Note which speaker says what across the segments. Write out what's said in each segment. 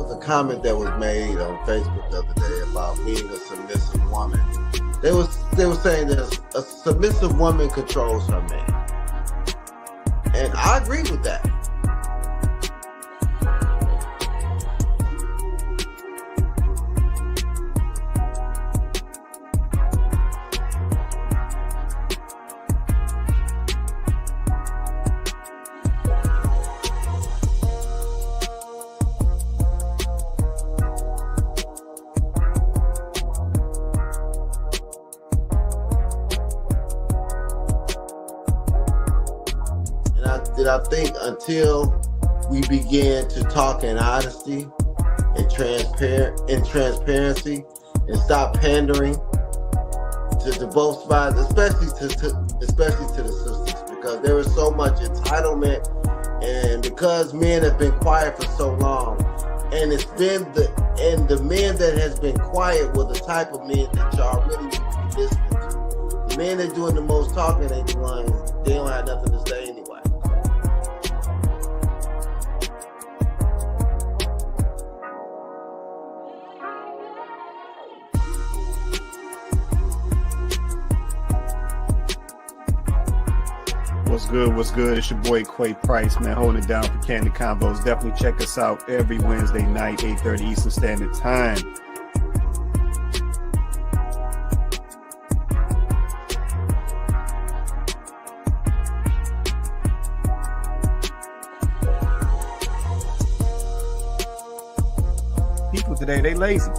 Speaker 1: was a comment that was made on Facebook the other day about being a submissive woman. They were saying that a submissive woman controls her man, and I agree with that. I think until we begin to talk in honesty and transparency and stop pandering to both sides, especially to the sisters, because there is so much entitlement, and because men have been quiet for so long, and it's been the men that has been quiet were the type of men that y'all really need to be listening to. The men that doing the most talking ain't the ones, they don't have nothing to say anyway.
Speaker 2: What's good? It's your boy Quay Price, man, holding it down for Kandid Konvos. Definitely check us out every Wednesday night, 8:30 Eastern Standard Time. People today, they lazy.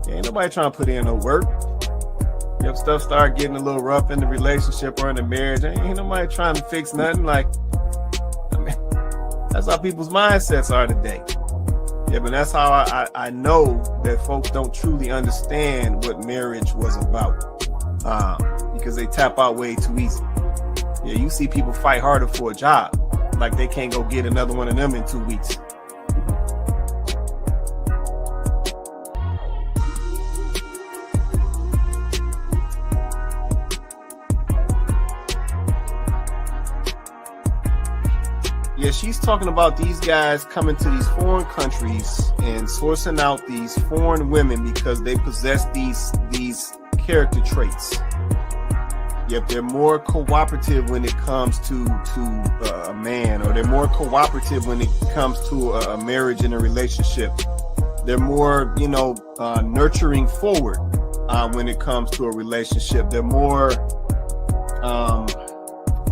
Speaker 2: Ain't nobody trying to put in no work. If stuff start getting a little rough in the relationship or in the marriage, ain't nobody trying to fix nothing. Like, I mean, that's how people's mindsets are today. Yeah, but that's how I know that folks don't truly understand what marriage was about, because they tap out way too easy. Yeah, you see people fight harder for a job, like they can't go get another one of them in 2 weeks. Yeah, she's talking about these guys coming to these foreign countries and sourcing out these foreign women because they possess these character traits. Yep, they're more cooperative when it comes to a man, or they're more cooperative when it comes to a marriage and a relationship. They're more, nurturing forward when it comes to a relationship. They're more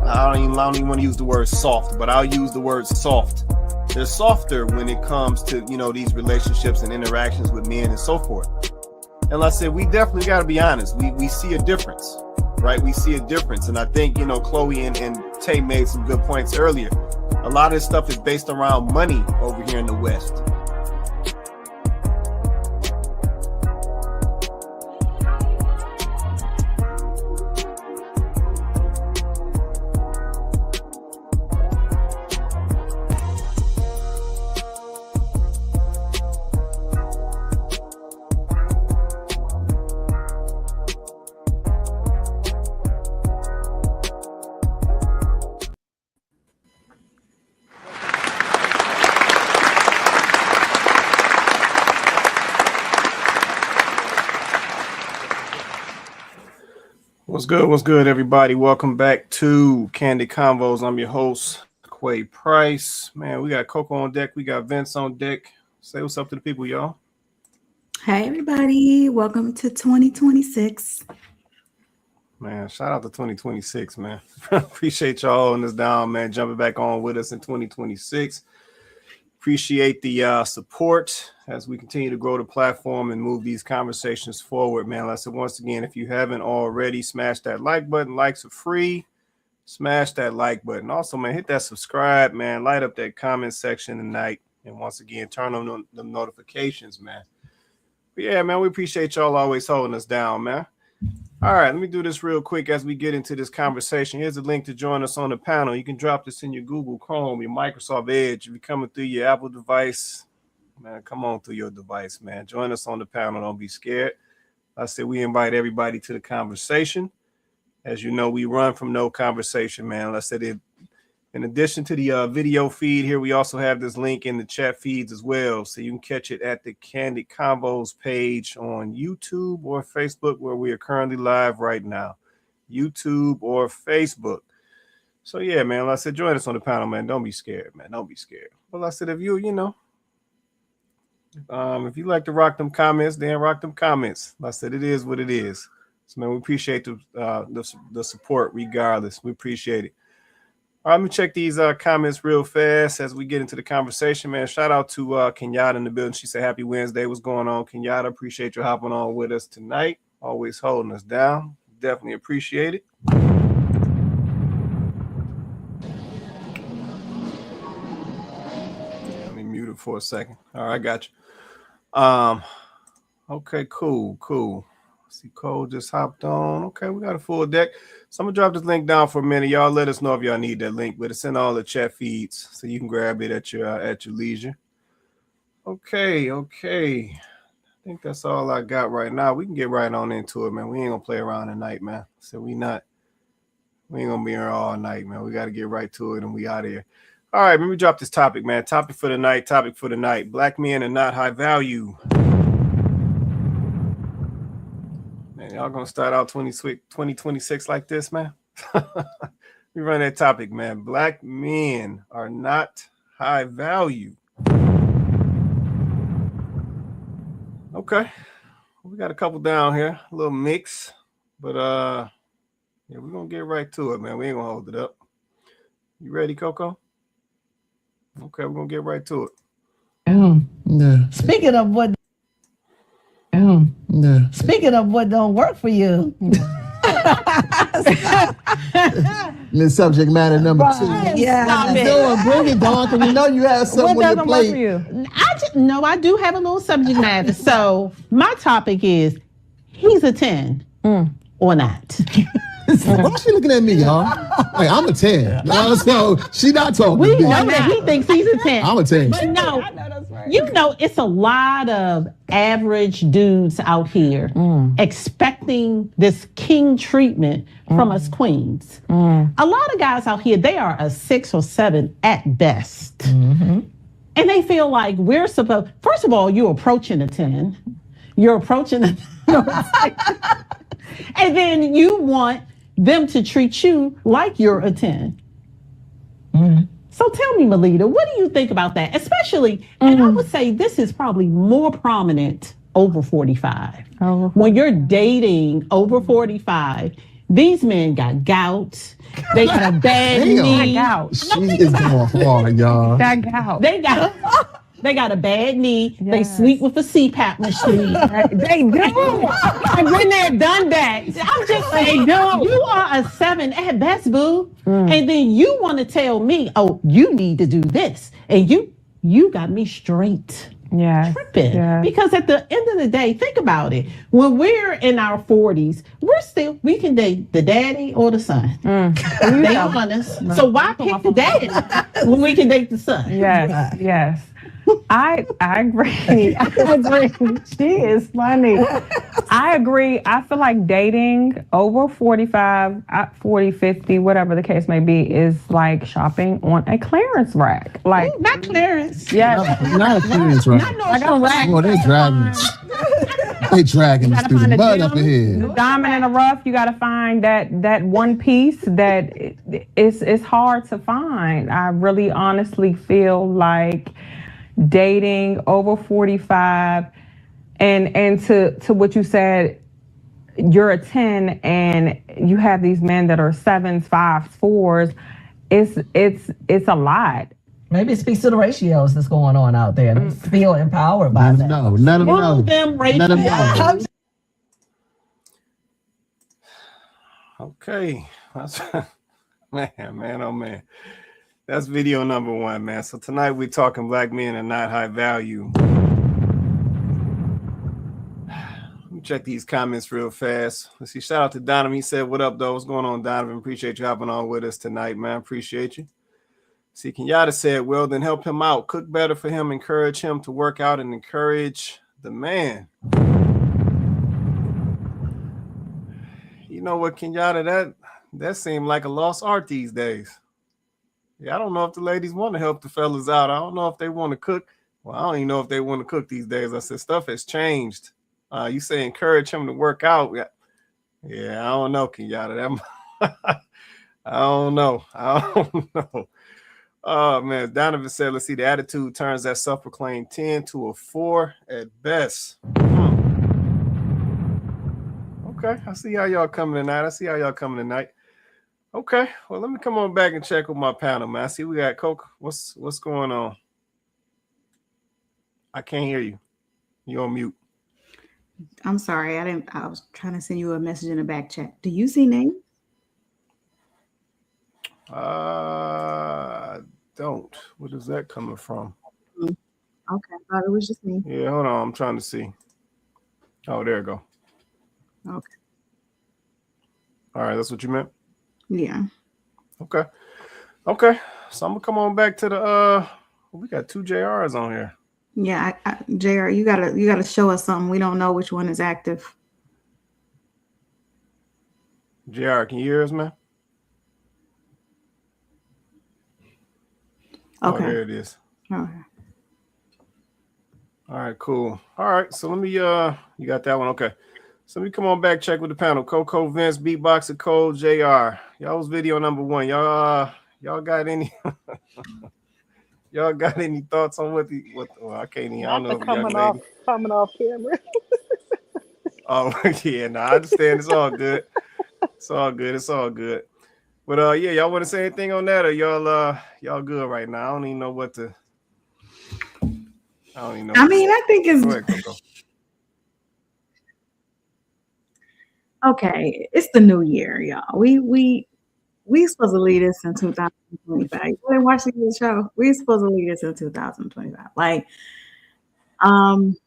Speaker 2: I don't even want to use the word soft, but I'll use the word soft. They're softer when it comes to, these relationships and interactions with men and so forth. And like I said, we definitely got to be honest. We see a difference, right? We see a difference. And I think, Chloe and Tay made some good points earlier. A lot of this stuff is based around money over here in the West. What's good, everybody? Welcome back to Kandid Konvos. I'm your host, Quay Price. Man, we got Coco on deck. We got Vince on deck. Say what's up to the people, y'all.
Speaker 3: Hey, everybody. Welcome to 2026.
Speaker 2: Man, shout out to 2026, man. Appreciate y'all holding us down, man. Jumping back on with us in 2026. Appreciate the support as we continue to grow the platform and move these conversations forward, man. Like I said, once again, if you haven't already, smash that like button. Likes are free. Smash that like button. Also, man, hit that subscribe, man. Light up that comment section tonight. And once again, turn on the notifications, man. But yeah, man, we appreciate y'all always holding us down, man. All right, let me do this real quick as we get into this conversation. Here's a link to join us on the panel. You can drop this in your Google Chrome, your Microsoft Edge. If you're coming through your Apple device, man, come on through your device, man. Join us on the panel. Don't be scared. I said we invite everybody to the conversation. As you know, we run from no conversation, man. I said In addition to the video feed here, we also have this link in the chat feeds as well. So you can catch it at the Kandid Konvos page on YouTube or Facebook, where we are currently live right now. YouTube or Facebook. So yeah, man, like I said, join us on the panel, man. Don't be scared, man. Don't be scared. Well, I said, if you if you like to rock them comments, then rock them comments. Like I said, it is what it is. So man, we appreciate the support regardless. We appreciate it. All right, let me check these comments real fast as we get into the conversation, man. Shout out to Kenyatta in the building. She said, happy Wednesday. What's going on, Kenyatta? Appreciate you hopping on with us tonight. Always holding us down. Definitely appreciate it. Let me mute it for a second. All right, I got you. Okay, cool. See, Cole just hopped on. Okay, we got a full deck. So I'm gonna drop this link down for a minute. Y'all let us know if y'all need that link, but it's in all the chat feeds, so you can grab it at your leisure. Okay. I think that's all I got right now. We can get right on into it, man. We ain't gonna play around tonight, man. So we ain't gonna be here all night, man. We got to get right to it, and we out of here. All right, let me drop this topic, man. Topic for the night. Black men are not high value. Man, y'all gonna start out 2026 like this, man? We run that topic, man. Black men are not high value. Okay, we got a couple down here, a little mix, but yeah, we're gonna get right to it, man. We ain't gonna hold it up. You ready, Coco? Okay, we're gonna get right to it.
Speaker 4: Yeah. Speaking of what don't work for you.
Speaker 5: The subject matter number 2.
Speaker 4: Yeah.
Speaker 5: Bring it, Dawn, because we know you have something
Speaker 4: What
Speaker 5: on
Speaker 4: doesn't
Speaker 5: your
Speaker 4: work for
Speaker 5: plate.
Speaker 4: you? I do have a little subject matter. So my topic is, he's a 10 or not.
Speaker 5: Why is she looking at me, y'all? Hey, I'm a 10. So she not talking.
Speaker 4: We know that he thinks he's a 10.
Speaker 5: I'm a 10.
Speaker 4: But no, it's a lot of average dudes out here expecting this king treatment from us queens. A lot of guys out here, they are a 6 or 7 at best. And they feel like we're supposed, first of all, you're approaching a 10. You're approaching a and then you want them to treat you like you're a 10. So tell me, Melita, what do you think about that? Especially, and I would say this is probably more prominent over 45. When you're dating over 45, these men got gout. They got a bad knee.
Speaker 5: She is going hard, y'all.
Speaker 4: That gout. They got a bad knee. Yes. They sleep with a CPAP machine. They do. I've been there, done that. I'm just saying, you are a 7 at best, boo. And then you want to tell me, oh, you need to do this. And you got me straight. Tripping. Because at the end of the day, think about it. When we're in our 40s, we can date the daddy or the son. They honest. So why pick the daddy when we can date the son?
Speaker 6: Yes. I agree. She is funny. I agree. I feel like dating over 45, 40, 50, whatever the case may be, is like shopping on a clearance rack. Like
Speaker 4: not clearance.
Speaker 6: Yes.
Speaker 5: Not a clearance rack.
Speaker 4: No rack.
Speaker 5: Well, they dragging this through the mud up ahead.
Speaker 6: The diamond in the rough, you got to find that one piece that it's hard to find. I really honestly feel like dating over 45 and to what you said, you're a 10 and you have these men that are 7s, 5s, 4s. It's a lot.
Speaker 4: Maybe it speaks to the ratios that's going on out there. They feel empowered by that.
Speaker 5: No, none of them know.
Speaker 4: Them ratios.
Speaker 5: None of them know.
Speaker 2: Okay. Man, oh man. That's video number 1, man. So tonight we're talking black men are not high value. Let me check these comments real fast. Let's see. Shout out to Donovan. He said, what up, though? What's going on, Donovan? Appreciate you hopping on with us tonight, man. Appreciate you. See, Kenyatta said, well, then help him out. Cook better for him. Encourage him to work out and encourage the man. You know what, Kenyatta? That seemed like a lost art these days. Yeah, I don't know if the ladies want to help the fellas out. I don't know if they want to cook. Well, I don't even know if they want to cook these days. I said stuff has changed. You say encourage him to work out. Yeah, I don't know, Kenyatta. I don't know. I don't know. Oh man, Donovan said, let's see, the attitude turns that self-proclaimed 10 to a 4 at best. Okay, I see how y'all coming tonight. Okay, well, let me come on back and check with my panel, man. I see we got Coke. What's going on? I can't hear you. You're on mute.
Speaker 3: I'm sorry. I was trying to send you a message in the back chat. Do you see names?
Speaker 2: Don't. What is that coming from?
Speaker 3: Okay, I thought it was just me.
Speaker 2: Yeah, hold on. I'm trying to see. Oh, there you go.
Speaker 3: Okay.
Speaker 2: All right, that's what you meant?
Speaker 3: Yeah.
Speaker 2: Okay. So I'm gonna come on back to the we got 2 JRs on here.
Speaker 3: Yeah, JR, you gotta show us something. We don't know which one is active.
Speaker 2: JR, can you hear us, man?
Speaker 3: Okay.
Speaker 2: Oh, there it is.
Speaker 3: Okay.
Speaker 2: All right, cool. All right, so let me you got that one. Okay. So let me come on back, check with the panel. Coco, Vince, Beatboxer, Cole, JR. Y'all's video number 1. Y'all got any y'all got any thoughts on what well, I can't even, I don't know if the young lady
Speaker 7: coming off camera.
Speaker 2: Oh yeah, no, I understand. It's all good. It's all good. But yeah, y'all want to say anything on that, or y'all good right now? I don't even know what to. I don't even know.
Speaker 3: I mean, I think it's
Speaker 2: Go ahead, Coco.
Speaker 3: okay. It's the new year, y'all. We supposed to lead us in 2025. You didn't watch the show. We supposed to lead us in 2025. Like, I'm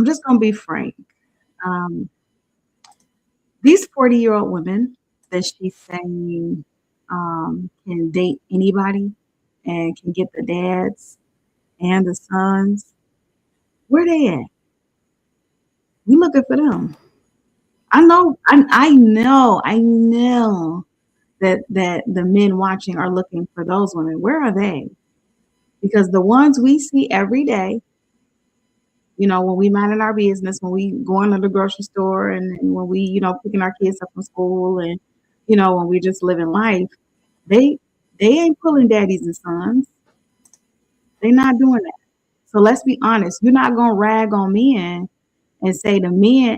Speaker 3: just gonna be frank. These 40-year-old women that she's saying can date anybody and can get the dads and the sons, where they at? We looking for them. I know that the men watching are looking for those women. Where are they? Because the ones we see every day, you know, when we minding our business, when we going to the grocery store, and when we, you know, picking our kids up from school, and you know, when we just living life, they ain't pulling daddies and sons. They not doing that. So let's be honest. You're not gonna rag on men and say the men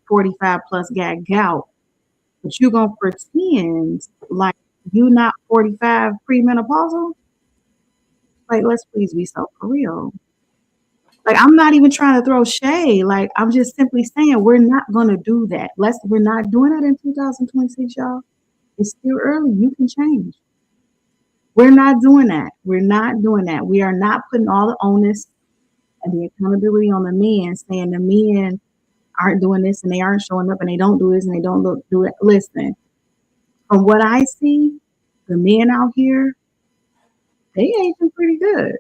Speaker 3: 45 plus got gout, but you're gonna pretend like you not 45 premenopausal. Like, let's please be so for real. Like, I'm not even trying to throw shade. Like, I'm just simply saying we're not gonna do that. We're not doing that in 2026, y'all. It's still early. You can change. We're not doing that. We are not putting all the onus and the accountability on the men, saying the men aren't doing this and they aren't showing up and they don't do this and they don't do it. Listen, from what I see, the men out here, they aging pretty good.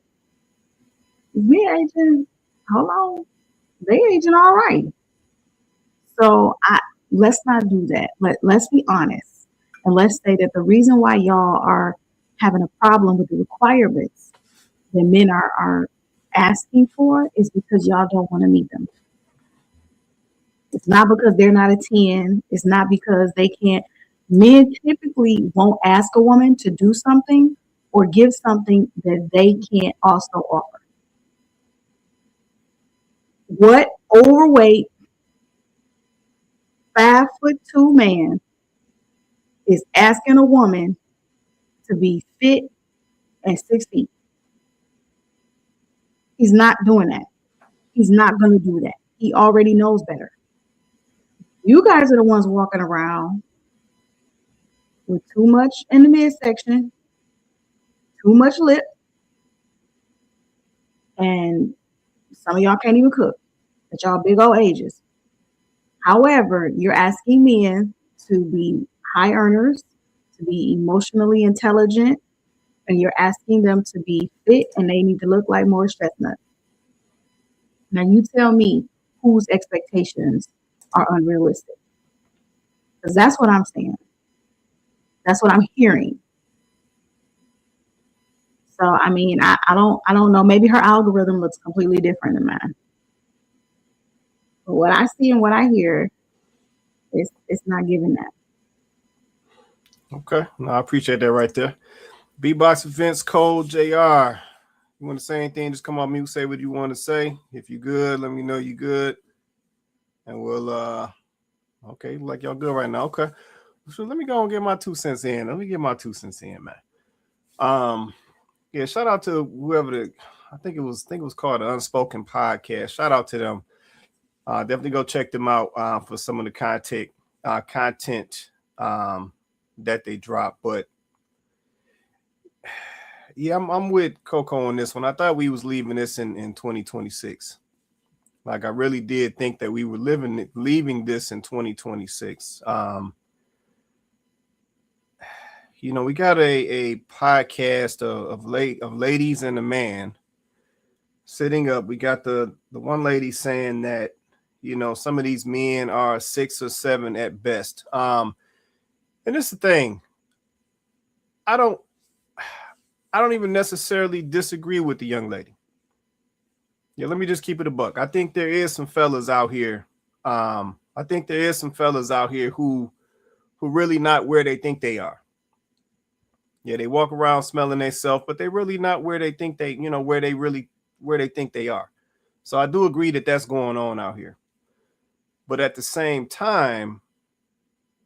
Speaker 3: We aging, hold on, they aging all right. So let's not do that. Let's be honest, and let's say that the reason why y'all are having a problem with the requirements that men are asking for is because y'all don't want to meet them. It's not because they're not a 10. It's not because they can't. Men typically won't ask a woman to do something or give something that they can't also offer. What overweight 5'2" man is asking a woman to be fit and 6 feet? He's not doing that. He's not going to do that. He already knows better. You guys are the ones walking around with too much in the midsection, too much lip, and some of y'all can't even cook at y'all big old ages. However, you're asking men to be high earners, to be emotionally intelligent, and you're asking them to be fit, and they need to look like Morris Chestnut. Now you tell me whose expectations are unrealistic. Because that's what I'm saying. That's what I'm hearing. So I mean, I don't know. Maybe her algorithm looks completely different than mine. But what I see and what I hear, it's not giving that.
Speaker 2: Okay, no, I appreciate that right there. B-Box Events Code JR. You want to say anything? Just come on mute, say what you want to say. If you good, let me know you good. And we'll okay, like y'all good right now. Okay. So let me go and get my 2 cents in. Let me get my 2 cents in, man. Yeah, shout out to whoever I think it was called the Unspoken Podcast. Shout out to them. Definitely go check them out for some of the content that they drop. But yeah, I'm with Coco on this one. I thought we was leaving this in 2026. Like I really did think that we were leaving this in 2026. You know, we got a podcast of ladies and a man sitting up. We got the one lady saying that, you know, some of these men are 6 or 7 at best. And this is the thing. I don't even necessarily disagree with the young lady. Yeah, let me just keep it a buck. I think there is some fellas out here. I think there is some fellas out here who really not where they think they are. Yeah, they walk around smelling themselves, but they really not where they think they, you know, where they think they are. So I do agree that that's going on out here. But at the same time,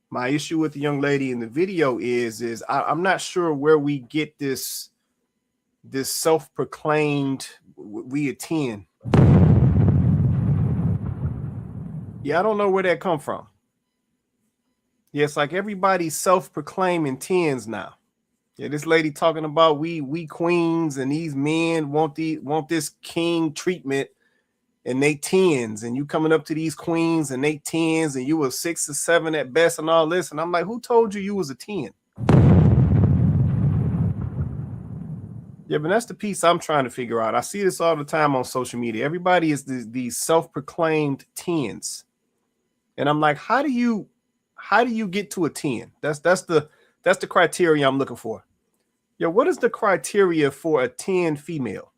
Speaker 2: my issue with the young lady in the video is I'm not sure where we get this self-proclaimed we a 10. Yeah, I don't know where that come from. Yeah, it's like everybody's self-proclaiming 10s now. Yeah, this lady talking about we queens and these men want this king treatment and they 10s, and you coming up to these queens and they 10s and you were 6 or 7 at best and all this. And I'm like, who told you was a 10? Yeah, but that's the piece I'm trying to figure out. I see this all the time on social media. Everybody is these self-proclaimed 10s. And I'm like, how do you get to a 10? That's the criteria I'm looking for. Yo, what is the criteria for a 10 female?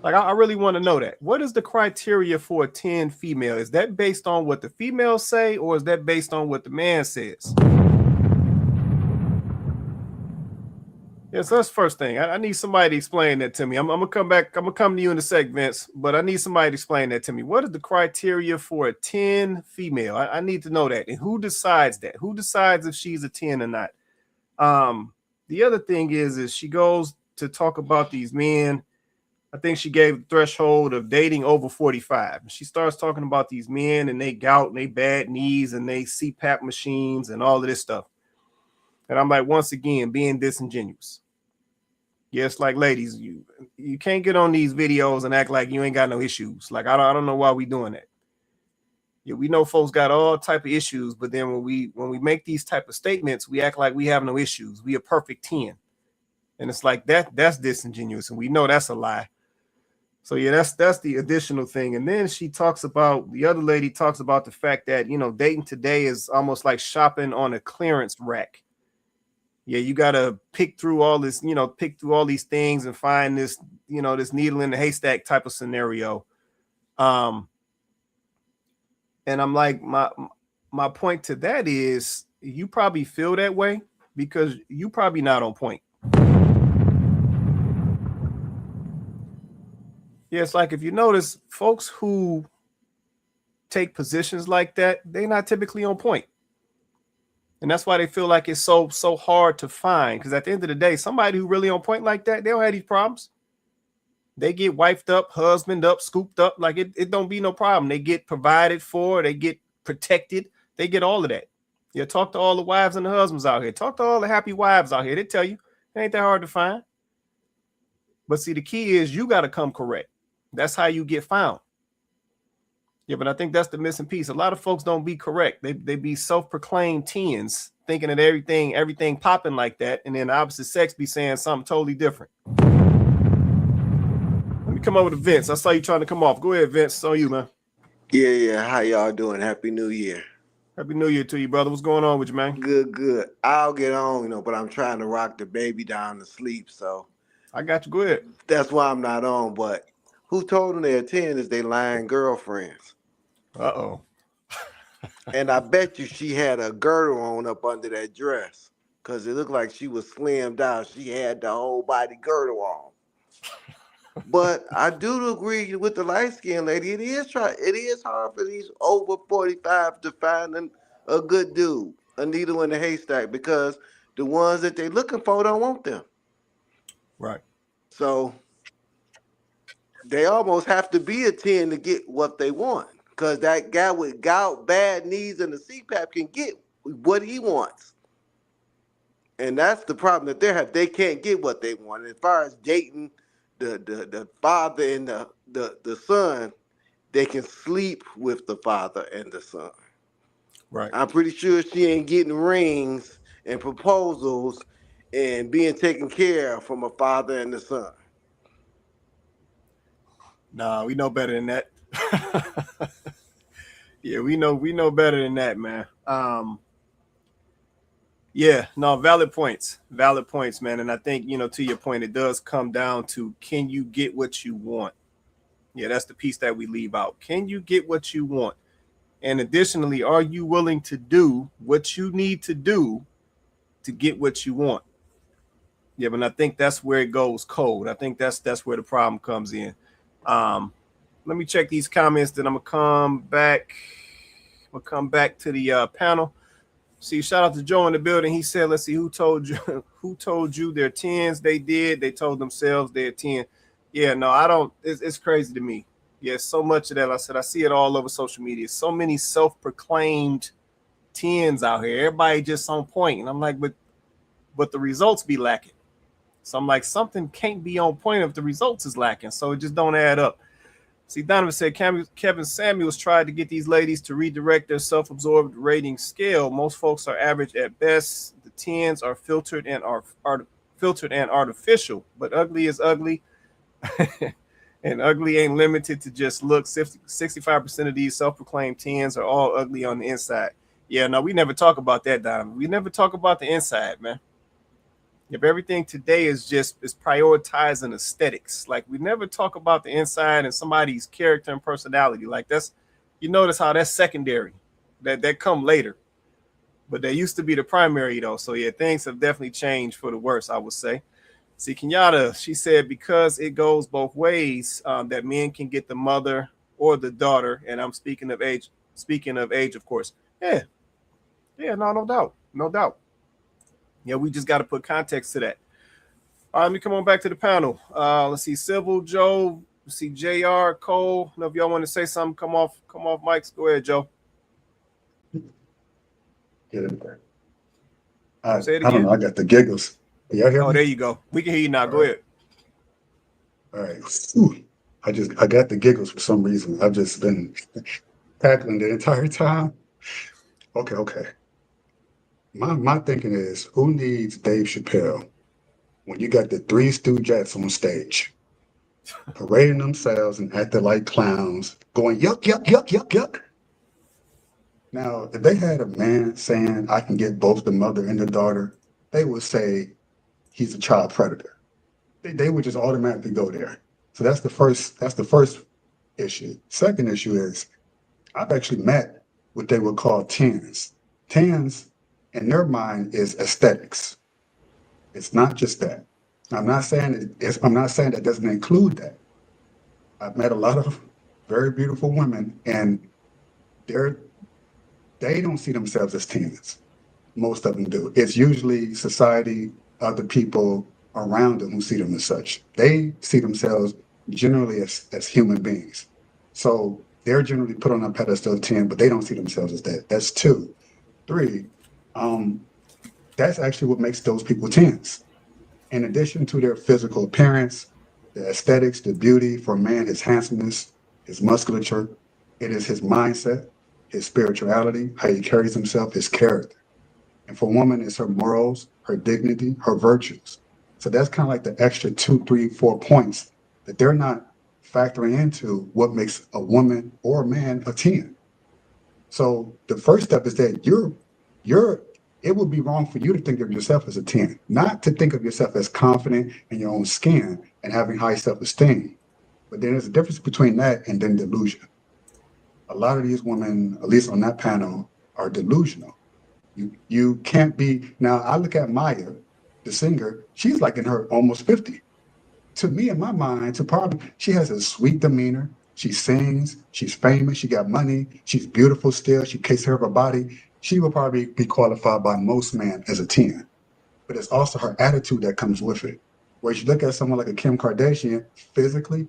Speaker 2: Like, I really want to know that. What is the criteria for a 10 female? Is that based on what the females say, or is that based on what the man says? Yeah, so that's the first thing. I need somebody to explain that to me. I'm gonna come back. I'm gonna come to you in a sec, Vince, but I need somebody to explain that to me. What is the criteria for a 10 female? I need to know that. And who decides that? Who decides if she's a 10 or not? The other thing is she goes to talk about these men. I think she gave the threshold of dating over 45. She starts talking about these men and they gout and they bad knees and they CPAP machines and all of this stuff. And I'm like, once again, being disingenuous. Yes, like ladies, you can't get on these videos and act like you ain't got no issues. Like I don't know why we doing that. Yeah, we know folks got all type of issues, but then when we make these type of statements, we act like we have no issues. We a perfect 10. And it's like that's disingenuous, and we know that's a lie. So yeah, that's the additional thing. And then the other lady talks about the fact that, you know, dating today is almost like shopping on a clearance rack. Yeah, you got to pick through all this, you know, pick through all these things and find this, you know, this needle in the haystack type of scenario. And I'm like, my point to that is you probably feel that way because you probably not on point. Yeah, it's like if you notice folks who take positions like that, they're not typically on point. And that's why they feel like it's so hard to find. Because at the end of the day, somebody who really on point like that, they don't have these problems. They get wifed up, husband up, scooped up. Like it don't be no problem. They get provided for. They get protected. They get all of that. Yeah, talk to all the wives and the husbands out here. Talk to all the happy wives out here. They tell you it ain't that hard to find. But see, the key is you got to come correct. That's how you get found. Yeah, but I think that's the missing piece. A lot of folks don't be correct. They be self-proclaimed 10s, thinking that everything popping like that, and then the opposite sex be saying something totally different. Let me come over to Vince. I saw you trying to come off. Go ahead, Vince. It's on you, man.
Speaker 1: Yeah. How y'all doing? Happy New Year.
Speaker 2: Happy New Year to you, brother. What's going on with you, man?
Speaker 1: Good. I'll get on, but I'm trying to rock the baby down to sleep, so
Speaker 2: I got you. Go ahead.
Speaker 1: that's why I'm not on. But who told them they're 10 is they lying girlfriends.
Speaker 2: Uh-oh.
Speaker 1: And I bet you she had a girdle on up under that dress, because it looked like she was slimmed down. She had the whole body girdle on. But I do agree with the light skinned lady. It is hard for these over 45 to find a good dude, a needle in the haystack, because the ones that they looking for don't want them.
Speaker 2: Right.
Speaker 1: So they almost have to be a 10 to get what they want. Because that guy with gout, bad knees, and the CPAP can get what he wants. And that's the problem that they have. They can't get what they want. As far as dating the father and the son, they can sleep with the father and the son.
Speaker 2: Right.
Speaker 1: I'm pretty sure she ain't getting rings and proposals and being taken care of from a father and the son.
Speaker 2: Nah, we know better than that. Yeah, we know better than that, man. Yeah, no, valid points, man. And I think, to your point, it does come down to, can you get what you want? Yeah, that's the piece that we leave out. Can you get what you want? And additionally, are you willing to do what you need to do to get what you want? Yeah, but I think that's where it goes cold. I think that's where the problem comes in. Let me check these comments, then I'm gonna come back. We'll come back to the panel. See, shout out to Joe in the building. He said, let's see, who told you they're 10s? They did. They told themselves they're 10. Yeah, no, I don't. It's crazy to me. Yeah, so much of that. I said, I see it all over social media. So many self-proclaimed 10s out here. Everybody just on point. And I'm like, but the results be lacking. So I'm like, something can't be on point if the results is lacking. So it just don't add up. See, Donovan said Kevin Samuels tried to get these ladies to redirect their self-absorbed rating scale. Most folks are average at best. The 10s are filtered and artificial, but ugly is ugly. And ugly ain't limited to just looks. 65% of these self-proclaimed 10s are all ugly on the inside. Yeah, no, we never talk about that, Donovan. We never talk about the inside, man. If everything today is prioritizing aesthetics, like we never talk about the inside and somebody's character and personality. Like you notice how that's secondary, that come later, but they used to be the primary though. So yeah, things have definitely changed for the worse, I would say. See, Kenyatta, she said, because it goes both ways, that men can get the mother or the daughter. And I'm speaking of age, of course. Yeah, no doubt. Yeah, we just got to put context to that. All right, let me come on back to the panel. Let's see, Civil, Joe, let's see, JR, Cole. I don't know if y'all want to say something. Come off mics. Go ahead, Joe.
Speaker 5: Get it there.
Speaker 2: Say it
Speaker 5: I don't
Speaker 2: again.
Speaker 5: know. I got the giggles. Y'all hear me?
Speaker 2: Oh, there you go. We can hear you now. Go ahead.
Speaker 5: All right. Ooh, I got the giggles for some reason. I've just been tackling the entire time. Okay. My thinking is, who needs Dave Chappelle when you got the three Stooges on stage, parading themselves and acting like clowns, going yuck. Now, if they had a man saying, I can get both the mother and the daughter, they would say he's a child predator. They would just automatically go there. So that's the first issue. Second issue is, I've actually met what they would call 10s. 10s, in their mind, is aesthetics. It's not just that. I'm not saying that doesn't include that. I've met a lot of very beautiful women, and they don't see themselves as 10s. Most of them do. It's usually society, other people around them who see them as such. They see themselves generally as human beings. So they're generally put on a pedestal of 10, but they don't see themselves as that. That's 2. 3, that's actually what makes those people 10s. In addition to their physical appearance, the aesthetics, the beauty, for a man, his handsomeness, his musculature, it is his mindset, his spirituality, how he carries himself, his character. And for a woman, it's her morals, her dignity, her virtues. So that's kind of like the extra 2, 3, 4 points that they're not factoring into what makes a woman or a man a 10. So the first step is that it would be wrong for you to think of yourself as a 10, not to think of yourself as confident in your own skin and having high self-esteem. But then there's a difference between that and then delusion. A lot of these women, at least on that panel, are delusional. You can't be. Now I look at Maya, the singer. She's like in her almost 50. To me, in my mind, she has a sweet demeanor. She sings. She's famous. She got money. She's beautiful still. She takes care of her body. She will probably be qualified by most men as a 10. But it's also her attitude that comes with it. Whereas you look at someone like a Kim Kardashian, physically,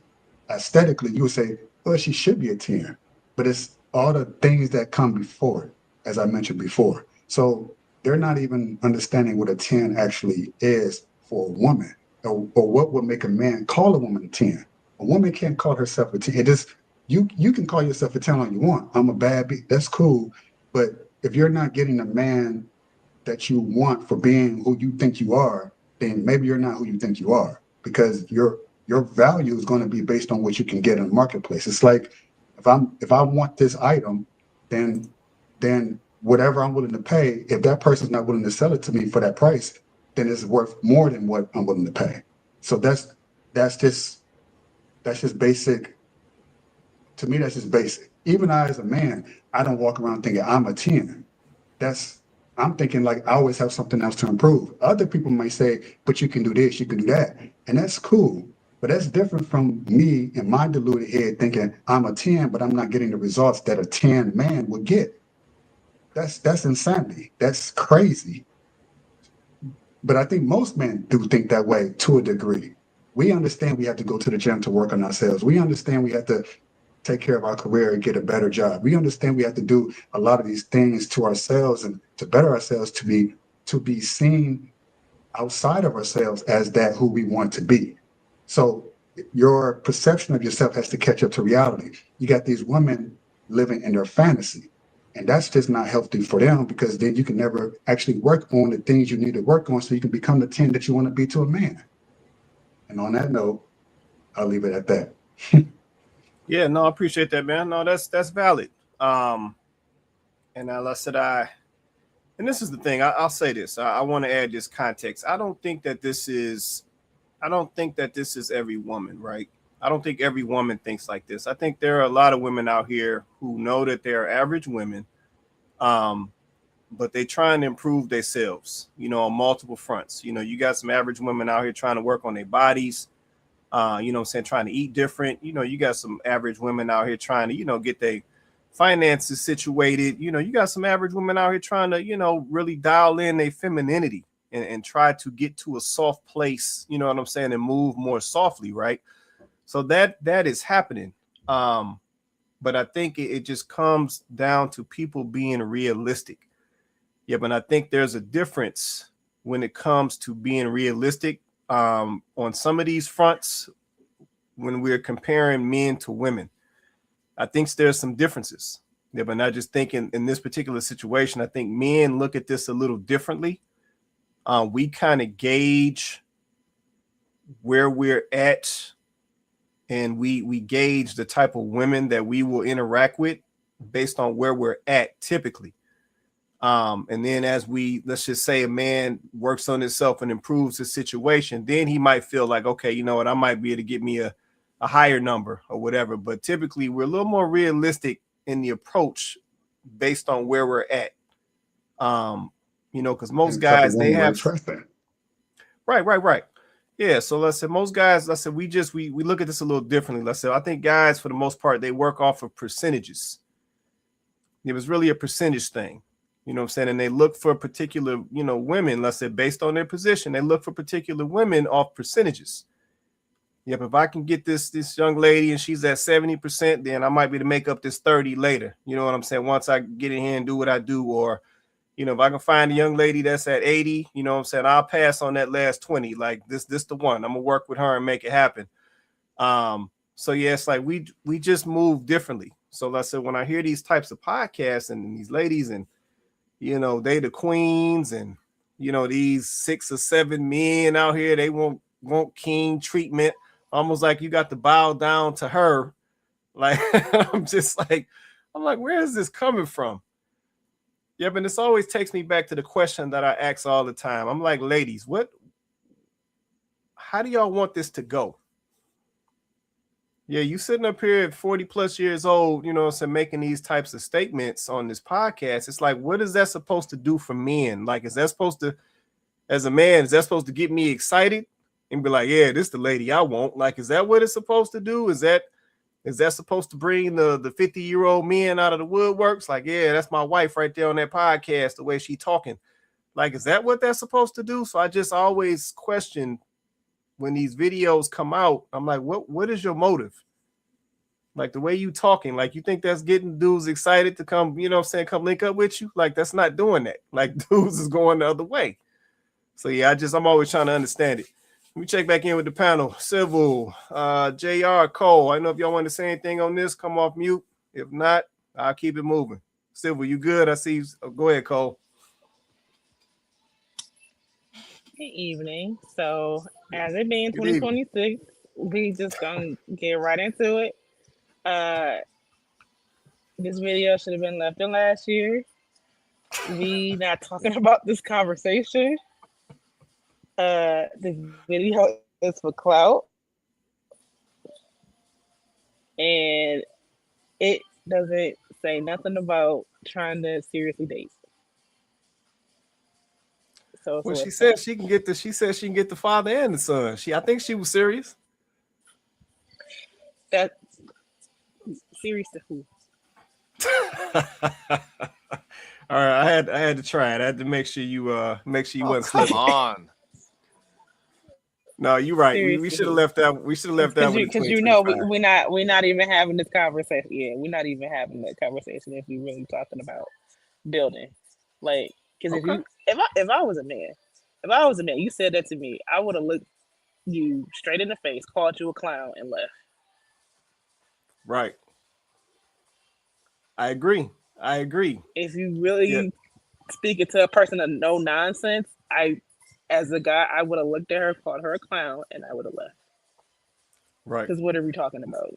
Speaker 5: aesthetically, you would say, well, she should be a 10. But it's all the things that come before it, as I mentioned before. So they're not even understanding what a 10 actually is for a woman, or what would make a man call a woman a 10. A woman can't call herself a 10. It just, you can call yourself a 10 all you want. I'm a bad bitch. That's cool. But if you're not getting the man that you want for being who you think you are, then maybe you're not who you think you are, because your value is going to be based on what you can get in the marketplace. It's like if I want this item, then whatever I'm willing to pay, if that person's not willing to sell it to me for that price, then it's worth more than what I'm willing to pay. So that's just basic. To me, that's just basic. Even I, as a man, I don't walk around thinking I'm a 10. I'm thinking like I always have something else to improve. Other people might say, but you can do this, you can do that. And that's cool. But that's different from me in my deluded head thinking I'm a 10, but I'm not getting the results that a 10 man would get. That's insanity. That's crazy. But I think most men do think that way to a degree. We understand we have to go to the gym to work on ourselves. We understand we have to take care of our career and get a better job. We understand we have to do a lot of these things to ourselves and to better ourselves to be seen outside of ourselves as that who we want to be. So your perception of yourself has to catch up to reality. You got these women living in their fantasy, and that's just not healthy for them, because then you can never actually work on the things you need to work on so you can become the 10 that you want to be to a man. And on that note, I'll leave it at that.
Speaker 2: Yeah, no, I appreciate that, man. No, that's valid. And I said, and this is the thing. I'll say this. I want to add this context. I don't think that this is every woman, right? I don't think every woman thinks like this. I think there are a lot of women out here who know that they're average women, but they trying to improve themselves, on multiple fronts. You got some average women out here trying to work on their bodies. Trying to eat different. You got some average women out here trying to, get their finances situated. You got some average women out here trying to, really dial in their femininity and try to get to a soft place, you know what I'm saying, and move more softly, right? So that is happening. But I think it just comes down to people being realistic. Yeah, but I think there's a difference when it comes to being realistic. On some of these fronts, when we're comparing men to women, I think there's some differences. Yeah, but I just think in this particular situation, I think men look at this a little differently. We kind of gauge where we're at, and we gauge the type of women that we will interact with based on where we're at typically. And then as let's just say a man works on himself and improves his situation, then he might feel like, okay, you know what, I might be able to get me a higher number or whatever. But typically we're a little more realistic in the approach based on where we're at. Because most guys, they have right. Yeah. So let's say most guys, we look at this a little differently. Let's say, I think guys, for the most part, they work off of percentages. It was really a percentage thing. You know what I'm saying? And they look for particular, women, let's say, based on their position, they look for particular women off percentages. Yep. If I can get this young lady and she's at 70%, then I might be able to make up this 30 later. You know what I'm saying? Once I get in here and do what I do, or, if I can find a young lady that's at 80, you know what I'm saying, I'll pass on that last 20. Like this the one. I'm gonna work with her and make it happen. So yeah, it's like we just move differently. So let's say when I hear these types of podcasts and these ladies and they the queens, and these 6 or 7 men out here, they want king treatment, almost like you got to bow down to her. Like I'm just like, I'm like, where is this coming from? Yeah, but this always takes me back to the question that I ask all the time. I'm like, ladies, how do y'all want this to go? Yeah, you sitting up here at 40 plus years old, so making these types of statements on this podcast. It's like, what is that supposed to do for men? Like, is that supposed to, as a man, is that supposed to get me excited and be like, yeah, this is the lady I want? Like, is that what it's supposed to do? Is that supposed to bring the 50-year-old men out of the woodworks? Like, yeah, that's my wife right there on that podcast, the way she talking. Like, is that what that's supposed to do? So I just always question when these videos come out. I'm like, what is your motive? Like, the way you talking, like, you think that's getting dudes excited to come, come link up with you? Like, that's not doing that. Like, dudes is going the other way. So yeah, I'm always trying to understand it. Let me check back in with the panel. Civil, JR, Cole. I don't know if y'all want to say anything on this. Come off mute. If not, I'll keep it moving. Civil, you good? I see you. Go ahead, Cole.
Speaker 7: Good evening. So, as it being 2026, we just gonna get right into it. This video should have been left in last year. We not talking about this conversation. This video is for clout, and it doesn't say nothing about trying to seriously date. So
Speaker 2: well, she said she can get the father and the son. I think she was serious.
Speaker 7: That's serious to who?
Speaker 2: All right, I had to try it. I had to make sure you wasn't
Speaker 8: come on.
Speaker 2: No, you're right. We should have left that. We should have left that
Speaker 7: because we're not even having this conversation. Yeah, we're not even having that conversation if we're really talking about building. Like, because if I was a man, you said that to me, I would have looked you straight in the face, called you a clown, and left.
Speaker 2: Right. I agree.
Speaker 7: If you really speaking to a person of no nonsense, as a guy, I would have looked at her, called her a clown, and I would have left.
Speaker 2: Right.
Speaker 7: Because what are we talking about?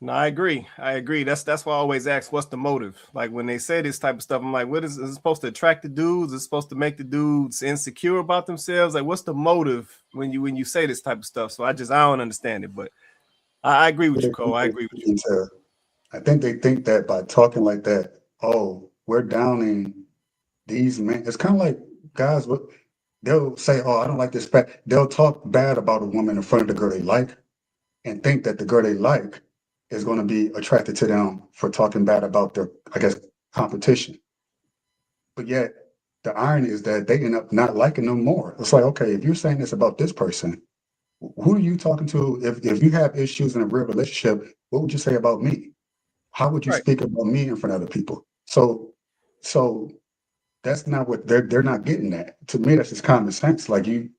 Speaker 2: No, I agree. That's why I always ask, what's the motive? Like, when they say this type of stuff, I'm like, what is it supposed to attract the dudes? Is it supposed to make the dudes insecure about themselves? Like, what's the motive when you say this type of stuff? So I don't understand it, but I agree with you, Cole. I agree with you.
Speaker 5: I think they think that by talking like that, oh, we're downing these men. It's kind of like guys, they'll say, oh, I don't like this. They'll talk bad about a woman in front of the girl they like and think that the girl they like is going to be attracted to them for talking bad about their, I guess, competition. But yet, the irony is that they end up not liking them more. It's like, okay, if you're saying this about this person, who are you talking to? If you have issues in a real relationship, what would you say about me? How would you speak about me in front of other people? So that's not what they're not getting at. To me, that's just common sense. Like, the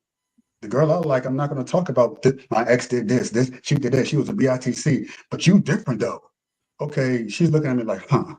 Speaker 5: girl I like, I'm not going to talk about my ex did this, she did that, she was a BITC, but you different though. Okay, she's looking at me like, huh?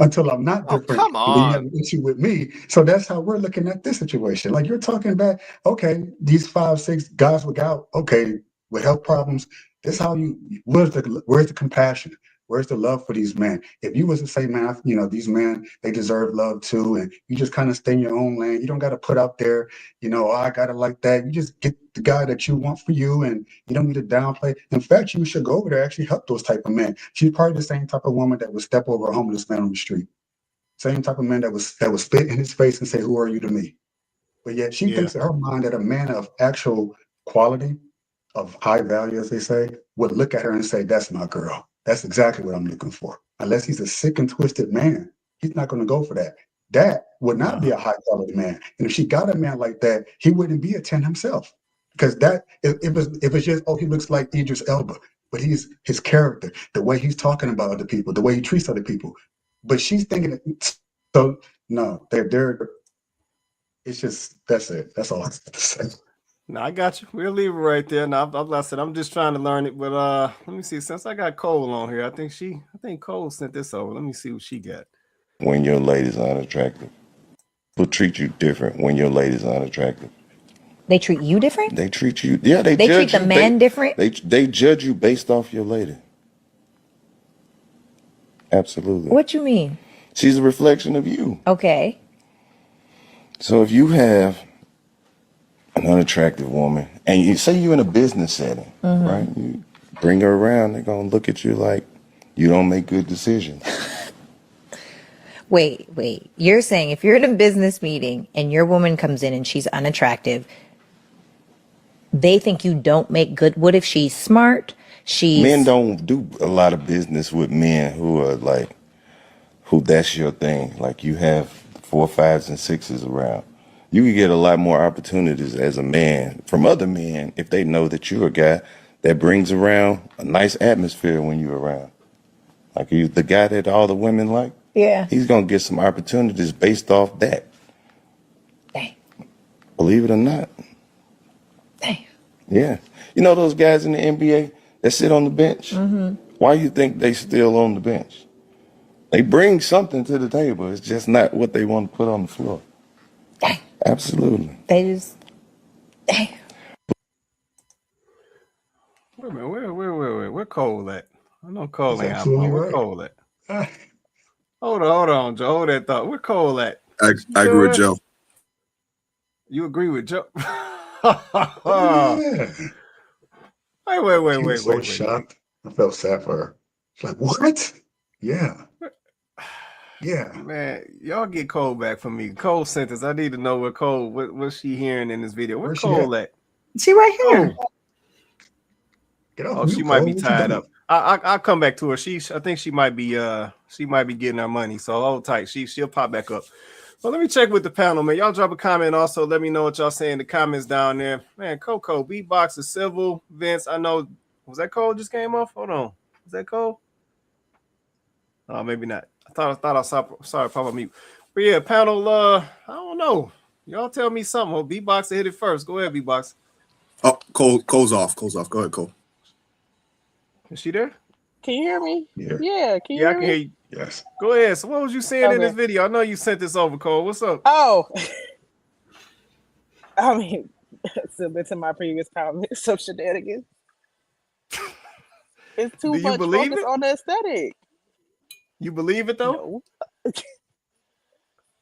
Speaker 5: Until I'm not different,
Speaker 8: come on.
Speaker 5: then you have an issue with me. So that's how we're looking at this situation. Like, you're talking about, okay, these 5-6 guys with gout, okay, with health problems. This how where's the compassion? Where's the love for these men? If you was to say, man, these men, they deserve love too, and you just kind of stay in your own lane. You don't got to put out there, oh, I got it like that. You just get the guy that you want for you, and you don't need to downplay. In fact, you should go over there and actually help those type of men. She's probably the same type of woman that would step over a homeless man on the street. Same type of man that would spit in his face and say, who are you to me? But yet she thinks in her mind that a man of actual quality, of high value, as they say, would look at her and say, that's my girl. That's exactly what I'm looking for. Unless he's a sick and twisted man, he's not going to go for that. That would not be a high quality man. And if she got a man like that, he wouldn't be a 10 himself. Because that, if it's just, oh, he looks like Idris Elba, but his character, the way he's talking about other people, the way he treats other people. But she's thinking, so no, they're it's just, that's it. That's all I have to say.
Speaker 2: No, I got you. We'll leave it right there. Now, I said, I'm just trying to learn it. But let me see. Since I got Cole on here, I think Cole sent this over. Let me see what she got.
Speaker 9: When your ladies aren't attractive, people treat you different when your ladies aren't attractive.
Speaker 10: They treat you different?
Speaker 9: They treat you, yeah. They
Speaker 10: treat the man different?
Speaker 9: They judge you based off your lady. Absolutely.
Speaker 10: What you mean?
Speaker 9: She's a reflection of you.
Speaker 10: Okay.
Speaker 9: So if you have an unattractive woman, and you say you're in a business setting, right? You bring her around, they're gonna look at you like you don't make good decisions.
Speaker 10: Wait. You're saying if you're in a business meeting and your woman comes in and she's unattractive, they think you don't make good. What if she's smart?
Speaker 9: Men don't do a lot of business with men who are like, who that's your thing. Like you have 4, 5s, and 6s around. You can get a lot more opportunities as a man from other men if they know that you're a guy that brings around a nice atmosphere when you're around. Like you, the guy that all the women like.
Speaker 10: Yeah.
Speaker 9: He's gonna get some opportunities based off that.
Speaker 10: Dang.
Speaker 9: Believe it or not.
Speaker 10: Dang.
Speaker 9: Yeah. You know those guys in the NBA that sit on the bench? Why do you think they still on the bench? They bring something to the table. It's just not what they want to put on the floor.
Speaker 10: Dang.
Speaker 9: Absolutely.
Speaker 10: They just. Dang.
Speaker 2: Wait a minute, where Cole at? I know Cole
Speaker 5: That's
Speaker 2: ain't out.
Speaker 5: absolutely
Speaker 2: Where
Speaker 5: right.
Speaker 2: Cole at? Hold on, Joe. Hold that thought. Where Cole at?
Speaker 8: I agree with Joe.
Speaker 2: You agree with Joe?
Speaker 5: Yeah.
Speaker 2: Wait.
Speaker 5: She was so shocked. I felt sad for her. She's like, what? Yeah. Yeah.
Speaker 2: Man, y'all get Cole back for me. Cole sent us. I need to know what's she hearing in this video. Where's Cole at?
Speaker 3: She right here.
Speaker 5: Get off
Speaker 2: Oh,
Speaker 5: mute,
Speaker 2: she might
Speaker 5: Cole.
Speaker 2: be
Speaker 5: What you
Speaker 2: tied
Speaker 5: doing?
Speaker 2: up. I'll come back to her. I think she might be getting her money. So hold tight. She'll pop back up. Well, let me check with the panel, man. Y'all drop a comment. Also, let me know what y'all say in the comments down there. Man, Coco, beatbox is civil. Vince, I know. Was that Cole just came off? Hold on. Was that Cole? Oh, maybe not. I thought I saw. Sorry, pop on mute. But yeah, panel. I don't know. Y'all tell me something. Oh, beatbox hit it first. Go ahead, beatbox.
Speaker 8: Oh, Cole's off. Go ahead, Cole.
Speaker 2: Is she there?
Speaker 7: Can you hear me?
Speaker 5: Yeah.
Speaker 7: Yeah, can you
Speaker 2: Yeah, I
Speaker 7: hear
Speaker 2: can
Speaker 7: me?
Speaker 2: hear you.
Speaker 5: Yes.
Speaker 2: Go ahead. So what was you saying in this
Speaker 7: Okay.
Speaker 2: video? I know you sent this over, Cole. What's up?
Speaker 7: Oh, I mean, similar to my previous comment, some shenanigans. It's too
Speaker 2: Do you
Speaker 7: much
Speaker 2: believe
Speaker 7: focus
Speaker 2: it?
Speaker 7: on the aesthetic.
Speaker 2: You believe it though?
Speaker 7: No.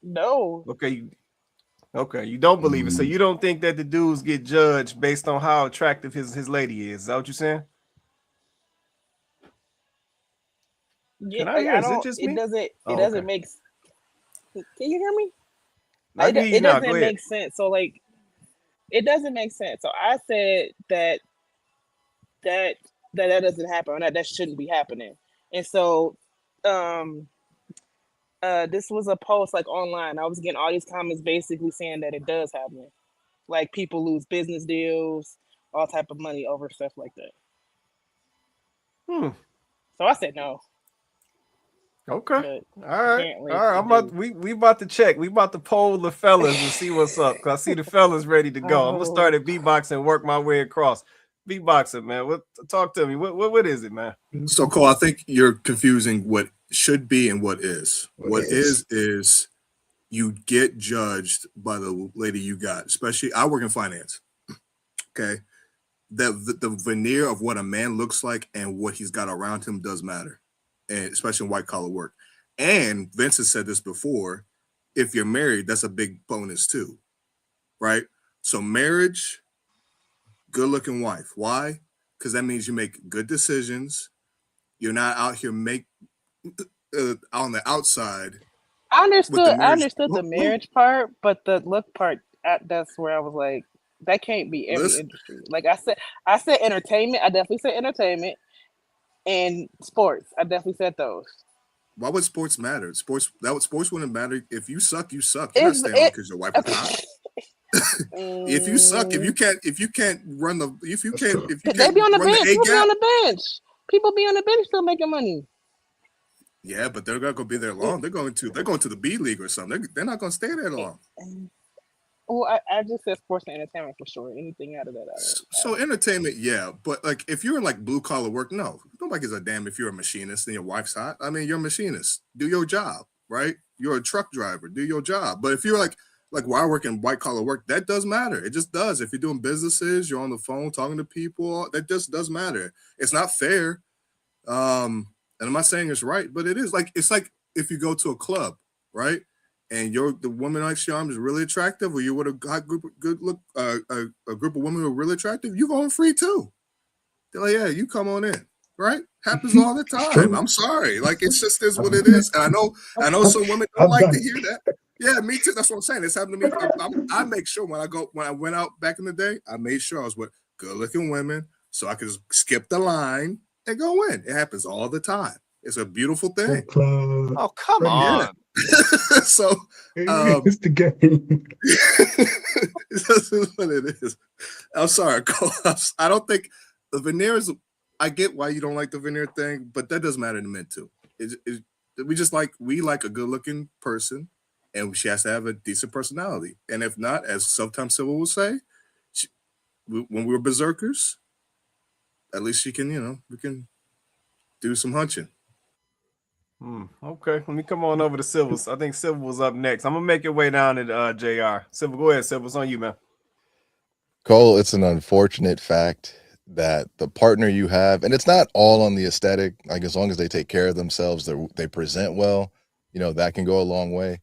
Speaker 7: No.
Speaker 2: Okay, you don't believe it. So you don't think that the dudes get judged based on how attractive his lady is. Is that what you're saying?
Speaker 7: Yeah,
Speaker 2: Can I hear?
Speaker 7: I
Speaker 2: Is it
Speaker 7: don't.
Speaker 2: just
Speaker 7: It
Speaker 2: me?
Speaker 7: doesn't. It
Speaker 2: Oh,
Speaker 7: doesn't
Speaker 2: okay.
Speaker 7: make. Can you hear me?
Speaker 2: I can hear you
Speaker 7: It
Speaker 2: now. Go
Speaker 7: doesn't
Speaker 2: ahead.
Speaker 7: make sense. So like, it doesn't make sense. So I said that doesn't happen, or that shouldn't be happening. And so, this was a post like online. I was getting all these comments basically saying that it does happen. Like people lose business deals, all type of money over stuff like that. So I said no.
Speaker 2: Okay.
Speaker 7: But
Speaker 2: All right.
Speaker 7: apparently
Speaker 2: All right.
Speaker 7: it do.
Speaker 2: We about to check. We about to poll the fellas and see what's up. Cause I see the fellas ready to go. I'm gonna start at beatboxing and work my way across. Beatboxing, man. Talk to me. What is it, man?
Speaker 8: So, Cole, I think you're confusing what should be and what is. What is you get judged by the lady you got. Especially, I work in finance. Okay, the veneer of what a man looks like and what he's got around him does matter, and especially in white collar work. And Vince has said this before: if you're married, that's a big bonus too, right? So marriage, good looking wife. Why? Because that means you make good decisions. You're not out here on the outside.
Speaker 7: I understood
Speaker 8: marriage.
Speaker 7: the marriage part, but the look part, that's where I was like, that can't be every industry. Like I said entertainment. I definitely said entertainment and sports. I definitely said those.
Speaker 8: Why would sports matter? Sports wouldn't matter. If you suck, you suck. You're not staying on because your wife is hot. If you suck, if you can't they be on the bench. People be on the bench. People be on the bench still making money. Yeah, but they're not going to be there long. They're going to the B League or something. They're not going to stay there long.
Speaker 7: Well, I just said sports and entertainment for sure. Anything out of that.
Speaker 8: So entertainment, yeah. But like if you're in like blue collar work, no. Nobody gives a damn if you're a machinist and your wife's hot. I mean, you're a machinist. Do your job, right? You're a truck driver. Do your job. But if you're like while I work in white collar work, that does matter. It just does. If you're doing businesses, you're on the phone talking to people, that just does matter. It's not fair. And I'm not saying it's right, but it is. It's like if you go to a club, right? And the woman next to your arm is really attractive, or you're with a group of women who are really attractive, you going free too. They're like, yeah, you come on in, right? Happens all the
Speaker 5: It's
Speaker 8: time.
Speaker 5: true.
Speaker 8: I'm sorry, like it's just is what it is. And I know some women don't
Speaker 5: I've
Speaker 8: like
Speaker 5: done
Speaker 8: to
Speaker 5: it.
Speaker 8: hear that. Yeah, me too. That's what I'm saying. It's happened to me. I make sure when I went out back in the day, I made sure I was with good-looking women so I could just skip the line and go in. It happens all the time. It's a beautiful thing.
Speaker 5: Strip club.
Speaker 11: Oh, come
Speaker 5: Right.
Speaker 11: on.
Speaker 8: So
Speaker 5: It's the game.
Speaker 8: this is what it is. I'm sorry, Cole. I don't think the veneer is. I get why you don't like the veneer thing, but that doesn't matter to men too. We like a good-looking person, and she has to have a decent personality. And if not, as sometimes Sybil will say, when we were berserkers, at least she can, we can do some hunching.
Speaker 2: Okay, let me come on over to Sybil. I think Sybil was up next. I'm gonna make your way down to JR. Sybil, go ahead. Sybil, it's on you, man.
Speaker 12: Cole, it's an unfortunate fact that the partner you have, and it's not all on the aesthetic, like as long as they take care of themselves, they present well, that can go a long way.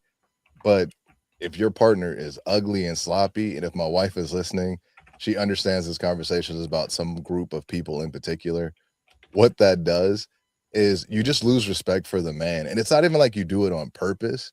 Speaker 12: But if your partner is ugly and sloppy, and if my wife is listening, she understands this conversation is about some group of people in particular. What that does is you just lose respect for the man. And it's not even like you do it on purpose.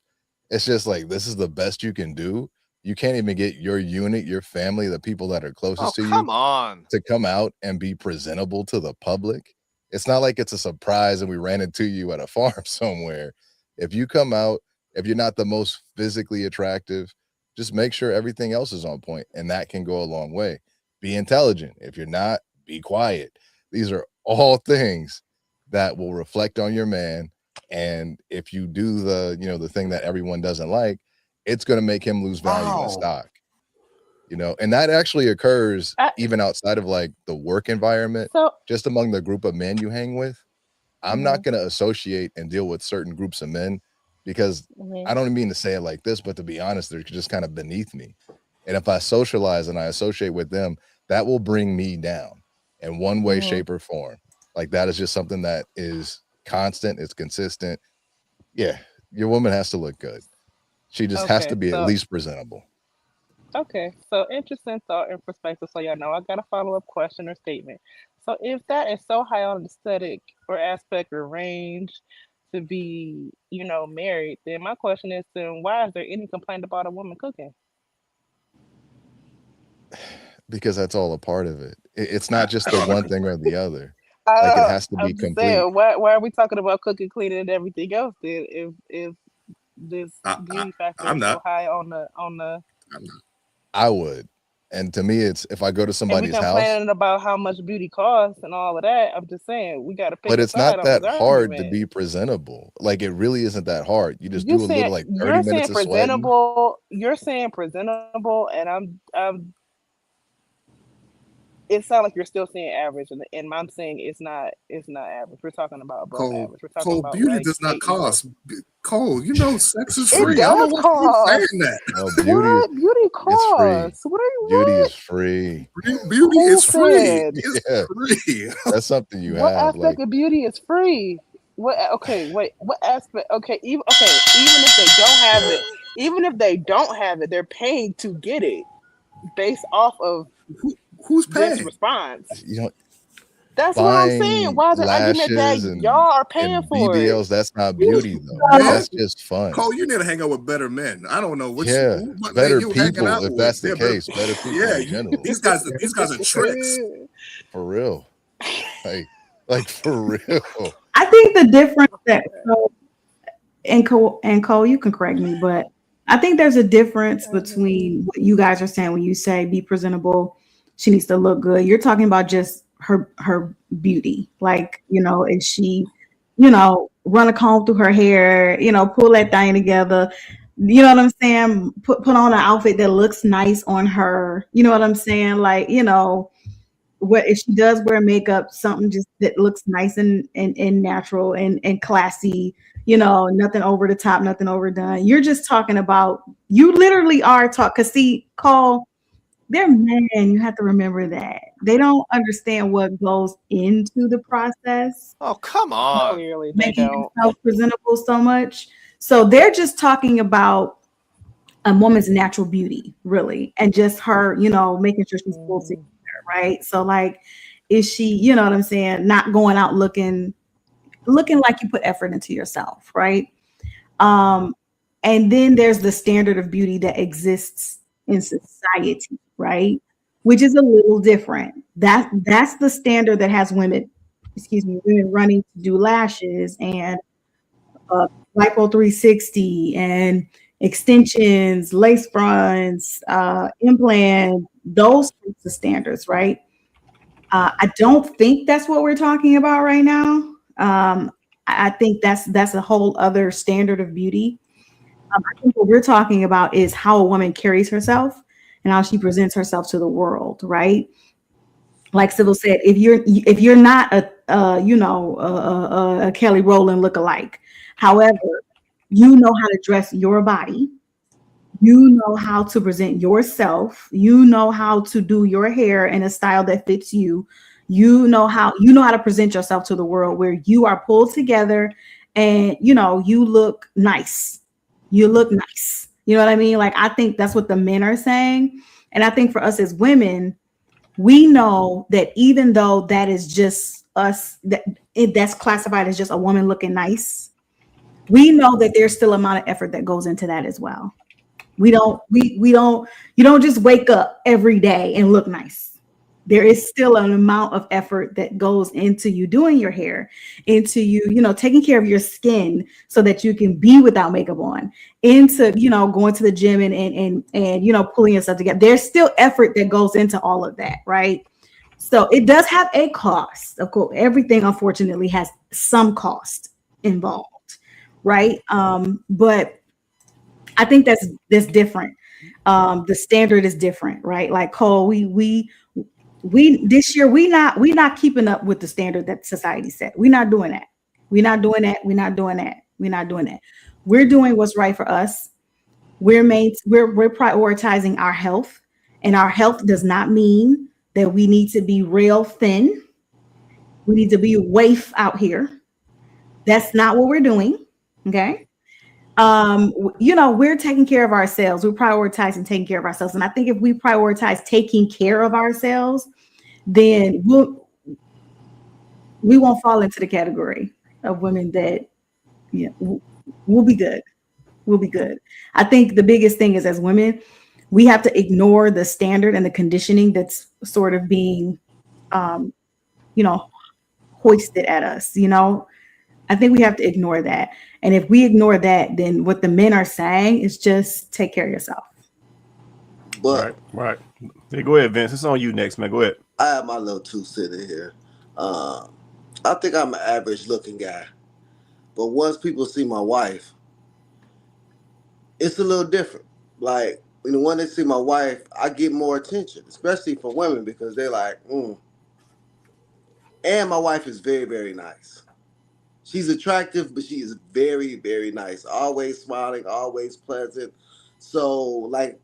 Speaker 12: It's just like, this is the best you can do. You can't even get your unit, your family, the people that are closest to you
Speaker 11: Come on.
Speaker 12: to come out and be presentable to the public. It's not like it's a surprise and we ran into you at a farm somewhere. If you come out, if you're not the most physically attractive, just make sure everything else is on point, and that can go a long way. Be intelligent. If you're not, be quiet. These are all things that will reflect on your man. And if you do the thing that everyone doesn't like, it's going to make him lose value in stock. And that actually occurs even outside of like the work environment, just among the group of men you hang with. I'm not going to associate and deal with certain groups of men because I don't mean to say it like this, but to be honest, they're just kind of beneath me. And if I socialize and I associate with them, that will bring me down in one way, shape, or form. Like that is just something that is constant. It's consistent. Yeah. Your woman has to look good. She just has to be at least presentable.
Speaker 7: Okay, so interesting thought and perspective. So y'all know I got a follow-up question or statement. So if that is so high on the aesthetic or aspect or range to be, married, then my question is, then why is there any complaint about a woman cooking?
Speaker 12: Because that's all a part of it. It's not just the one thing or the other. Like it has to be complete.
Speaker 7: Saying, why are we talking about cooking, cleaning, and everything else? Then if this beauty factor is so high on the.
Speaker 8: I'm not.
Speaker 12: I would. And to me, it's if I go to somebody's house.
Speaker 7: Complaining about how much beauty costs and all of that. I'm just saying we got to pick.
Speaker 12: But it's not that hard to be presentable. Like it really isn't that hard. You just do a little like 30 minutes of sweating.
Speaker 7: You're saying presentable, and I'm. It sounds like you're still saying average, and I'm saying it's not average. We're talking about above average. We're talking about
Speaker 8: beauty
Speaker 7: like
Speaker 8: does not cost. Cole, sex is free.
Speaker 7: It does cost.
Speaker 8: Saying that.
Speaker 12: No,
Speaker 7: beauty costs. What are you?
Speaker 12: Beauty is free.
Speaker 8: Beauty is free. It's free.
Speaker 12: That's something you
Speaker 7: what
Speaker 12: have.
Speaker 7: What aspect of beauty is free? What? Okay, wait. What aspect? Even if they don't have it, they're paying to get it based off of
Speaker 8: who's paying
Speaker 7: this response.
Speaker 12: That's
Speaker 7: what I'm saying. Why is the argument that y'all are paying for
Speaker 12: BBLs, that's not beauty though. That's just fun.
Speaker 8: Cole, you need to hang out with better men. I don't know what
Speaker 12: better people if that's the case. Better people in general.
Speaker 8: These guys are tricks.
Speaker 12: For real. Like for real.
Speaker 3: I think the difference that Cole, you can correct me, but I think there's a difference between what you guys are saying when you say be presentable, she needs to look good. You're talking about just her beauty. Like, is she, run a comb through her hair, pull that thing together. You know what I'm saying? Put on an outfit that looks nice on her. You know what I'm saying? Like, what if she does wear makeup, something just that looks nice and natural and classy, nothing over the top, nothing overdone. You're just talking about, you literally are because see, Cole, they're men. You have to remember that. They don't understand what goes into the process,
Speaker 2: Oh, come on.
Speaker 7: Clearly, they
Speaker 3: making
Speaker 7: don't.
Speaker 3: yourself presentable so much. So they're just talking about a woman's natural beauty, really, and just her, making sure she's full together, right? So like, is she, you know what I'm saying, not going out looking like you put effort into yourself, right? Um, and then there's the standard of beauty that exists in society, right? Which is a little different. That's the standard that has women running to do lashes and lipo 360 and extensions, lace fronts, implant, those types of standards, right? I don't think that's what we're talking about right now. I think that's a whole other standard of beauty. I think what we're talking about is how a woman carries herself and how she presents herself to the world, right? Like Sybil said, if you're not a Kelly Rowland lookalike, however, you know how to dress your body, you know how to present yourself, you know how to do your hair in a style that fits you, you know how to present yourself to the world where you are pulled together and you look nice. You look nice. You know what I mean? Like I think that's what the men are saying. And I think for us as women, we know that even though that is just us, that's classified as just a woman looking nice, we know that there's still amount of effort that goes into that as well. We don't, you don't just wake up every day and look nice. There is still an amount of effort that goes into you doing your hair, into you, taking care of your skin so that you can be without makeup on, into, going to the gym and pulling yourself together. There's still effort that goes into all of that, right? So it does have a cost. Of course, everything unfortunately has some cost involved, right? But I think that's different. The standard is different, right? Like Cole, we this year we not keeping up with the standard that society set. We're not doing that. We're not doing that. We're not doing that. We're not doing that. We're doing what's right for us. We're prioritizing our health, and our health does not mean that we need to be real thin. We need to be waif out here. That's not what we're doing. Okay. We're taking care of ourselves. We're prioritizing taking care of ourselves. And I think if we prioritize taking care of ourselves, then we won't fall into the category of women that, we'll be good. We'll be good. I think the biggest thing is as women, we have to ignore the standard and the conditioning that's sort of being, hoisted at us, I think we have to ignore that. And if we ignore that, then what the men are saying is just take care of yourself.
Speaker 1: But
Speaker 2: right. Hey, go ahead, Vince. It's on you next, man. Go ahead.
Speaker 1: I have my little two cent in here. I think I'm an average looking guy. But once people see my wife, it's a little different. Like, when they see my wife, I get more attention, especially for women, because they're like, And my wife is very, very nice. She's attractive, but she is very, very nice. Always smiling, always pleasant. So, like,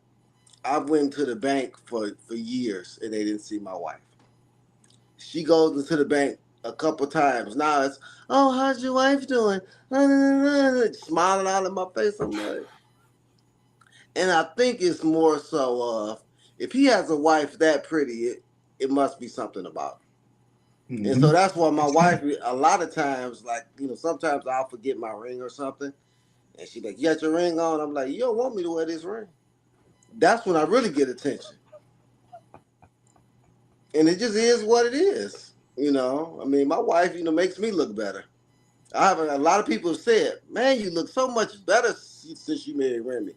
Speaker 1: I went to the bank for years and they didn't see my wife. She goes into the bank a couple times. Now it's, oh, how's your wife doing? Smiling all in my face. I'm like, and I think it's more so of if he has a wife that pretty, it must be something about her.
Speaker 5: Mm-hmm.
Speaker 1: And so that's why my wife, a lot of times, like, sometimes I'll forget my ring or something. And she's like, you got your ring on? I'm like, you don't want me to wear this ring. That's when I really get attention. And it just is what it is. I mean, my wife, makes me look better. I have a lot of people have said, man, you look so much better since you married Remy.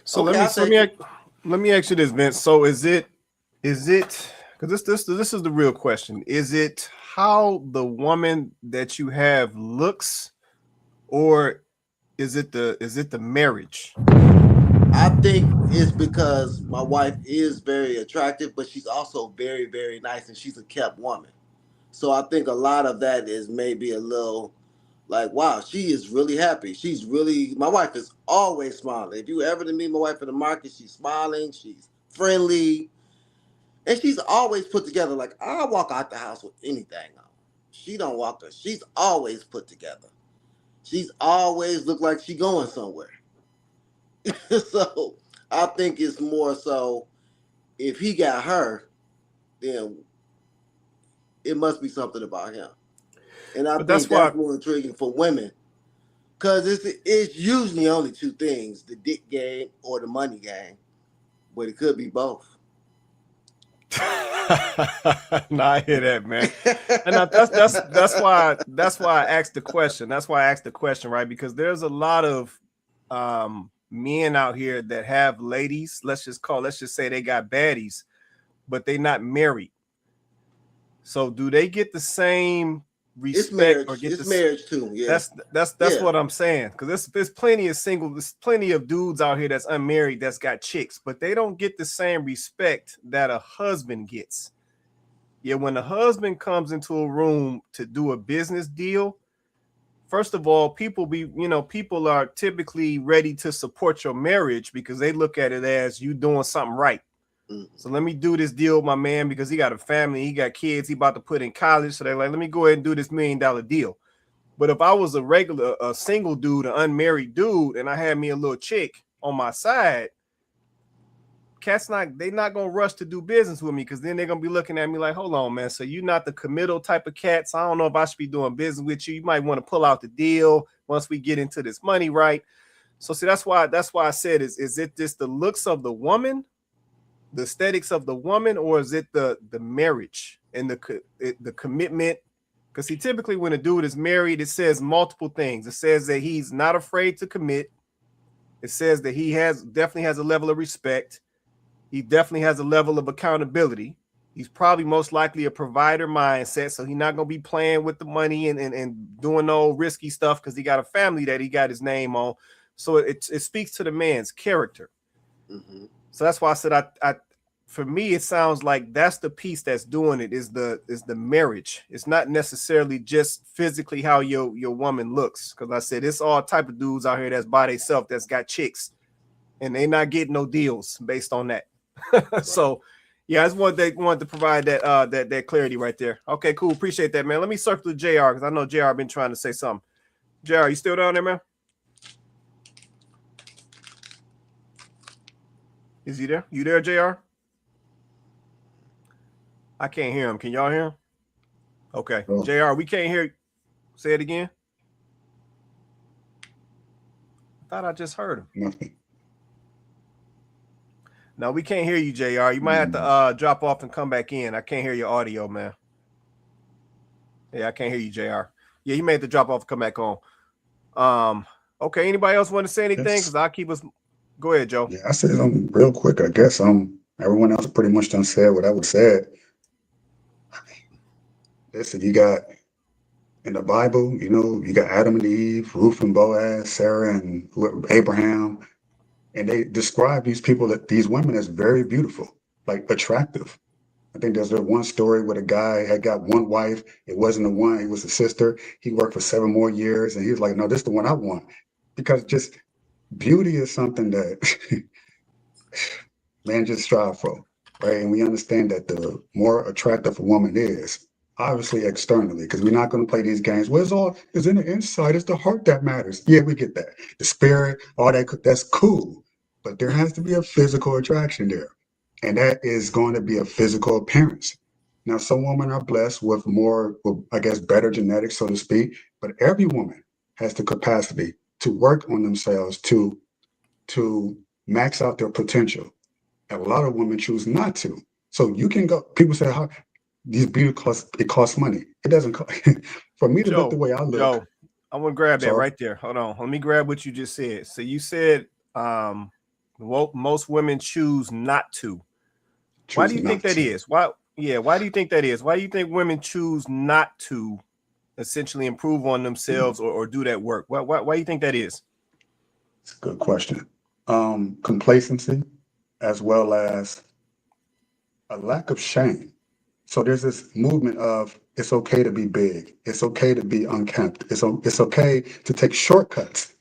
Speaker 2: So
Speaker 1: Okay,
Speaker 2: let me ask you this, Vince. So is it because this is the real question. Is it how the woman that you have looks, or is it the marriage?
Speaker 1: I think it's because my wife is very attractive, but she's also very, very nice, and she's a kept woman. So I think a lot of that is maybe a little like, wow, she is really happy. My wife is always smiling. If you ever to meet my wife in the market, she's smiling, she's friendly, and she's always put together. Like, I walk out the house with anything on. She don't walk her. She's always put together. She's always look like she going somewhere. So I think it's more so if he got her, then it must be something about him. And I
Speaker 2: But
Speaker 1: think
Speaker 2: that's why
Speaker 1: that's more intriguing for women. Because it's usually only two things, the dick game or the money game. But it could be both.
Speaker 2: no, I hear that, man. And that's why I asked the question. That's why I asked the question, right? Because there's a lot of men out here that have ladies. Let's just say they got baddies, but they not married. So do they get the same respect
Speaker 1: It's marriage.
Speaker 2: or get
Speaker 1: It's marriage too. Yeah.
Speaker 2: That's
Speaker 1: Yeah.
Speaker 2: what I'm saying. Because there's plenty of dudes out here that's unmarried that's got chicks, but they don't get the same respect that a husband gets. Yeah, when a husband comes into a room to do a business deal, first of all, people are typically ready to support your marriage because they look at it as you doing something right. So let me do this deal with my man because he got a family, he got kids, he about to put in college. So they're like, let me go ahead and do this $1 million deal. But if I was a single dude, an unmarried dude, and I had me a little chick on my side, they're not gonna rush to do business with me because then they're gonna be looking at me like, hold on, man. So you're not the committal type of cat. So I don't know if I should be doing business with you. You might want to pull out the deal once we get into this money, right? So see, that's why I said, is it just the looks of the woman, the aesthetics of the woman, or is it the marriage and the commitment? Because see, typically when a dude is married, it says multiple things. It says that he's not afraid to commit. It says that he definitely has a level of respect. He definitely has a level of accountability. He's probably most likely a provider mindset, so he's not going to be playing with the money and doing no risky stuff because he got a family that he got his name on. So it speaks to the man's character.
Speaker 1: Mm-hmm.
Speaker 2: So that's why I said for me, it sounds like that's the piece that's doing it is the marriage. It's not necessarily just physically how your woman looks. Because I said it's all type of dudes out here that's by themselves that's got chicks, and they not getting no deals based on that. So yeah, I just wanted to provide that clarity right there. Okay, cool. Appreciate that, man. Let me circle to JR because I know JR been trying to say something. JR, you still down there, man? Is he there? You there, JR? I can't hear him. Can y'all hear him? Okay.
Speaker 5: Oh.
Speaker 2: JR, we can't hear you. Say it again. I thought I just heard him.
Speaker 5: Nothing.
Speaker 2: No, we can't hear you, JR. You might have to drop off and come back in. I can't hear your audio, man. Yeah, I can't hear you, JR. Yeah, you may have to drop off and come back on. Okay, anybody else want to say anything? Because I'll keep us. Go ahead, Joe.
Speaker 5: Yeah, I said real quick. I guess everyone else pretty much done said what I would say. Listen, you got in the Bible, you got Adam and Eve, Ruth and Boaz, Sarah and Abraham, and they describe these women as very beautiful, like attractive. I think there's one story where the guy had got one wife. It wasn't the one, it was the sister. He worked for 7 more years, and he was like, no, this is the one I want. Because just beauty is something that man just strive for, right? And we understand that the more attractive a woman is, obviously externally, because we're not going to play these games. Well, it's in the inside, it's the heart that matters. Yeah, we get that. The spirit, all that's cool. But there has to be a physical attraction there. And that is going to be a physical appearance. Now, some women are blessed with I guess, better genetics, so to speak. But every woman has the capacity to work on themselves to max out their potential. And a lot of women choose not to. So you can go, people say, how these beauty costs money. It doesn't cost. For me to look the way I look.
Speaker 2: Joe, I want to grab that right there. Hold on. Let me grab what you just said. So you said most women choose not to. Why do you think that is? Why do you think that is? Why do you think women choose not to essentially improve on themselves or do that work? Why do you think that is?
Speaker 5: It's a good question. Complacency, as well as a lack of shame. So there's this movement of it's okay to be big. It's okay to be unkempt. It's okay to take shortcuts.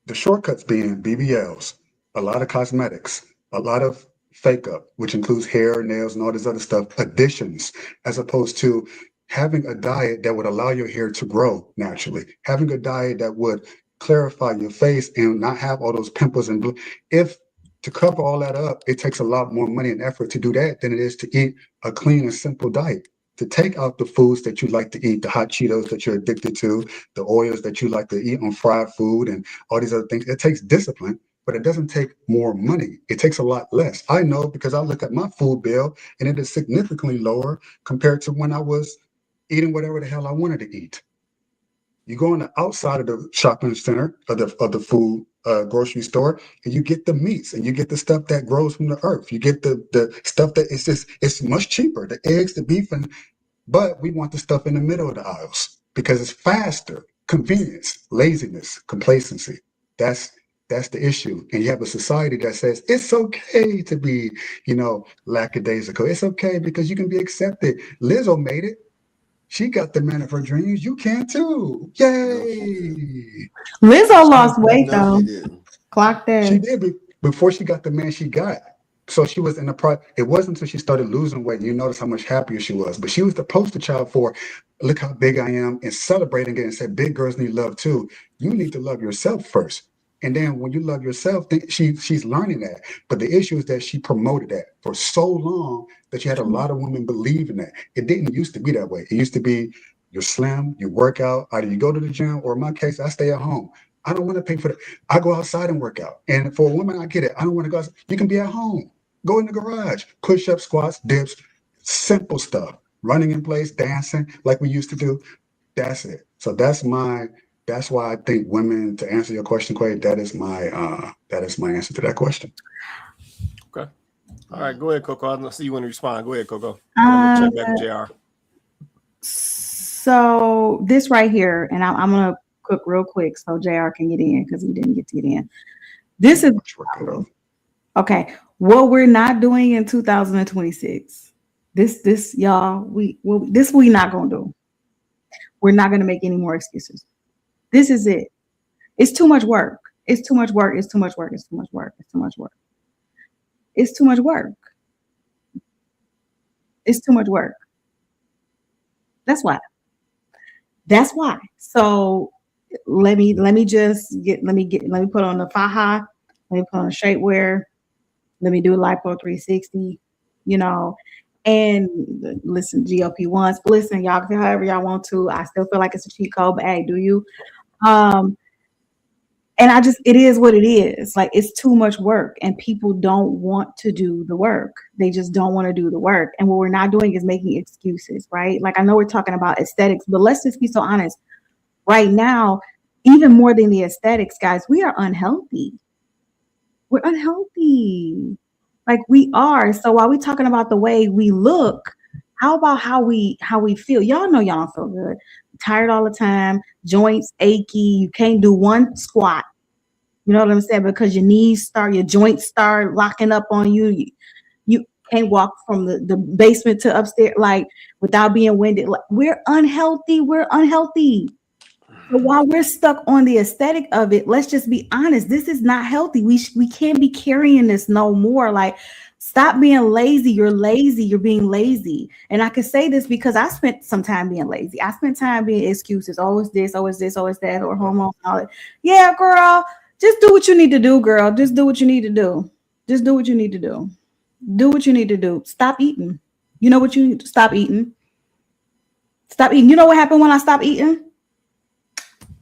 Speaker 5: The shortcuts being BBLs, a lot of cosmetics, a lot of fake up, which includes hair, nails, and all this other stuff, additions, as opposed to having a diet that would allow your hair to grow naturally, having a diet that would clarify your face and not have all those pimples and blue. If to cover all that up, it takes a lot more money and effort to do that than it is to eat a clean and simple diet. To take out the foods that you like to eat, the hot Cheetos that you're addicted to, the oils that you like to eat on fried food, and all these other things. It takes discipline, but it doesn't take more money. It takes a lot less. I know because I look at my food bill and it is significantly lower compared to when I was eating whatever the hell I wanted to eat. You go on the outside of the shopping center of the food grocery store, and you get the meats and you get the stuff that grows from the earth. You get the stuff that it's much cheaper, the eggs, the beef, but we want the stuff in the middle of the aisles because it's faster, convenience, laziness, complacency. That's the issue. And you have a society that says it's okay to be, lackadaisical. It's okay because you can be accepted. Lizzo made it. She got the man of her dreams. You can too. Yay!
Speaker 3: Lizzo lost weight
Speaker 1: No,
Speaker 3: though.
Speaker 1: she didn't.
Speaker 3: Clock that.
Speaker 5: She did before she got the man she got. So she was in the it wasn't until she started losing weight you notice how much happier she was. But she was the poster child for look how big I am and celebrating it and said big girls need love too. You need to love yourself first. And then when you love yourself, she's learning that. But the issue is that she promoted that for so long that you had a lot of women believe in that. It didn't used to be that way. It used to be you're slim, you work out, either you go to the gym, or in my case, I stay at home. I don't want to pay for that. I go outside and work out. And for a woman, I get it. I don't want to go outside. You can be at home. Go in the garage, push-ups, squats, dips, simple stuff. Running in place, dancing like we used to do. That's it. So that's why I think women, to answer your question, Quay, that is my answer to that question.
Speaker 2: Okay. All right, go ahead, Coco. I don't see you want to respond. Go ahead, Coco. I'm gonna check back with JR.
Speaker 3: So this right here, and I'm gonna cook real quick so JR can get in because he didn't get to get in. This is okay. What we're not doing in 2026. This y'all, we not gonna do. We're not gonna make any more excuses. This is it. It's too much work. It's too much work. It's too much work. It's too much work. It's too much work. It's too much work. It's too much work. That's why. That's why. So let me put on the faja. Let me put on shapewear. Let me do lipo 360. And listen, GLP-1s. Listen, y'all can feel however y'all want to. I still feel like it's a cheat code, but hey, do you? And it is what it is. Like, it's too much work and people don't want to do the work. They just don't want to do the work. And what we're not doing is making excuses, right? Like, I know we're talking about aesthetics, but let's just be so honest. Right now, even more than the aesthetics, guys, we are unhealthy. We're unhealthy. Like, we are. So while we're talking about the way we look, how about how we feel? Y'all know y'all don't feel good. Tired all the time, joints achy, you can't do one squat. You know what I'm saying? Because your joints start locking up on you. You can't walk from the basement to upstairs like without being winded. Like, we're unhealthy. So while we're stuck on the aesthetic of it, let's just be honest. This is not healthy. We can't be carrying this no more. Like, stop being lazy. You're lazy. You're being lazy. And I can say this because I spent some time being lazy. I spent time being excuses. Oh, it's this, oh, it's this, oh, it's that, or hormones and all that. Yeah, girl, just do what you need to do, girl. Just do what you need to do. Just do what you need to do. Do what you need to do. Stop eating. You know what you need to stop eating? Stop eating. You know what happened when I stopped eating?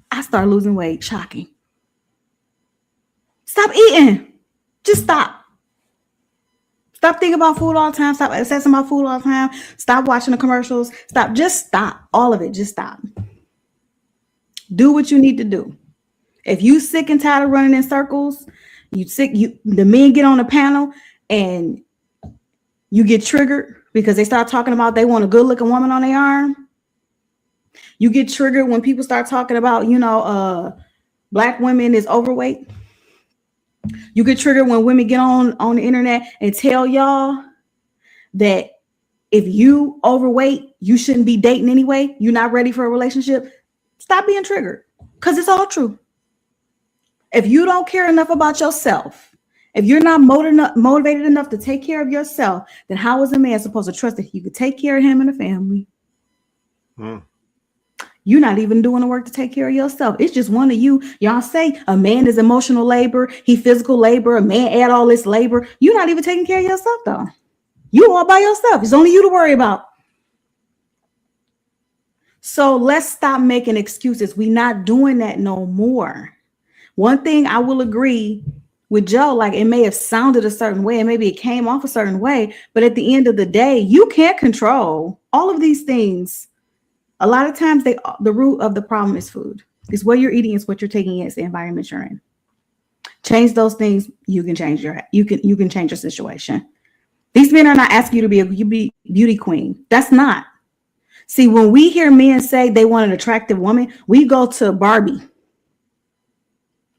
Speaker 3: I started losing weight. Shocking. Stop eating. Just stop. Stop thinking about food all the time. Stop obsessing about food all the time. Stop watching the commercials. Stop. Just stop. All of it. Just stop. Do what you need to do. If you sick and tired of running in circles, the men get on the panel and you get triggered because they start talking about they want a good looking woman on their arm. You get triggered when people start talking about, black women is overweight. You get triggered when women get on the internet and tell y'all that if you overweight, you shouldn't be dating anyway. You're not ready for a relationship. Stop being triggered because it's all true. If you don't care enough about yourself If you're not motivated enough to take care of yourself, then how is a man supposed to trust that you could take care of him and the family? You're not even doing the work to take care of yourself. It's just one of you. Y'all say a man is emotional labor, he physical labor, a man add all this labor. You're not even taking care of yourself, though. You all by yourself. It's only you to worry about. So let's stop making excuses. We're not doing that no more. One thing I will agree with Joe, like it may have sounded a certain way and maybe it came off a certain way, but at the end of the day, you can't control all of these things. A lot of times the root of the problem is food. It's what you're eating, it's what you're taking in, it's the environment you're in. Change those things, you can change your situation. These men are not asking you to be a beauty queen. That's not. See, when we hear men say they want an attractive woman, we go to Barbie.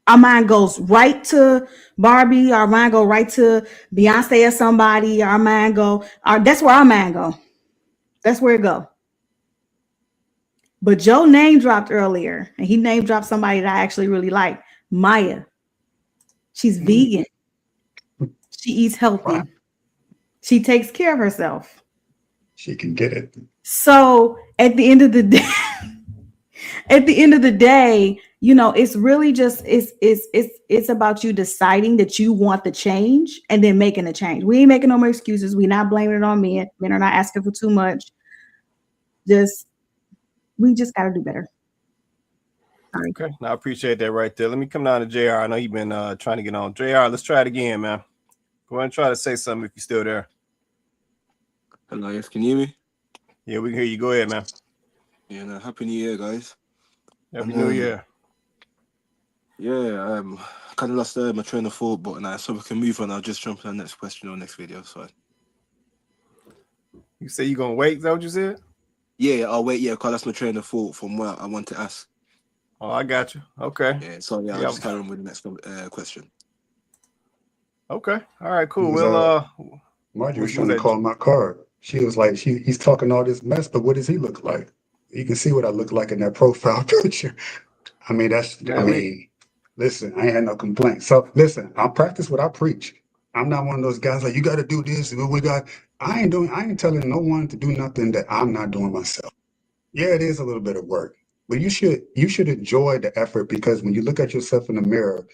Speaker 3: Our mind goes right to Barbie. Our mind go right to Beyonce or somebody. That's where our mind go. That's where it go. But Joe name dropped earlier, and he name dropped somebody that I actually really like, Maya. She's vegan. She eats healthy. Wow. She takes care of herself.
Speaker 5: She can get it.
Speaker 3: So at the end of the day, you know, it's really just it's about you deciding that you want the change and then making the change. We ain't making no more excuses. We're not blaming it on men. Men are not asking for too much. We just got to do better. Sorry.
Speaker 2: Okay, I appreciate that right there. Let me come down to JR. I know you've been trying to get on. JR, let's try it again, man. Go ahead and try to say something if you're still there.
Speaker 11: Hello, yes, can you hear me?
Speaker 2: Yeah, we can hear you. Go ahead, man.
Speaker 11: Yeah, no, Happy New Year, guys.
Speaker 2: Happy New Year.
Speaker 11: Yeah, I kind of lost my train of thought, but now so we can move on. I'll just jump to the next question or next video. So
Speaker 2: you say you're gonna wait? Is that what you said?
Speaker 11: Yeah, I'll wait. Yeah, because that's my train of thought from what I want to ask.
Speaker 2: Oh, I got you. Okay.
Speaker 11: Yeah, so yeah, I'll just carry on with the next question.
Speaker 2: Okay. All right. Cool. Well,
Speaker 5: Margie was trying to call my card. She was like, he's talking all this mess, but what does he look like? You can see what I look like in that profile picture. I mean, listen, I ain't had no complaints. So listen, I'll practice what I preach. I'm not one of those guys like, you got to do this. I ain't telling no one to do nothing that I'm not doing myself. Yeah, it is a little bit of work, but you should enjoy the effort, because when you look at yourself in the mirror,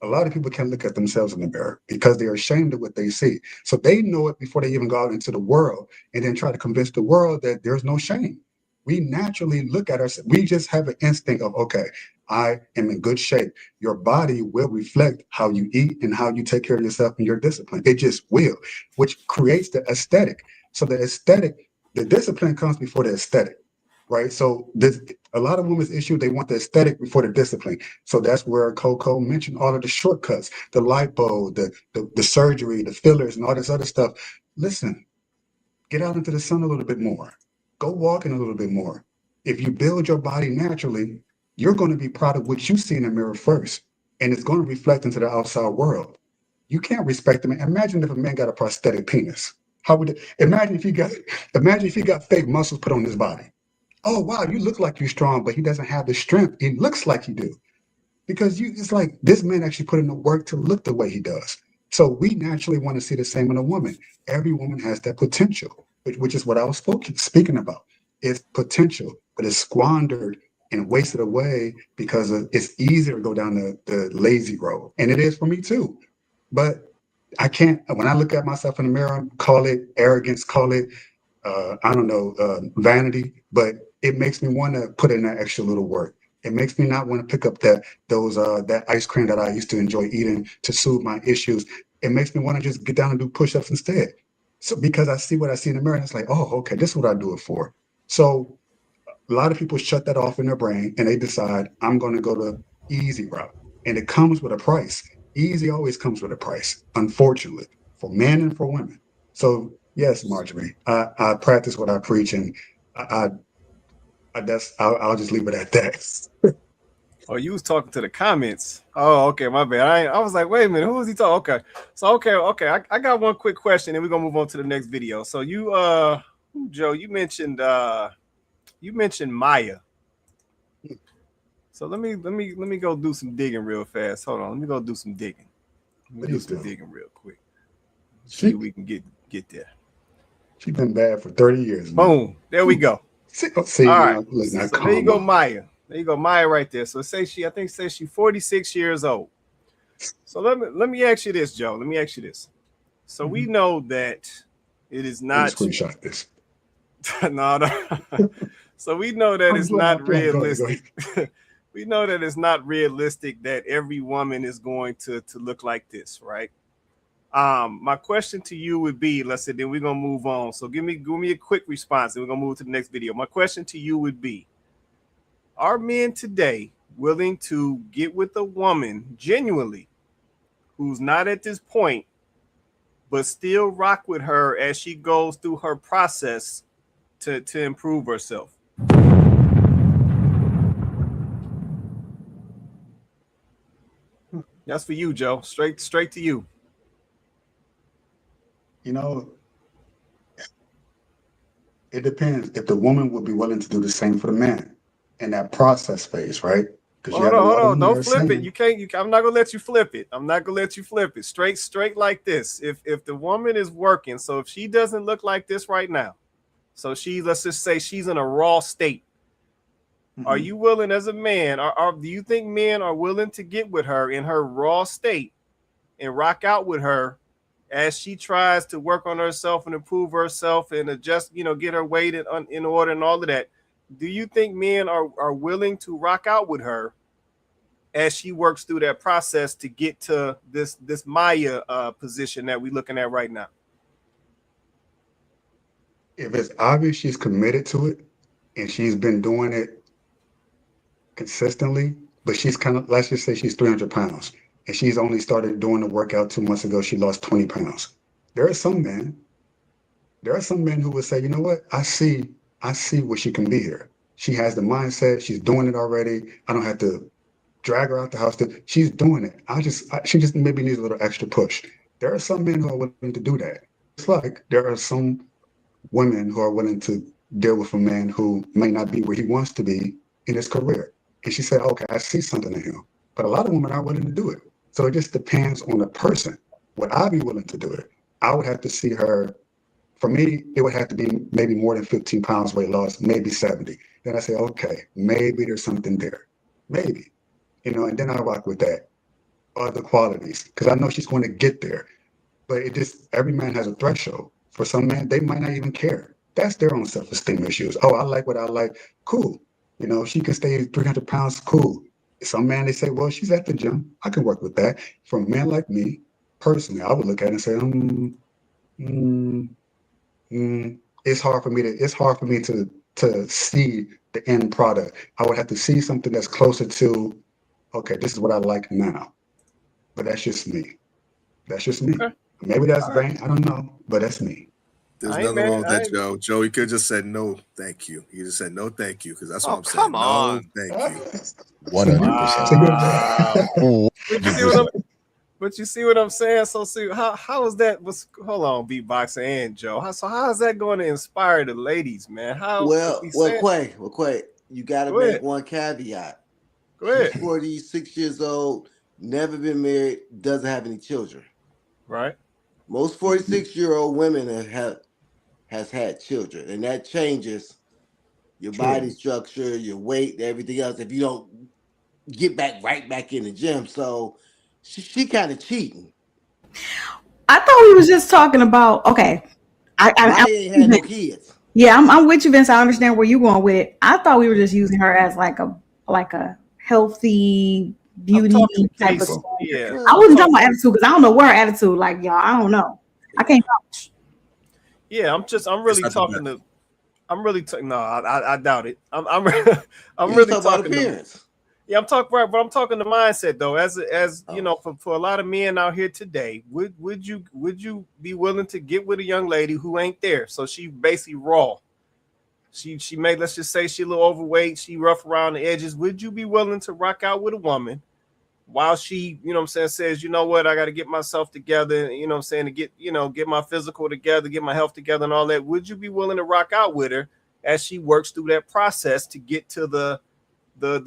Speaker 5: a lot of people can't look at themselves in the mirror because they're ashamed of what they see. So they know it before they even go out into the world and then try to convince the world that there's no shame. We naturally look at ourselves. We just have an instinct of, okay, I am in good shape. Your body will reflect how you eat and how you take care of yourself and your discipline. It just will, which creates the aesthetic. So the discipline comes before the aesthetic. Right. So a lot of women's issue, they want the aesthetic before the discipline. So that's where Coco mentioned all of the shortcuts, the lipo, the surgery, the fillers, and all this other stuff. Listen, get out into the sun a little bit more. Go walking a little bit more. If you build your body naturally, you're going to be proud of what you see in the mirror first, and it's going to reflect into the outside world. You can't respect them. Imagine if a man got a prosthetic penis. Imagine if he got fake muscles put on his body. Oh, wow, you look like you're strong, but he doesn't have the strength. He looks like you do. Because it's like this man actually put in the work to look the way he does. So we naturally want to see the same in a woman. Every woman has that potential, which is what I was speaking about. It's potential, but it's squandered and wasted away because it's easier to go down the lazy road. And it is for me too. But I can't, when I look at myself in the mirror, call it arrogance, call it, vanity, but it makes me want to put in that extra little work. It makes me not want to pick up that ice cream that I used to enjoy eating to soothe my issues. It makes me want to just get down and do push-ups instead. So because I see what I see in the mirror, and it's like, oh, okay, this is what I do it for. So a lot of people shut that off in their brain and they decide, I'm going to go the easy route. And it comes with a price. Easy always comes with a price, unfortunately, for men and for women. So yes, Marjorie, I practice what I preach, and I'll just leave it at that.
Speaker 2: Oh, you was talking to the comments. Oh, okay, my bad. I was like, wait a minute, who was he talking? Okay, so okay. I got one quick question, and we're gonna move on to the next video. So you, Joe, you mentioned Maya. So let me go do some digging real fast. Hold on, let me go do some digging. We'll do some digging real quick. See if we can get there.
Speaker 5: She's been bad for 30 years. Man.
Speaker 2: Boom. There we go.
Speaker 5: See
Speaker 2: all right. So there you go, Maya. There you go, Maya, right there. So say she's 46 years old. So let me ask you this, Joe. Let me ask you this. So we know that it is not.
Speaker 5: Screenshot this.
Speaker 2: No. So we know that it's not realistic. We know that it's not realistic that every woman is going to look like this, right? My question to you would be, let's say, then we're gonna move on. So give me a quick response, and we're gonna move to the next video. My question to you would be: are men today willing to get with a woman genuinely who's not at this point, but still rock with her as she goes through her process to improve herself? That's for you, Joe. Straight to you.
Speaker 5: You know, it depends if the woman would be willing to do the same for the man in that process phase, right?
Speaker 2: Hold on. Don't flip it. You can't. I'm not gonna let you flip it. I'm not gonna let you flip it. Straight like this. If the woman is working, so if she doesn't look like this right now, so let's just say she's in a raw state. Mm-hmm. Are you willing as a man, do you think men are willing to get with her in her raw state and rock out with her as she tries to work on herself and improve herself and adjust, get her weight in order and all of that? Do you think men are willing to rock out with her as she works through that process to get to this Maya position that we're looking at right now?
Speaker 5: If it's obvious she's committed to it and she's been doing it consistently, but she's let's just say she's 300 pounds and she's only started doing the workout 2 months ago, she lost 20 pounds. There are some men who would say, you know what? I see what she can be here. She has the mindset. She's doing it already. I don't have to drag her out the house. She's doing it. She just maybe needs a little extra push. There are some men who are willing to do that. It's like there are some women who are willing to deal with a man who may not be where he wants to be in his career. And she said, okay, I see something in him. But a lot of women aren't willing to do it. So it just depends on the person. Would I be willing to do it? I would have to see her. For me, it would have to be maybe more than 15 pounds weight loss, maybe 70. Then I say, okay, maybe there's something there. Maybe. And then I rock with that. Other qualities. Because I know she's going to get there. But every man has a threshold. For some men, they might not even care. That's their own self-esteem issues. Oh, I like what I like. Cool. She can stay 300 pounds. Cool. Some man, they say, well, she's at the gym. I can work with that. For a man like me, personally, I would look at it and say, it's hard for me to see the end product. I would have to see something that's closer to, okay, this is what I like now. But that's just me. Okay. Maybe that's vain. I don't know, but that's me.
Speaker 8: There's nothing wrong with that, Joe. Joe, he could have just said no, thank you. He just said no, thank you, because that's what I'm saying.
Speaker 13: Come on.
Speaker 8: No, thank you.
Speaker 5: 100%.
Speaker 2: But you see what I'm saying? So see, how is that? Hold on, Beatboxer and Joe. How is that going to inspire the ladies, man?
Speaker 1: Quay, you got to make one caveat.
Speaker 2: Go ahead.
Speaker 1: She's 46 years old, never been married, doesn't have any children.
Speaker 2: Right.
Speaker 1: Most 46-year-old women has had children, and that changes your body structure, your weight, everything else. If you don't get right back in the gym, so she kind of cheating.
Speaker 3: I thought we was just talking about I
Speaker 1: ain't had no kids.
Speaker 3: Yeah, I'm with you, Vince. I understand where you're going with it. I thought we were just using her as like a healthy beauty type of.
Speaker 2: Yeah.
Speaker 3: I wasn't talking about attitude because I don't know where her attitude. Like y'all, I don't know. I can't vouch.
Speaker 2: Yeah, I'm really talking to. I'm really talking. No, I doubt it. I'm really talking
Speaker 1: appearance.
Speaker 2: Yeah, I'm talking right, but I'm talking the mindset though. As for a lot of men out here today, would you be willing to get with a young lady who ain't there? So she basically raw. She may, let's just say she a little overweight, she rough around the edges. Would you be willing to rock out with a woman while she, says, you know what, I got to get myself together, to get my physical together, get my health together and all that? Would you be willing to rock out with her as she works through that process to get to the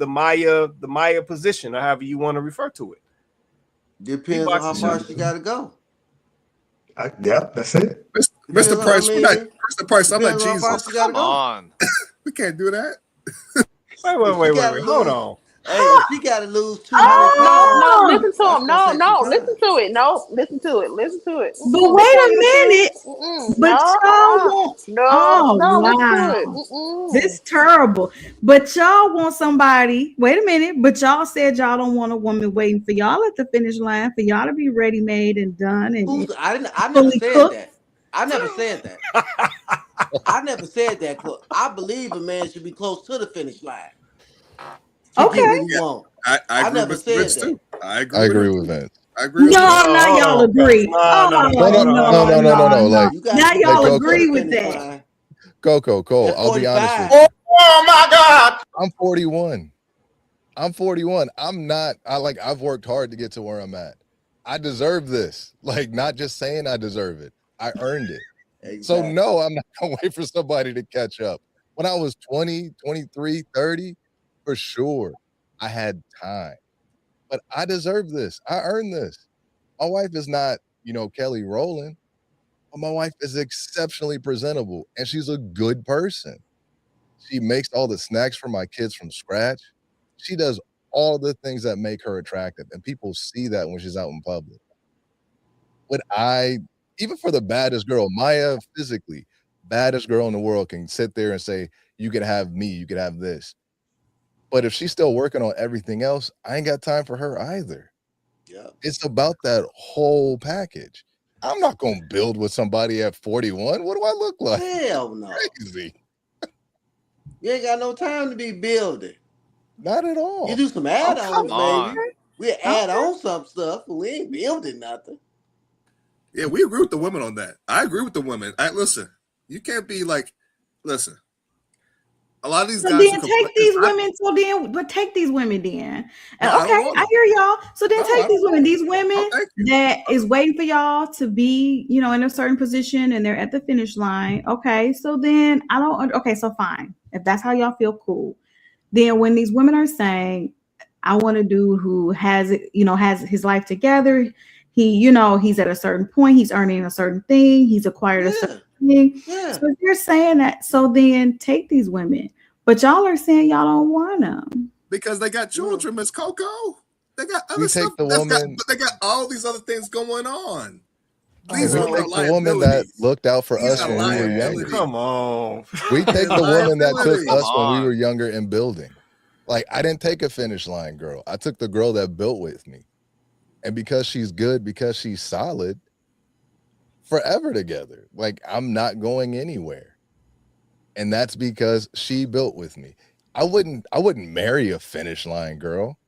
Speaker 2: Maya position, or however you want to refer to it?
Speaker 1: Depends on how far she got to go.
Speaker 5: Yeah, that's it.
Speaker 8: Mr. Price,
Speaker 1: I mean,
Speaker 8: Mr. Price, I'm not
Speaker 1: depends on how far
Speaker 8: Jesus.
Speaker 1: she got to go.
Speaker 13: on.
Speaker 8: We can't do that.
Speaker 2: Wait. Hold on.
Speaker 1: Hey, if she got to lose 200 pounds,
Speaker 7: No, listen to
Speaker 1: that's
Speaker 7: him.
Speaker 1: gonna take some
Speaker 7: Listen
Speaker 1: time.
Speaker 7: to it. No, listen to it. Listen to it.
Speaker 3: But wait a minute. But y'all want
Speaker 7: Listen
Speaker 3: wow.
Speaker 7: to it.
Speaker 3: This terrible. But y'all want somebody. Wait a minute. But y'all said y'all don't want a woman waiting for y'all at the finish line for y'all to be ready made and done. And
Speaker 1: I never
Speaker 3: fully
Speaker 1: said
Speaker 3: cooked.
Speaker 1: that. I never said that. I never said that. I believe a man should be close to the finish line to get what he want.
Speaker 8: I agree
Speaker 1: never
Speaker 8: with
Speaker 1: said
Speaker 8: Vince
Speaker 1: that.
Speaker 8: too. I
Speaker 12: I agree
Speaker 8: with
Speaker 12: with Vince.
Speaker 8: I agree with
Speaker 3: No,
Speaker 8: Vince.
Speaker 3: now y'all agree.
Speaker 12: No. Like
Speaker 3: now y'all
Speaker 12: Coco,
Speaker 3: agree with that.
Speaker 12: Coco, Cole, I'll be honest with
Speaker 1: 45.
Speaker 12: you.
Speaker 2: Oh my God.
Speaker 12: I'm 41. I've worked hard to get to where I'm at. I deserve this. Like, not just saying I deserve it. I earned it.
Speaker 1: Exactly.
Speaker 12: So no, I'm not gonna wait for somebody to catch up. When I was 20, 23, 30, for sure, I had time. But I deserve this. I earned this. My wife is not, Kelly Rowland, but my wife is exceptionally presentable and she's a good person. She makes all the snacks for my kids from scratch. She does all the things that make her attractive, and people see that when she's out in public. Even for the baddest girl, Maya, physically, baddest girl in the world, can sit there and say, you can have me, you can have this. But if she's still working on everything else, I ain't got time for her either.
Speaker 1: Yeah.
Speaker 12: It's about that whole package. I'm not going to build with somebody at 41. What do I look like?
Speaker 1: Hell no.
Speaker 12: Crazy.
Speaker 1: You ain't got no time to be building.
Speaker 12: Not at all.
Speaker 1: You do some add-ons,
Speaker 13: on.
Speaker 1: maybe. We add on some stuff, but we ain't building nothing.
Speaker 8: Yeah, we agree with the women on that. I agree with the women. Listen, you can't be like, listen. A lot of these guys.
Speaker 3: Then take these women. Take these women then. And
Speaker 8: No,
Speaker 3: okay, I hear y'all. So then take these women. These women that is waiting for y'all to be, in a certain position, and they're at the finish line. Okay, so then I don't. Okay, so fine. If that's how y'all feel, cool. Then when these women are saying, "I want a dude who has his life together," he's at a certain point. He's earning a certain thing. He's acquired a certain thing.
Speaker 1: Yeah.
Speaker 3: So if you're saying that, so then take these women. But y'all are saying y'all don't want them.
Speaker 8: Because they got children, Miss Coco. They got other
Speaker 12: We
Speaker 8: stuff.
Speaker 12: take the woman.
Speaker 8: They got all these other things going on.
Speaker 12: These are the woman that looked out for us when we were younger.
Speaker 2: Come on.
Speaker 12: We take the woman that took us when we were younger and building. Like, I didn't take a finish line girl. I took the girl that built with me. And because she's good, because she's solid, forever together. Like, I'm not going anywhere. And that's because she built with me. I wouldn't marry a finish line girl.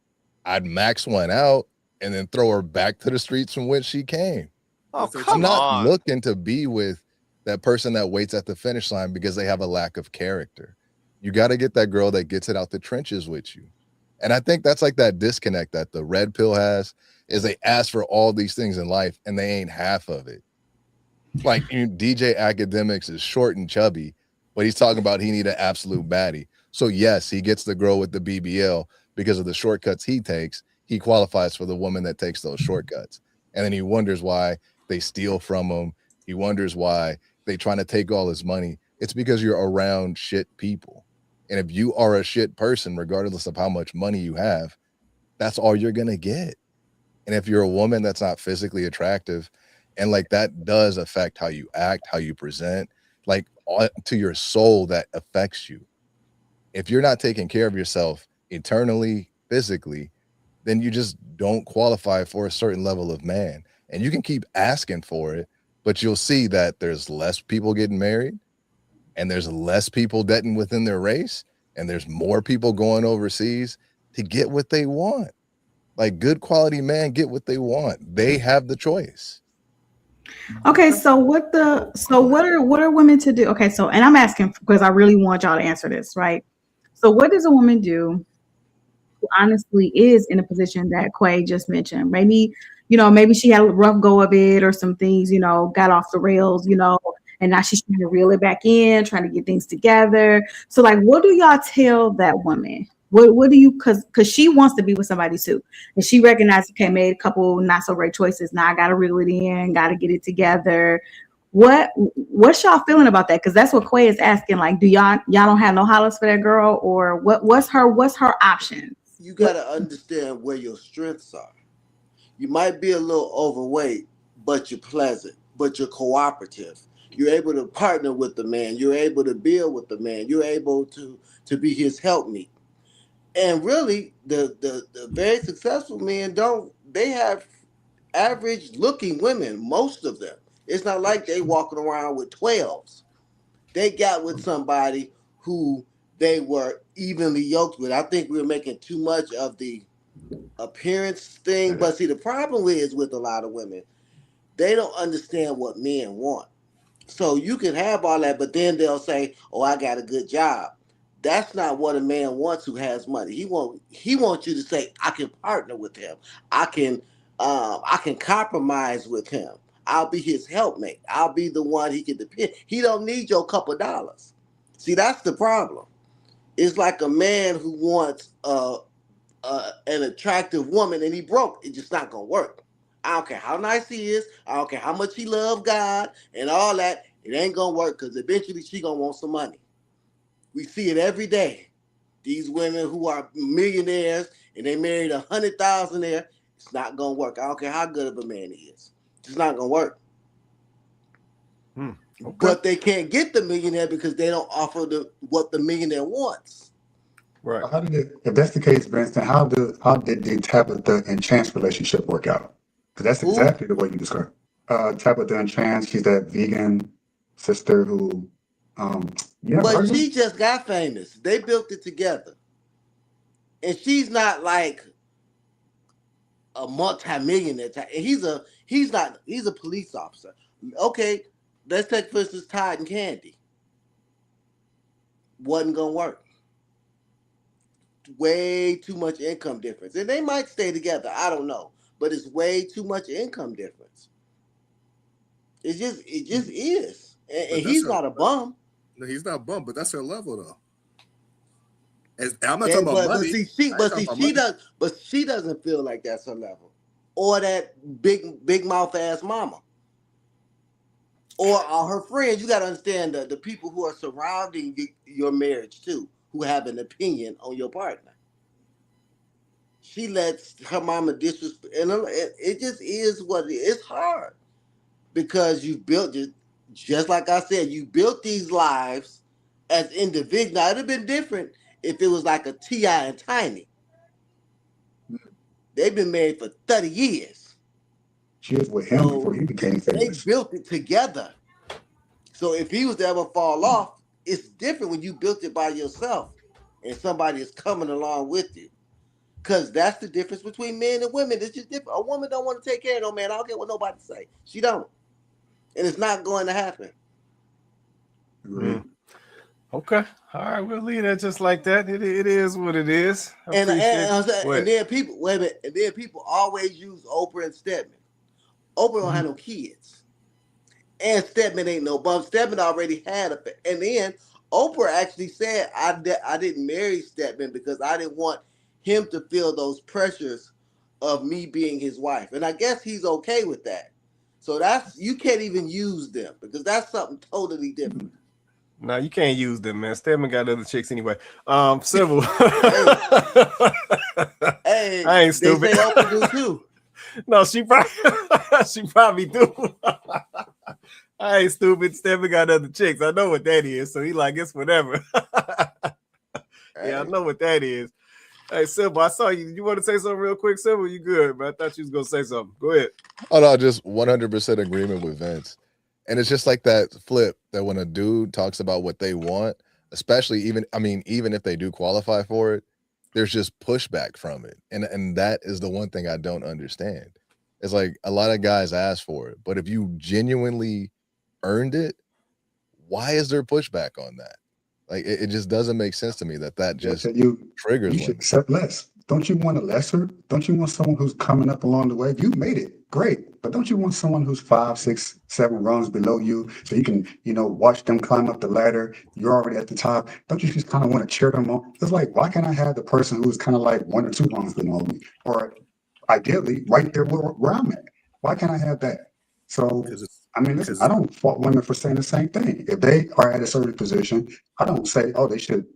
Speaker 12: I'd max one out and then throw her back to the streets from which she came.
Speaker 13: Oh,
Speaker 12: I'm not looking to be with that person that waits at the finish line because they have a lack of character. You got to get that girl that gets it out the trenches with you. And I think that's like that disconnect that the red pill has, is they ask for all these things in life and they ain't half of it. Like, DJ Academics is short and chubby, but he's talking about he need an absolute baddie. So yes, he gets the girl with the BBL because of the shortcuts he takes. He qualifies for the woman that takes those shortcuts. And then he wonders why they steal from him. He wonders why they trying to take all his money. It's because you're around shit people. And if you are a shit person, regardless of how much money you have, that's all you're going to get. And if you're a woman that's not physically attractive, and like that does affect how you act, how you present, like to your soul, that affects you. If you're not taking care of yourself internally, physically, then you just don't qualify for a certain level of man. And you can keep asking for it, but you'll see that there's less people getting married and there's less people dating within their race. And there's more people going overseas to get what they want. Like, good quality men get what they want. They have the choice.
Speaker 3: Okay, so what are women to do? Okay, so, and I'm asking because I really want y'all to answer this, right? So what does a woman do who honestly is in a position that Quay just mentioned? Maybe she had a rough go of it, or some things, got off the rails, and now she's trying to reel it back in, trying to get things together. So like, what do y'all tell that woman What do you, because she wants to be with somebody too, and she recognized, okay, made a couple not so great choices. Now I got to reel it in, got to get it together. What's y'all feeling about that? Because that's what Quay is asking. Like, do y'all don't have no hollers for that girl, or what's her options?
Speaker 1: You got to understand where your strengths are. You might be a little overweight, but you're pleasant, but you're cooperative. You're able to partner with the man. You're able to build with the man. You're able to be his helpmeet. And really, the very successful men they have average looking women, most of them. It's not like they walking around with 12s. They got with somebody who they were evenly yoked with. I think we're making too much of the appearance thing. But see, the problem is with a lot of women, they don't understand what men want. So you can have all that, but then they'll say, "Oh, I got a good job." That's not what a man wants who has money. He wants you to say, "I can partner with him. I can compromise with him. I'll be his helpmate. I'll be the one he can depend. He don't need your couple dollars." See, that's the problem. It's like a man who wants an attractive woman and he broke. It's just not gonna work. I don't care how nice he is. I don't care how much he loves God and all that. It ain't gonna work because eventually she gonna want some money. We see it every day. These women who are millionaires and they married a 100,000-aire, it's not gonna work. I don't care how good of a man he is. It's not gonna work.
Speaker 2: Okay.
Speaker 1: But they can't get the millionaire because they don't offer what the millionaire wants.
Speaker 2: Right.
Speaker 5: How did it, if that's the case, Branson, how did the Tabitha and Chance relationship work out? Because that's exactly the way you described. Tabitha and Chance, she's that vegan sister who,
Speaker 1: but she just got famous. They built it together, and she's not like a multi-millionaire. He's a police officer. Okay, let's take for instance Todd and Candy. Wasn't gonna work. Way too much income difference, and they might stay together. I don't know, but it's way too much income difference. It just is, and he's not a bum.
Speaker 8: No, he's not a bum, but that's her level though. I'm not talking about money.
Speaker 1: But she doesn't feel like that's her level, or that big mouth ass mama, or her friends. You got to understand the people who are surrounding your marriage too, who have an opinion on your partner. She lets her mama disrespect, and it just is what it is. It's hard because you built it, just like I said, you built these lives as individuals. Now it'd have been different if it was like a T.I. and Tiny. They've been married for 30 years.
Speaker 5: She was with him before he became famous.
Speaker 1: They built it together. So if he was to ever fall off, it's different when you built it by yourself and somebody is coming along with you. Because that's the difference between men and women. It's just different. A woman don't want to take care of no man. I don't care what nobody say. She don't. And it's not going to happen.
Speaker 2: Okay. All right. We'll leave that just like that. It is what it is.
Speaker 1: And then people, wait a minute. And then people always use Oprah and Stedman. Oprah don't have no kids. And Stedman ain't no bum. Stedman already had and then Oprah actually said, I didn't marry Stedman because I didn't want him to feel those pressures of me being his wife. And I guess he's okay with that. So you can't even use them because that's something totally different.
Speaker 2: No, you can't use them, man. Stedman got other chicks anyway. Civil.
Speaker 1: Hey,
Speaker 2: I ain't stupid.
Speaker 1: They say Oprah do too.
Speaker 2: No, she probably do. I ain't stupid. Stedman got other chicks. I know what that is. So he like, it's whatever. Yeah, I know what that is. Hey, Sybil, I saw you. You want to say something real quick, Sybil? You good, man? I thought you was going to say something. Go ahead.
Speaker 12: Oh, no, just 100% agreement with Vince. And it's just like that flip that when a dude talks about what they want, especially even if they do qualify for it, there's just pushback from it. And that is the one thing I don't understand. It's like a lot of guys ask for it, but if you genuinely earned it, why is there pushback on that? Like it just doesn't make sense to me that just triggers.
Speaker 5: You should accept less. don't you want a lesser? Don't you want someone who's coming up along the way? You made it, great. But don't you want someone who's 5, 6, 7 rungs below you so you can, watch them climb up the ladder? You're already at the top. Don't you just kind of want to cheer them on? It's like, why can't I have the person who's kind of like 1 or 2 rungs below me? Or ideally, right there where I'm at. Why can't I have that? So, I mean, listen, I don't fault women for saying the same thing. If they are at a certain position, I don't say, oh, they should.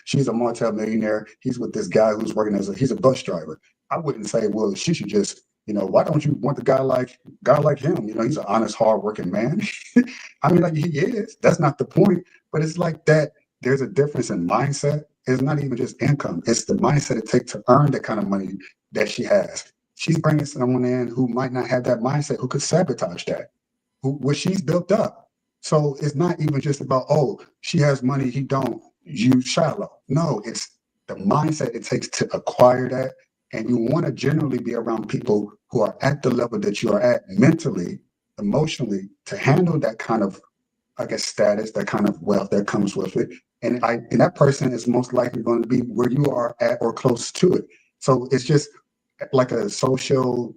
Speaker 5: She's a multi-millionaire. He's with this guy who's working he's a bus driver. I wouldn't say, well, she should just, why don't you want the guy like him? He's an honest, hardworking man. I mean, like he is. That's not the point. But it's like that. There's a difference in mindset. It's not even just income. It's the mindset it takes to earn the kind of money that she has. She's bringing someone in who might not have that mindset, who could sabotage that, what she's built up. So it's not even just about, oh, she has money, he don't, you shallow. No, it's the mindset it takes to acquire that. And you want to generally be around people who are at the level that you are at mentally, emotionally, to handle that kind of, I guess, status, that kind of wealth that comes with it. And that person is most likely going to be where you are at or close to it. So it's just like a social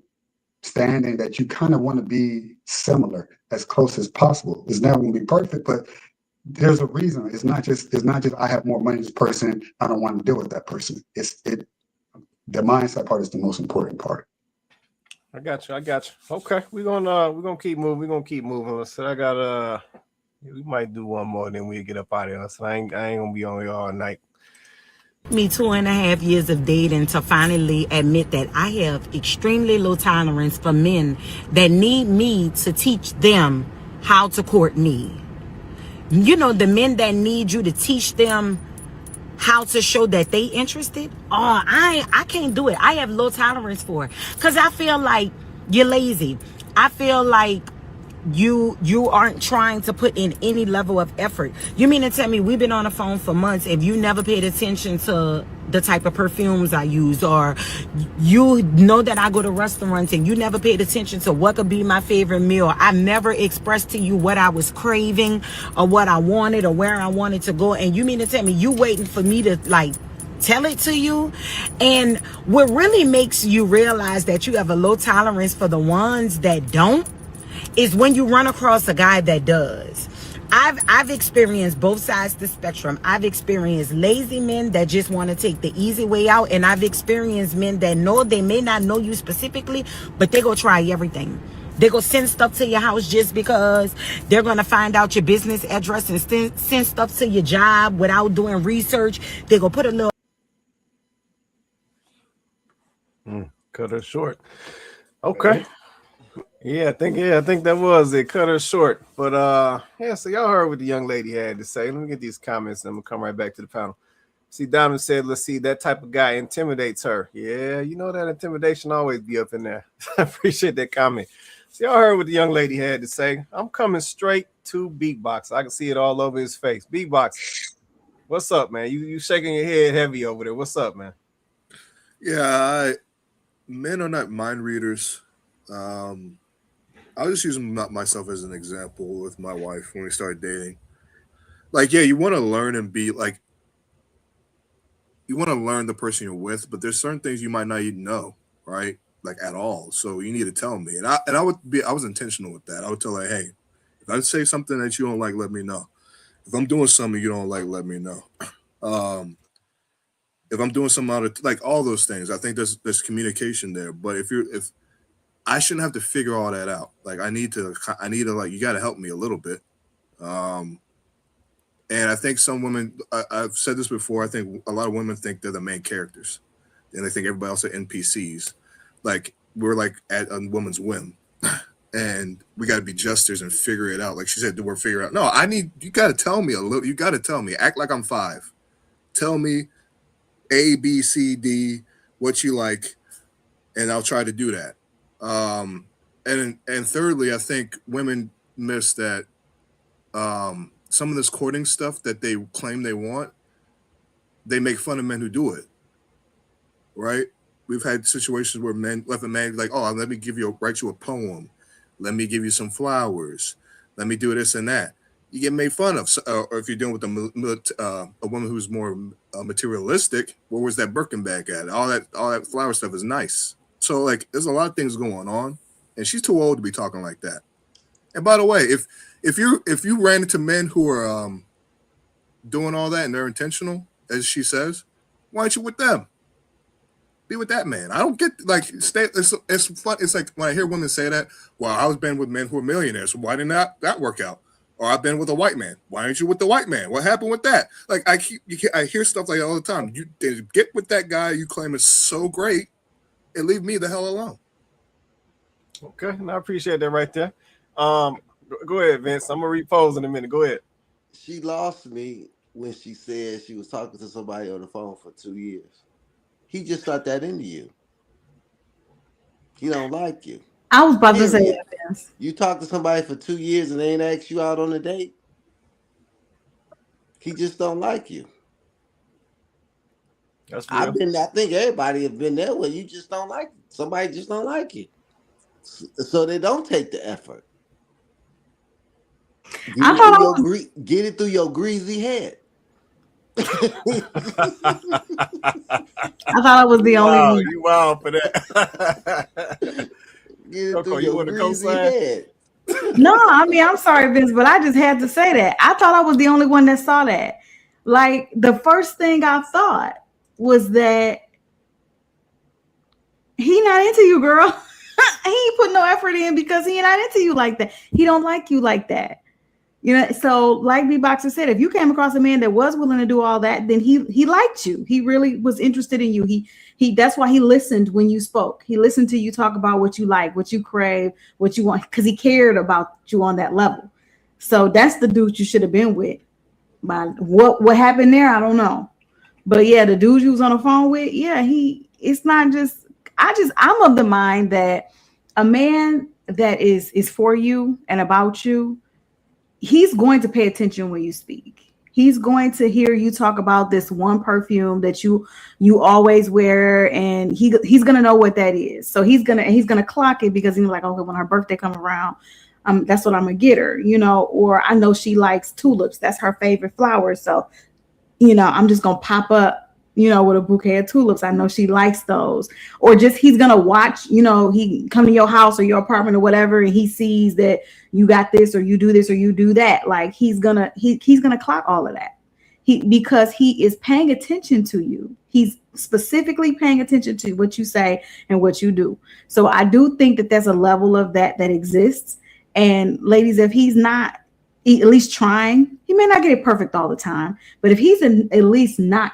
Speaker 5: standing that you kind of want to be similar, as close as possible. It's never going to be perfect, but there's a reason. It's not just I have more money than this person, I don't want to deal with that person. The mindset part is the most important part.
Speaker 2: I got you. Okay, we're gonna keep moving. Listen, I got we might do one more, then we get up out of here. So I ain't gonna be on here all night.
Speaker 4: Me 2.5 years of dating to finally admit that I have extremely low tolerance for men that need me to teach them how to court me. The men that need you to teach them how to show that they interested. Oh, I can't do it. I have low tolerance for it because I feel like you're lazy. I feel like you aren't trying to put in any level of effort. You mean to tell me we've been on the phone for months and you never paid attention to the type of perfumes I use, or you know that I go to restaurants and you never paid attention to what could be my favorite meal? I never expressed to you what I was craving or what I wanted or where I wanted to go, and you mean to tell me you waiting for me to tell it to you? And what really makes you realize that you have a low tolerance for the ones that don't is when you run across a guy that does. I've experienced both sides of the spectrum. I've experienced lazy men that just want to take the easy way out, and I've experienced men that know they may not know you specifically, but they go try everything. They go send stuff to your house just because they're going to find out your business address and send stuff to your job without doing research. They go put a little
Speaker 2: cut her short. Okay. I think that was it. Cut her short. But so y'all heard what the young lady had to say. Let me get these comments and I'm gonna come right back to the panel. See, Diamond said, let's see, that type of guy intimidates her. Yeah, that intimidation always be up in there. I appreciate that comment. So y'all heard what the young lady had to say. I'm coming straight to Beatbox. I can see it all over his face. Beatbox, what's up, man? You shaking your head heavy over there. What's up, man?
Speaker 8: Yeah, men are not mind readers. I was just using myself as an example with my wife when we started dating. You want to learn and be you want to learn the person you're with, but there's certain things you might not even know, right? At all. So you need to tell me. And I was intentional with that. I would tell her, hey, if I say something that you don't like, let me know. If I'm doing something you don't like, let me know. If I'm doing something out of all those things, I think there's communication there. But if I shouldn't have to figure all that out. I need to you got to help me a little bit. And I think some women, I've said this before, I think a lot of women think they're the main characters. And they think everybody else are NPCs. We're at a woman's whim. And we got to be jesters and figure it out. Like she said, we're figuring out. No, you got to tell me a little. You got to tell me. Act like I'm 5. Tell me A, B, C, D, what you like. And I'll try to do that. And thirdly, I think women miss that some of this courting stuff that they claim they want, they make fun of men who do it. Right? We've had situations where men let a man let me write you a poem. Let me give you some flowers. Let me do this and that. you get made fun of. Or if you're dealing with a woman who's more materialistic, where was that Birkin bag at? All that flower stuff is nice. So like, there's a lot of things going on, and she's too old to be talking like that. And by the way, if you ran into men who are doing all that and they're intentional, as she says, why aren't you with them? Be with that man. I don't get like stay. It's fun. It's like when I hear women say that. Well, I was been with men who are millionaires. So why didn't that work out? Or I've been with a white man. Why aren't you with the white man? What happened with that? Like I hear stuff like that all the time. You get with that guy you claim is so great, and leave me the hell alone.
Speaker 2: Okay, and I appreciate that right there. Go ahead, Vince. I'm gonna repose in a minute. Go ahead.
Speaker 1: She lost me when she said she was talking to somebody on the phone for 2 years. He just got that into you. He don't like you.
Speaker 3: I was about to say
Speaker 1: Period.
Speaker 3: that, Vince.
Speaker 1: You talk to somebody for 2 years and they ain't asked you out on a date. He just don't like you.
Speaker 2: That's real.
Speaker 1: I think everybody have been there where you just don't like somebody just don't like you. So they don't take the effort. Get it through your greasy head.
Speaker 3: I thought I was the only one.
Speaker 2: You wild for that.
Speaker 1: Get it through your greasy head.
Speaker 3: No, I mean, I'm sorry, Vince, but I just had to say that. I thought I was the only one that saw that. Like, the first thing I thought was that he not into you, girl. He ain't put no effort in because he not into you like that. He don't like you like that. You know, so like B-Boxer said, if you came across a man that was willing to do all that, then he liked you. He really was interested in you. He that's why he listened when you spoke. He listened to you talk about what you like, what you crave, what you want, because he cared about you on that level. So that's the dude you should have been with. But what happened there, I don't know. But yeah, the dude you was on the phone with, yeah, it's not just I'm of the mind that a man that is for you and about you, he's going to pay attention when you speak. He's going to hear you talk about this one perfume that you always wear, and he's gonna know what that is. So he's gonna clock it because he's like, okay, when her birthday comes around, that's what I'm gonna get her, you know. Or I know she likes tulips; that's her favorite flower. So, you know, I'm just gonna pop up, you know, with a bouquet of tulips. I know she likes those. Or just he's gonna watch, you know, he come to your house or your apartment or whatever, and he sees that you got this or you do this or you do that. Like he's gonna clock all of that. Because he is paying attention to you. He's specifically paying attention to what you say and what you do. So I do think that there's a level of that exists. And ladies, if he's not at least trying, he may not get it perfect all the time, but if he's not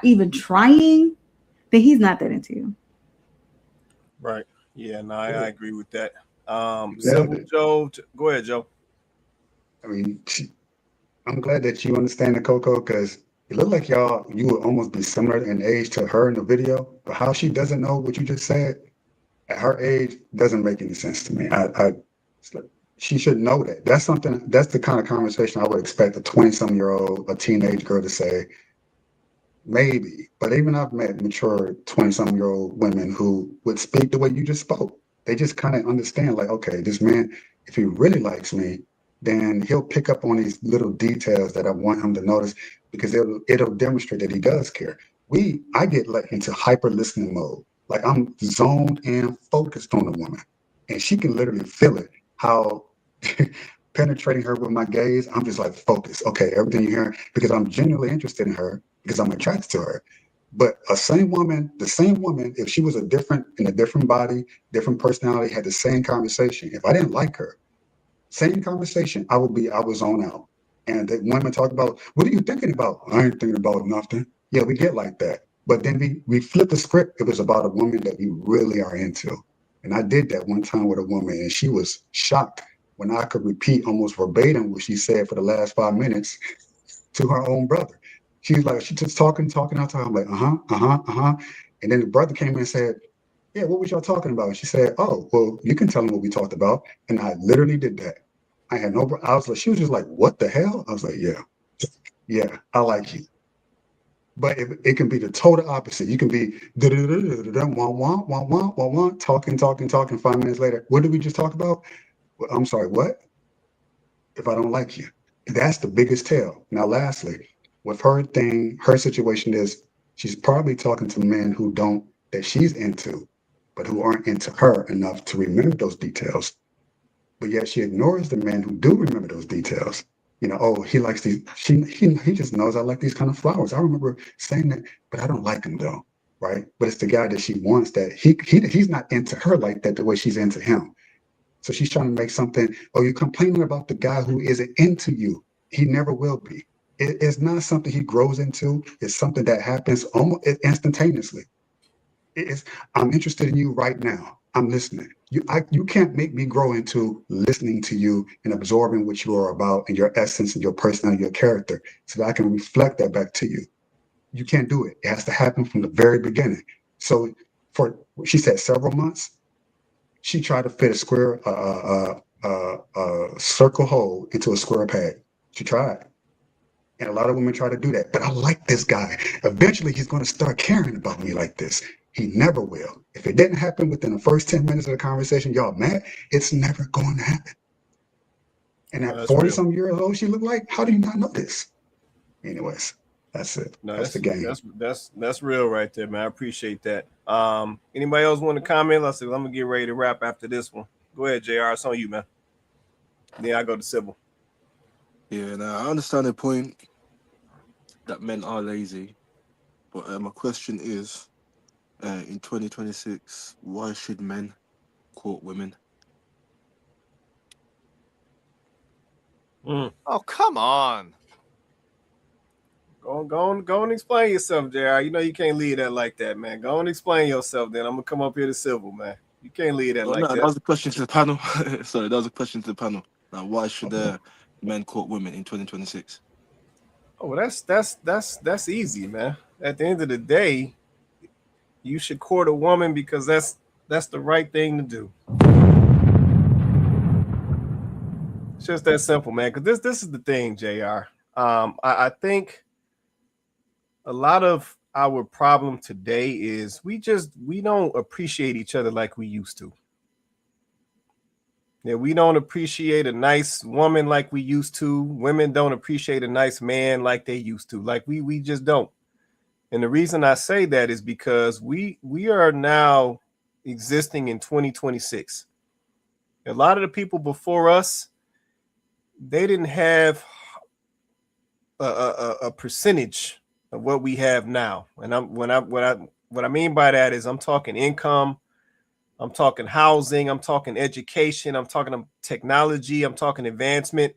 Speaker 3: even trying, then he's not that into you.
Speaker 2: Right. Yeah, no, I agree with that. Simple Joe, go ahead, Joe.
Speaker 5: I mean, I'm glad that you understand the Coco, because it looked like you would almost be similar in age to her in the video, but how she doesn't know what you just said at her age doesn't make any sense to me. She should know that. That's the kind of conversation I would expect a 20-some-year-old, a teenage girl to say. Maybe. But even I've met mature 20-some-year-old women who would speak the way you just spoke. They just kind of understand, like, okay, this man, if he really likes me, then he'll pick up on these little details that I want him to notice, because it'll demonstrate that he does care. I get into hyper listening mode. Like I'm zoned and focused on the woman, and she can literally feel it. How penetrating her with my gaze, I'm just like focused. Okay, everything you're hearing, because I'm genuinely interested in her, because I'm attracted to her. But the same woman, if she was in a different body, different personality, had the same conversation. If I didn't like her, same conversation, I would zone out. And the women talk about, what are you thinking about? I ain't thinking about nothing. Yeah, we get like that. But then we flip the script. It was about a woman that we really are into. And I did that one time with a woman, and she was shocked when I could repeat almost verbatim what she said for the last 5 minutes to her own brother. She was like, she just talking. I'm like, And then the brother came in and said, yeah, what was y'all talking about? She said, oh, well, you can tell him what we talked about. And I literally did that. She was just like, what the hell? I was like, yeah, I like you. But it can be the total opposite. You can be talking 5 minutes later. What did we just talk about? Well, I'm sorry, what? If I don't like you. That's the biggest tell. Now, lastly, with her thing, her situation is she's probably talking to men that she's into, but who aren't into her enough to remember those details. But yet she ignores the men who do remember those details. Oh, he likes these. He just knows I like these kind of flowers. I remember saying that, but I don't like him though, right? But it's the guy that she wants that he's not into her like that the way she's into him. So she's trying to make something. Oh, you're complaining about the guy who isn't into you. He never will be. It's not something he grows into. It's something that happens almost instantaneously. It's, I'm interested in you right now. I'm listening. You can't make me grow into listening to you and absorbing what you are about and your essence and your personality, your character, so that I can reflect that back to you. You can't do it. It has to happen from the very beginning. So she said several months, she tried to fit a circle hole into a square peg. She tried. And a lot of women try to do that. But I like this guy. Eventually, he's going to start caring about me like this. He never will. If it didn't happen within the first 10 minutes of the conversation, y'all mad, it's never going to happen. And at 40 some years old, she looked like, how do you not know this? Anyways, that's it.
Speaker 2: No,
Speaker 5: that's the game.
Speaker 2: That's real right there, man. I appreciate that. Anybody else want to comment? I'm gonna get ready to wrap after this one. Go ahead, JR. It's on you, man. Then I go to Sybil.
Speaker 11: Yeah, now I understand the point that men are lazy, but my question is, in 2026, why should men court women?
Speaker 13: Oh, come on.
Speaker 2: Go and explain yourself, JR. You know you can't leave that like that, man. Go and explain yourself, then I'm gonna come up here to Sybil, man. You can't leave that like that.
Speaker 11: That was a question to the panel. Sorry, that was a question to the panel. Now, why should men court women in 2026?
Speaker 2: Oh, that's easy, man. At the end of the day, you should court a woman because that's the right thing to do. It's just that simple, man. Because this is the thing, JR. I think a lot of our problem today is we don't appreciate each other like we used to. Yeah, we don't appreciate a nice woman like we used to. Women don't appreciate a nice man like they used to. Like we just don't. And the reason I say that is because we are now existing in 2026. A lot of the people before us, they didn't have a percentage of what we have now. And what I mean by that is I'm talking income, I'm talking housing, I'm talking education, I'm talking technology, I'm talking advancement.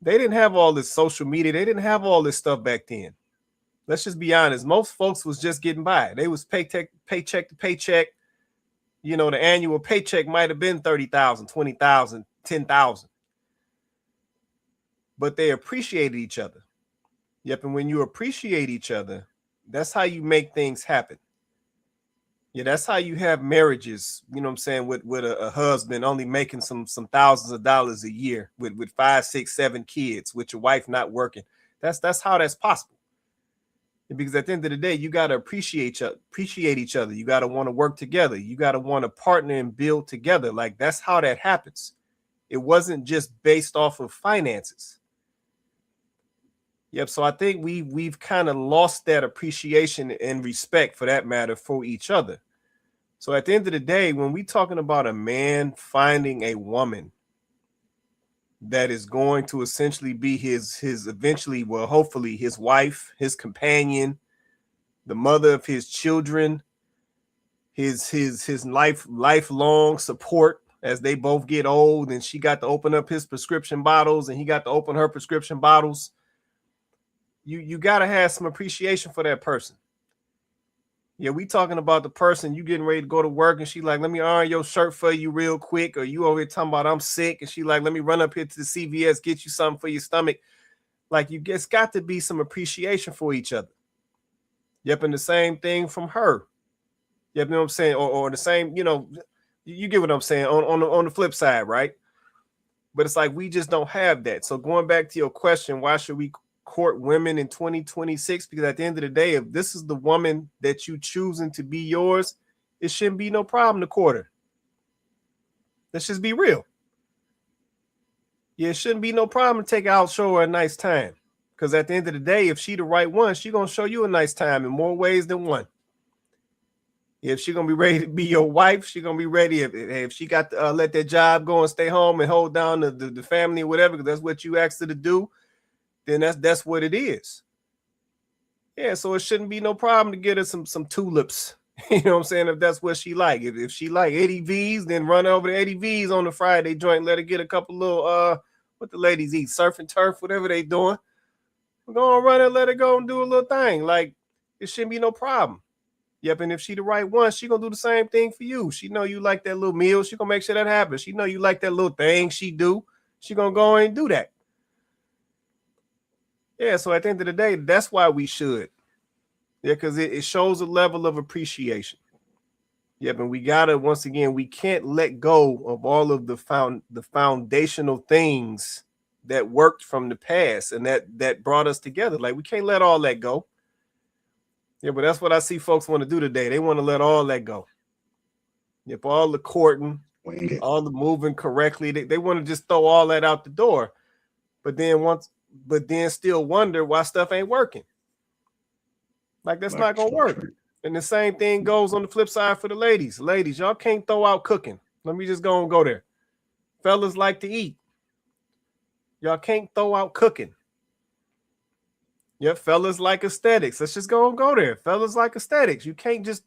Speaker 2: They didn't have all this social media. They didn't have all this stuff back then. Let's just be honest. Most folks was just getting by. They was paycheck to paycheck. You know, the annual paycheck might have been 30,000, 20,000, 10,000. But they appreciated each other. Yep. And when you appreciate each other, that's how you make things happen. Yeah, that's how you have marriages, you know what I'm saying, with a husband only making some thousands of dollars a year with 5, 6, 7 kids, with your wife not working. That's how that's possible. Because at the end of the day, you got to appreciate each other. You got to want to work together. You got to want to partner and build together. Like, that's how that happens. It wasn't just based off of finances. Yep. So I think we've kind of lost that appreciation and respect, for that matter, for each other. So at the end of the day, when we're talking about a man finding a woman that is going to essentially be his eventually, well, hopefully his wife, his companion, the mother of his children, his lifelong support as they both get old, and she got to open up his prescription bottles and he got to open her prescription bottles. You got to have some appreciation for that person. Yeah, we talking about the person you getting ready to go to work and she like, let me iron your shirt for you real quick. Or you over here talking about I'm sick and she like, let me run up here to the CVS, get you something for your stomach. Like, you just got to be some appreciation for each other. Yep, and the same thing from her. Yep, you know what I'm saying? Or the same, you know, you get what I'm saying on the flip side, right? But it's like we just don't have that. So going back to your question, why should we court women in 2026? Because at the end of the day, if this is the woman that you choosing to be yours, it shouldn't be no problem to court her. Let's just be real. Yeah, it shouldn't be no problem to take her out, show her a nice time. Because at the end of the day, if she the right one, she gonna show you a nice time in more ways than one. If she gonna be ready to be your wife, she gonna be ready. If she got to let that job go and stay home and hold down the family or whatever, because that's what you asked her to do, then that's what it is. Yeah, so it shouldn't be no problem to get her some tulips. You know what I'm saying? If that's what she like. If she like Eddie V's, then run over to Eddie V's on the Friday joint. Let her get a couple little what the ladies eat, surf and turf, whatever they doing. Go on, run and let her go and do a little thing. Like, it shouldn't be no problem. Yep, and if she the right one, she gonna do the same thing for you. She know you like that little meal. She gonna make sure that happens. She know you like that little thing she do. She gonna go and do that. Yeah, so at the end of the day, that's why we should. Yeah, because it shows a level of appreciation. Yep, and we gotta, once again, we can't let go of all of the foundational things that worked from the past and that brought us together. Like, we can't let all that go. Yeah, but that's what I see folks want to do today. They want to let all that go. Yep, all the courting, all the moving correctly, they want to just throw all that out the door. But then still wonder why stuff ain't working. Like, that's not gonna work. And the same thing goes on the flip side for the ladies. Ladies, y'all can't throw out cooking. Let me just go there. Fellas like to eat. Y'all can't throw out cooking. Yep, fellas like aesthetics. Let's just go there. Fellas like aesthetics. You can't just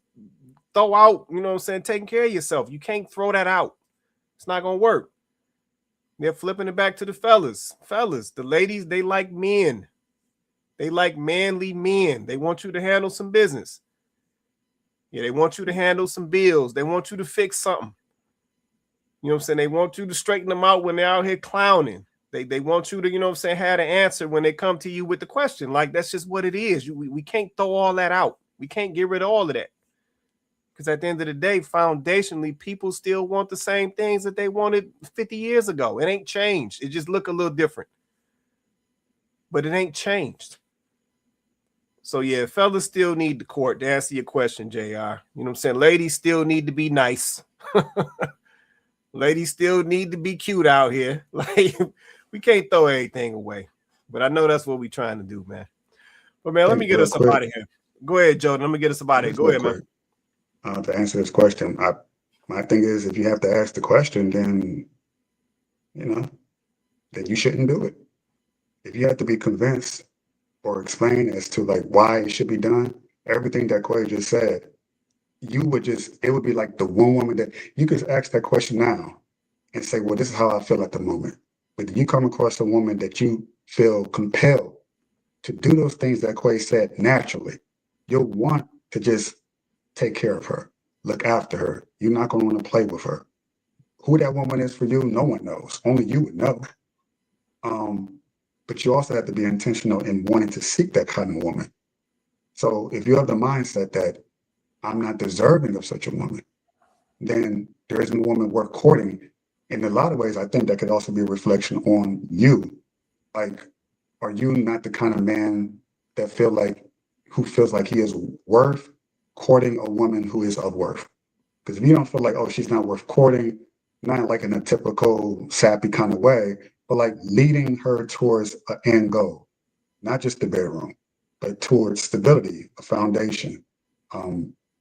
Speaker 2: throw out, you know what I'm saying, taking care of yourself. You can't throw that out. It's not gonna work. They're flipping it back to the fellas. Fellas, the ladies, they like men. They like manly men. They want you to handle some business. Yeah, they want you to handle some bills. They want you to fix something. You know what I'm saying? They want you to straighten them out when they're out here clowning. They want you to, you know what I'm saying, have an answer when they come to you with the question. Like, that's just what it is. We can't throw all that out. We can't get rid of all of that. Because at the end of the day, foundationally, people still want the same things that they wanted 50 years ago. It ain't changed. It just look a little different. But it ain't changed. So, yeah, fellas still need the court to answer your question, JR. You know what I'm saying? Ladies still need to be nice. Ladies still need to be cute out here. Like, we can't throw everything away. But I know that's what we're trying to do, man. But, man, let me get us up out of here. Go ahead, Jordan. Let me get us up out of here. Go ahead, man.
Speaker 5: To answer this question, my thing is, if you have to ask the question, then, you know, then you shouldn't do it. If you have to be convinced or explain as to like why it should be done, everything that Quay just said, it would be like the one woman that you could ask that question now and say, well, this is how I feel at the moment. But if you come across a woman that you feel compelled to do those things that Quay said naturally, you'll want to just take care of her, look after her. You're not going to want to play with her. Who that woman is for you, no one knows. Only you would know. But you also have to be intentional in wanting to seek that kind of woman. So if you have the mindset that I'm not deserving of such a woman, then there isn't a woman worth courting. In a lot of ways, I think that could also be a reflection on you. Like, are you not the kind of man who feels like he is worth courting a woman who is of worth? Because if you don't feel like, oh, she's not worth courting, not like in a typical sappy kind of way, but like leading her towards an end goal, not just the bedroom, but towards stability, a foundation,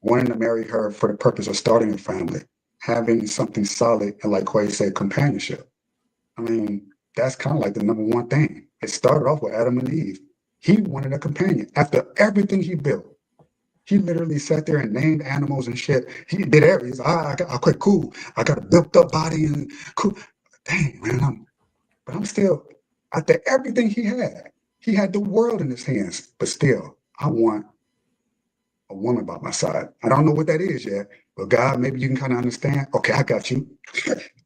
Speaker 5: wanting to marry her for the purpose of starting a family, having something solid, and like Quay said, companionship. I mean, that's kind of like the number one thing. It started off with Adam and Eve. He wanted a companion. After everything he built, he literally sat there and named animals and shit. He did everything. I quite cool. I got a built up body and cool. Dang, man, I'm still, after everything he had the world in his hands, but still, I want a woman by my side. I don't know what that is yet, but God, maybe you can kind of understand. Okay, I got you.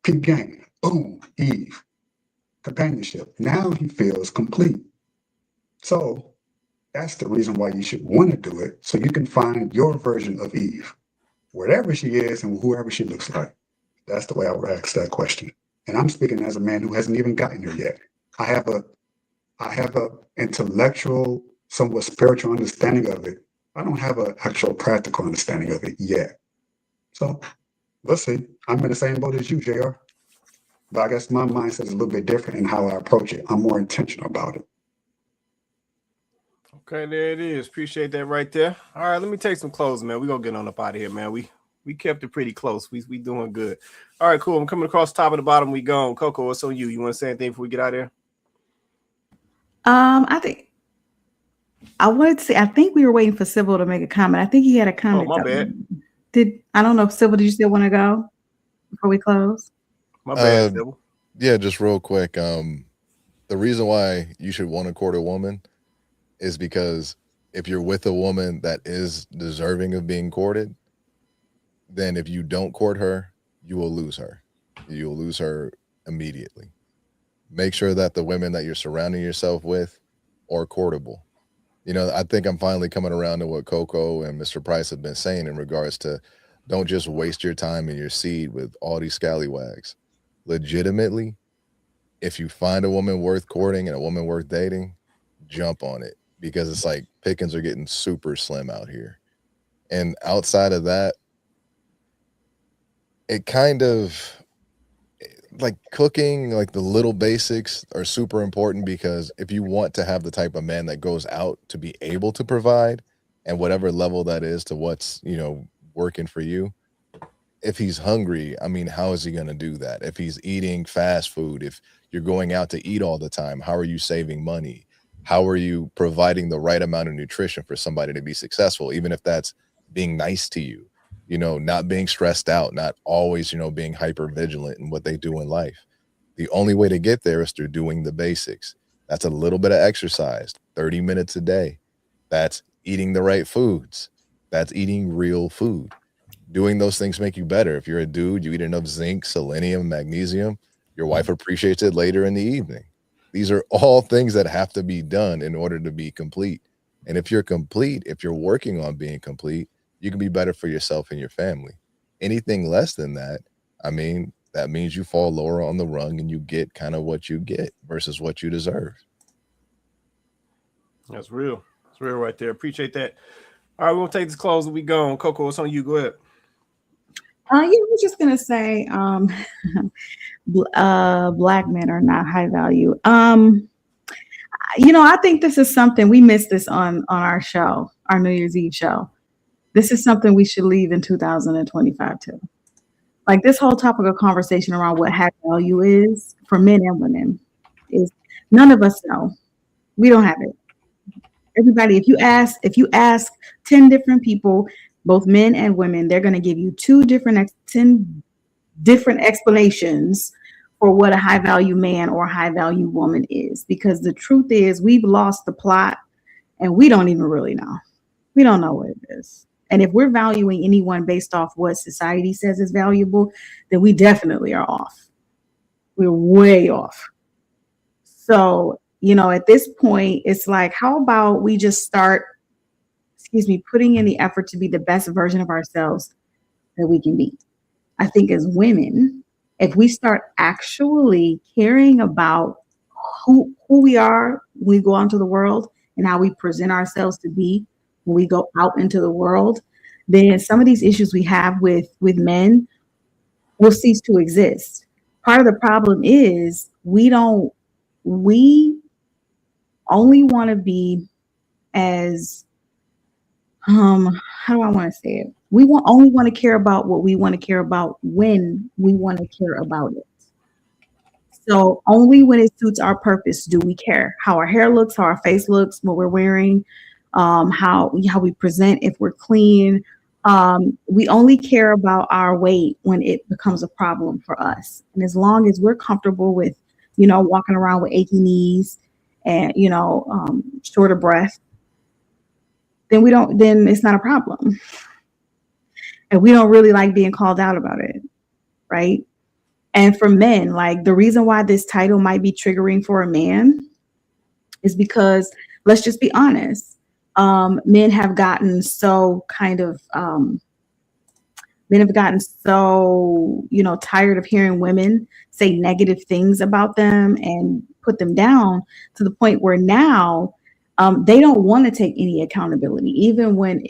Speaker 5: Peep game. Boom, Eve. Companionship. Now he feels complete. So that's the reason why you should want to do it, so you can find your version of Eve, wherever she is and whoever she looks like. That's the way I would ask that question. And I'm speaking as a man who hasn't even gotten here yet. I have a intellectual, somewhat spiritual understanding of it. I don't have an actual practical understanding of it yet. So we'll see. I'm in the same boat as you, JR. But I guess my mindset is a little bit different in how I approach it. I'm more intentional about it.
Speaker 2: Okay, there it is. Appreciate that right there. All right, let me take some clothes, man. We gonna get on up out of here, man. We kept it pretty close. We doing good. All right, cool. I'm coming across the top and the bottom. We gone. Coco, what's on you? You want to say anything before we get out of there?
Speaker 3: I think I wanted to say, I think we were waiting for Sybil to make a comment. I think he had a comment.
Speaker 2: Oh, my bad.
Speaker 3: I don't know if Sybil, did you still want to go before we close?
Speaker 2: My bad, Sybil.
Speaker 12: Yeah, just real quick. The reason why you should want to court a woman is because if you're with a woman that is deserving of being courted, then if you don't court her, you will lose her. You'll lose her immediately. Make sure that the women that you're surrounding yourself with are courtable. You know, I think I'm finally coming around to what Coco and Mr. Price have been saying in regards to don't just waste your time and your seed with all these scallywags. Legitimately, if you find a woman worth courting and a woman worth dating, jump on it, because it's like pickings are getting super slim out here. And outside of that, it kind of like cooking, like the little basics are super important, because if you want to have the type of man that goes out to be able to provide, and whatever level that is to what's, you know, working for you, if he's hungry, I mean, how is he going to do that? If he's eating fast food, if you're going out to eat all the time, how are you saving money? How are you providing the right amount of nutrition for somebody to be successful? Even if that's being nice to you, you know, not being stressed out, not always, you know, being hyper vigilant in what they do in life. The only way to get there is through doing the basics. That's a little bit of exercise, 30 minutes a day. That's eating the right foods. That's eating real food. Doing those things make you better. If you're a dude, you eat enough zinc, selenium, magnesium, your wife appreciates it later in the evening. These are all things that have to be done in order to be complete. And if you're complete, if you're working on being complete, you can be better for yourself and your family. Anything less than that, I mean, that means you fall lower on the rung and you get kind of what you get versus what you deserve.
Speaker 2: That's real. It's real right there. Appreciate that. All right, we're going to take this close and we gone. Coco, what's on you? Go ahead.
Speaker 3: Yeah, I was just going to say, black men are not high value. You know, I think this is something, we missed this on our show, our New Year's Eve show. This is something we should leave in 2025 too. Like this whole topic of conversation around what high value is for men and women is none of us know. We don't have it. Everybody, if you ask 10 different people, both men and women, they're going to give you 10 different explanations for what a high value man or high value woman is. Because the truth is we've lost the plot and we don't even really know. We don't know what it is. And if we're valuing anyone based off what society says is valuable, then we definitely are off. We're way off. So, you know, at this point, it's like, how about we just start, putting in the effort to be the best version of ourselves that we can be. I think as women, if we start actually caring about who we are when we go out into the world and how we present ourselves to be when we go out into the world, then some of these issues we have with men will cease to exist. Part of the problem is we only want to be as, how do I want to say it? We only want to care about what we want to care about when we want to care about it. So only when it suits our purpose do we care. How our hair looks, how our face looks, what we're wearing, how we present, if we're clean. We only care about our weight when it becomes a problem for us. And as long as we're comfortable with, you know, walking around with achy knees and, you know, short of breath, then it's not a problem. And we don't really like being called out about it, right? And for men, like the reason why this title might be triggering for a man is because, let's just be honest, men have gotten so you know, tired of hearing women say negative things about them and put them down to the point where now they don't want to take any accountability, even when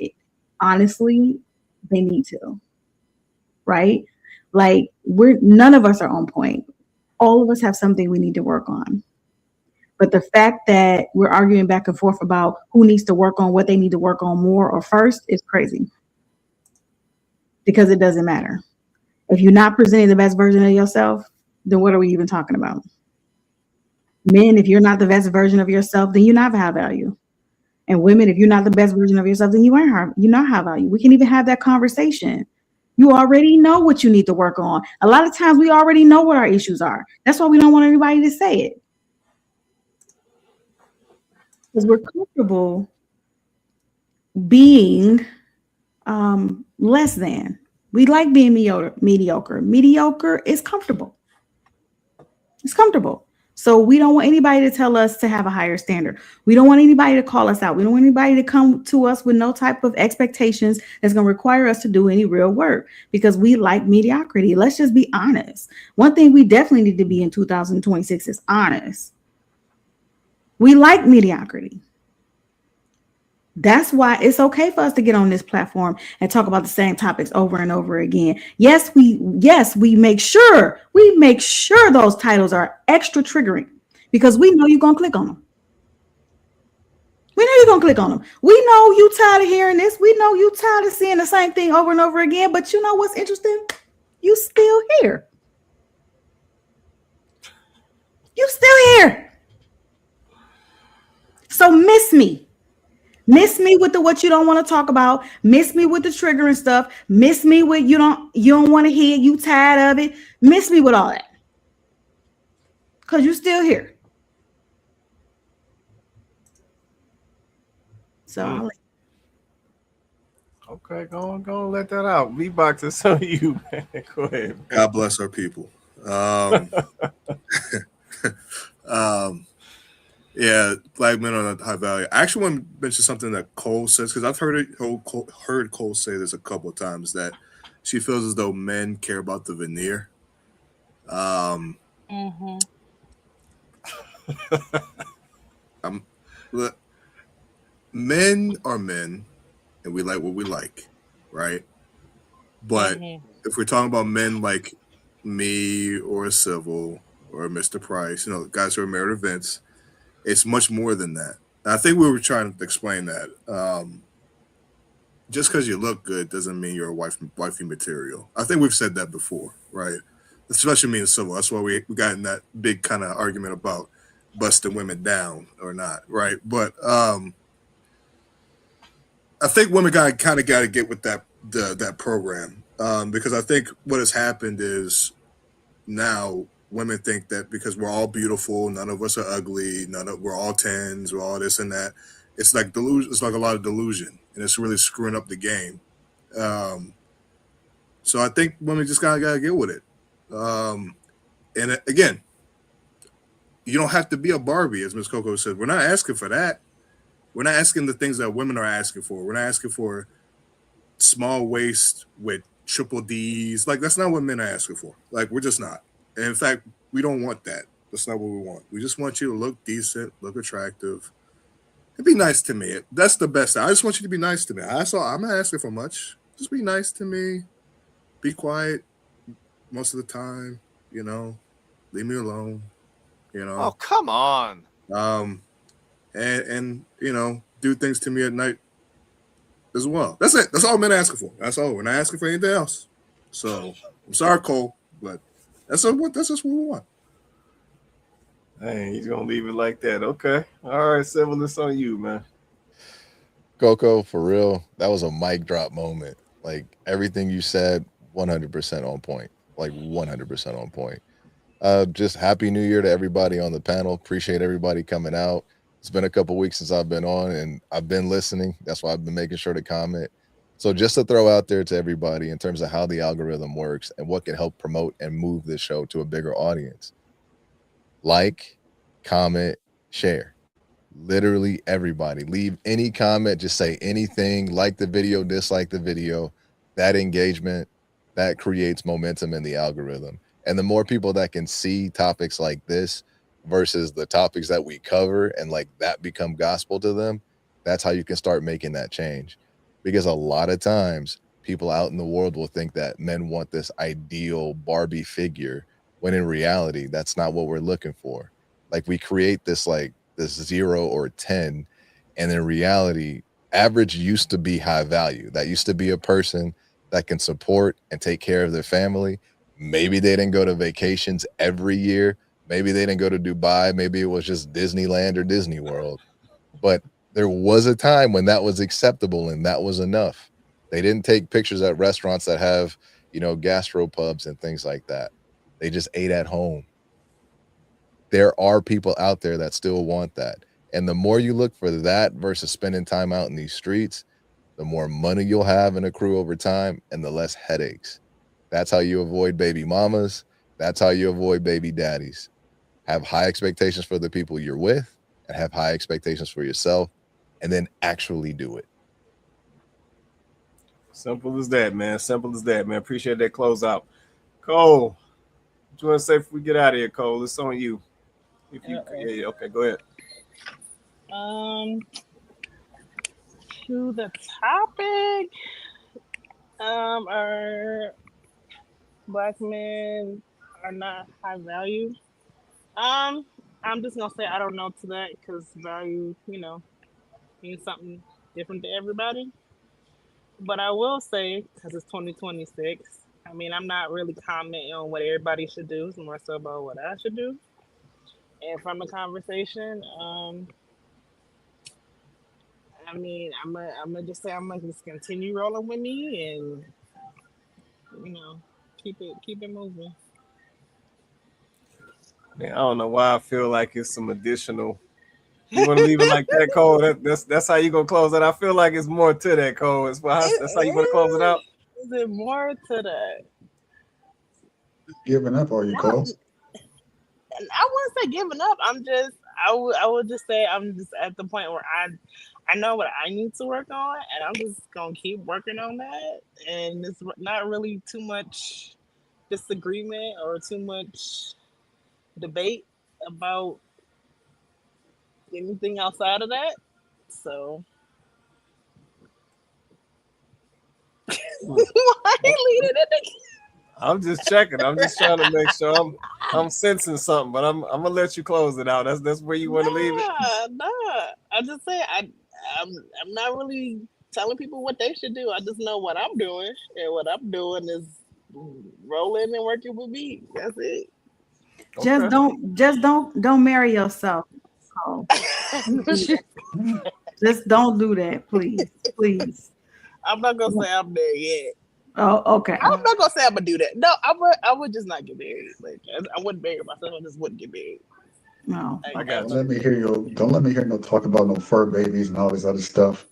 Speaker 3: honestly they need to, right? Like none of us are on point. All of us have something we need to work on. But the fact that we're arguing back and forth about who needs to work on what they need to work on more or first is crazy. Because it doesn't matter. If you're not presenting the best version of yourself, then what are we even talking about? Men, if you're not the best version of yourself, then you're not high value. And women, if you're not the best version of yourself, then you're not high value. We can even have that conversation. You already know what you need to work on. A lot of times we already know what our issues are. That's why we don't want anybody to say it. Because we're comfortable being less than. We like being mediocre. Mediocre is comfortable. It's comfortable. So we don't want anybody to tell us to have a higher standard. We don't want anybody to call us out. We don't want anybody to come to us with no type of expectations that's going to require us to do any real work because we like mediocrity. Let's just be honest. One thing we definitely need to be in 2026 is honest. We like mediocrity. That's why it's okay for us to get on this platform and talk about the same topics over and over again. Yes, we make sure those titles are extra triggering because we know you're going to click on them. We know you're going to click on them. We know you tired of hearing this. We know you tired of seeing the same thing over and over again. But you know what's interesting? You still here. You still here. So miss me. Miss me with the what you don't want to talk about. Miss me with the triggering stuff. Miss me with you don't want to hear. You tired of it. Miss me with all that. Because you're still here. So
Speaker 2: okay, go on, let that out. V-Box is on you, man. Go ahead.
Speaker 8: God bless our people. Yeah, black men are not high value. I actually want to mention something that Cole says because I've heard Cole say this a couple of times that she feels as though men care about the veneer. Men are men, and we like what we like, right? But if we're talking about men like me or Civil or Mr. Price, guys who are married events. It's much more than that. And I think we were trying to explain that. Just because you look good doesn't mean you're a wifey material. I think we've said that before, right? Especially me and Civil. That's why we got in that big kind of argument about busting women down or not, right? But I think women kind of got to get with that program because I think what has happened is now women think that because we're all beautiful, none of us are ugly, we're all 10s, we're all this and that. It's like delusion. It's like a lot of delusion, and it's really screwing up the game. So I think women just kind of got to get with it. And again, you don't have to be a Barbie, as Ms. Coco said. We're not asking for that. We're not asking the things that women are asking for. We're not asking for small waist with triple D's. Like, that's not what men are asking for. Like, we're just not. And in fact, we don't want that. That's not what we want. We just want you to look decent, look attractive, and be nice to me. That's the best. I just want you to be nice to me. I'm not asking for much. Just be nice to me. Be quiet most of the time. Leave me alone.
Speaker 13: Oh, come on.
Speaker 8: And do things to me at night as well. That's it. That's all men asking for. That's all. We're not asking for anything else. So I'm sorry, Cole, but that's just what we want.
Speaker 2: Hey, he's gonna leave it like that. Okay. All right, Civil, it's on you, man.
Speaker 12: Coco, for real, that was a mic drop moment. Like everything you said, 100% on point. Like 100% on point. Just happy New Year to everybody on the panel. Appreciate everybody coming out. It's been a couple weeks since I've been on, and I've been listening. That's why I've been making sure to comment. So just to throw out there to everybody in terms of how the algorithm works and what can help promote and move this show to a bigger audience. Like, comment, share. Literally everybody. Leave any comment, just say anything, like the video, dislike the video. That engagement, that creates momentum in the algorithm. And the more people that can see topics like this versus the topics that we cover and like that become gospel to them, that's how you can start making that change. Because a lot of times people out in the world will think that men want this ideal Barbie figure when in reality, that's not what we're looking for. Like we create this 0 or 10, and in reality, average used to be high value. That used to be a person that can support and take care of their family. Maybe they didn't go to vacations every year. Maybe they didn't go to Dubai. Maybe it was just Disneyland or Disney World. But there was a time when that was acceptable and that was enough. They didn't take pictures at restaurants that have, gastropubs and things like that. They just ate at home. There are people out there that still want that. And the more you look for that versus spending time out in these streets, the more money you'll have and accrue over time and the less headaches. That's how you avoid baby mamas. That's how you avoid baby daddies. Have high expectations for the people you're with and have high expectations for yourself, and then actually do it.
Speaker 2: Simple as that, man. Simple as that, man. Appreciate that closeout. Cole, what you want to say before we get out of here, Cole? It's on you. Yeah, okay, go ahead.
Speaker 7: To the topic, are Black men are not high value? I'm just gonna say I don't know to that because value, means something different to everybody. But I will say, because it's 2026, I mean, I'm not really commenting on what everybody should do. It's more so about what I should do. And from the conversation, I mean, I'm gonna just say I'm gonna just continue rolling with me and keep it moving.
Speaker 2: Man, I don't know why I feel like it's some additional. You want to leave it like that, Cole? That's how you gonna close it. I feel like it's more to that, Cole. That's how you want to close it out.
Speaker 7: Is it more to that?
Speaker 5: Giving up, are you, Cole?
Speaker 7: I wouldn't say giving up. I would just say I'm just at the point where I know what I need to work on, and I'm just gonna keep working on that. And it's not really too much disagreement or too much debate about anything outside of that. So why are you leading it?
Speaker 2: I'm just checking. I'm just trying to make sure I'm sensing something, but I'm gonna let you close it out. That's where you want to leave it.
Speaker 7: Nah. I just say I'm not really telling people what they should do. I just know what I'm doing, and what I'm doing is rolling and working with me. That's it.
Speaker 3: Just don't marry yourself. Cole. Just don't do that, please.
Speaker 7: I'm not gonna say I'm there yet.
Speaker 3: Oh, okay.
Speaker 7: I'm not gonna say I'm gonna do that. No, I would just not get married. Like I wouldn't marry myself. I just wouldn't get married.
Speaker 3: No,
Speaker 2: I got
Speaker 5: Don't
Speaker 2: you.
Speaker 5: let me hear don't let me hear no talk about no fur babies and all this other stuff.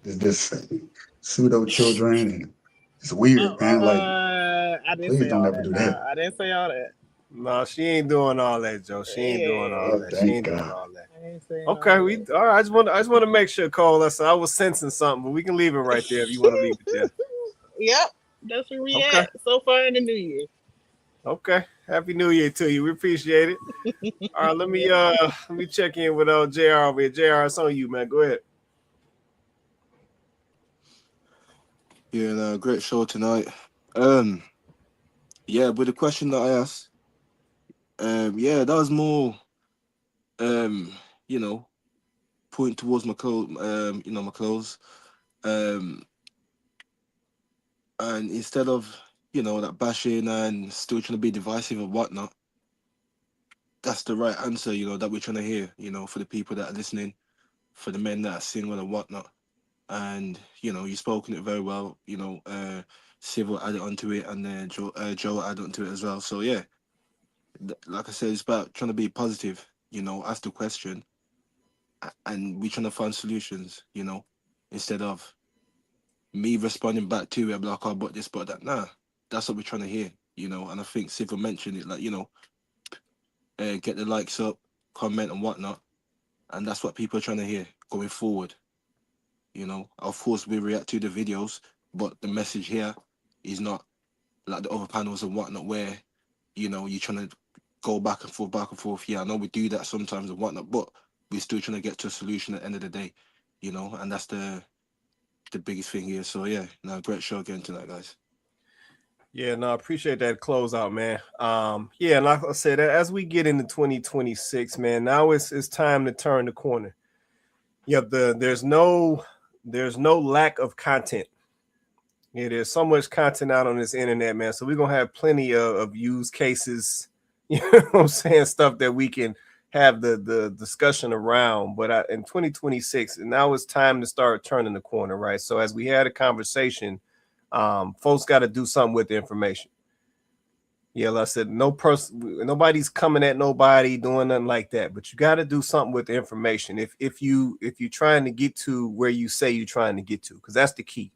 Speaker 5: This pseudo children and it's weird, man. Like,
Speaker 7: I didn't
Speaker 5: please
Speaker 7: say
Speaker 5: don't
Speaker 7: all
Speaker 5: ever
Speaker 7: that.
Speaker 5: do that.
Speaker 7: I didn't say all that.
Speaker 2: No, she ain't doing all that, Joe. She ain't doing all
Speaker 5: Oh,
Speaker 2: that. She
Speaker 5: thank
Speaker 2: ain't doing
Speaker 5: God.
Speaker 2: all that.
Speaker 7: I didn't say
Speaker 2: Okay,
Speaker 7: all
Speaker 2: all right. I just want to make sure, Cole. I was sensing something, but we can leave it right there if you want to leave it there.
Speaker 7: Yep, that's where we
Speaker 2: Okay.
Speaker 7: at so far in the new year.
Speaker 2: Okay. Happy New Year to you. We appreciate it. All right, let me check in with JR over here. JR, it's on you, man. Go ahead.
Speaker 11: Yeah, no, great show tonight. Yeah, with the question that I asked, yeah, that was more, point towards my clothes, my clothes, and instead of that bashing and still trying to be divisive and whatnot, that's the right answer, that we're trying to hear, for the people that are listening, for the men that are single and whatnot. And you've spoken it very well. Civil added onto it, and then Joe added onto it as well. So yeah, like I said, it's about trying to be positive. Ask the question, and we trying to find solutions. Instead of me responding back to it, like, oh, but this, but that. Nah, that's what we're trying to hear. And I think Civil mentioned it, like get the likes up, comment and whatnot, and that's what people are trying to hear going forward. Of course, we react to the videos, but the message here is not like the other panels and whatnot, where you're trying to go back and forth. Yeah, I know we do that sometimes and whatnot, but we're still trying to get to a solution at the end of the day, and that's the biggest thing here. So yeah, no, great show again tonight, guys.
Speaker 2: Yeah, no, I appreciate that closeout, man. Yeah, and like I said, as we get into 2026, man, now it's time to turn the corner. Yep, there's no lack of content. Yeah, there's so much content out on this internet, man. So we're gonna have plenty of use cases, you know what I'm saying, stuff that we can have the discussion around. But in 2026, and now it's time to start turning the corner, right? So as we had a conversation, folks got to do something with the information. Yeah, like I said, nobody's coming at nobody doing nothing like that. But you got to do something with the information if you're trying to get to where you say you're trying to get to, because that's the key.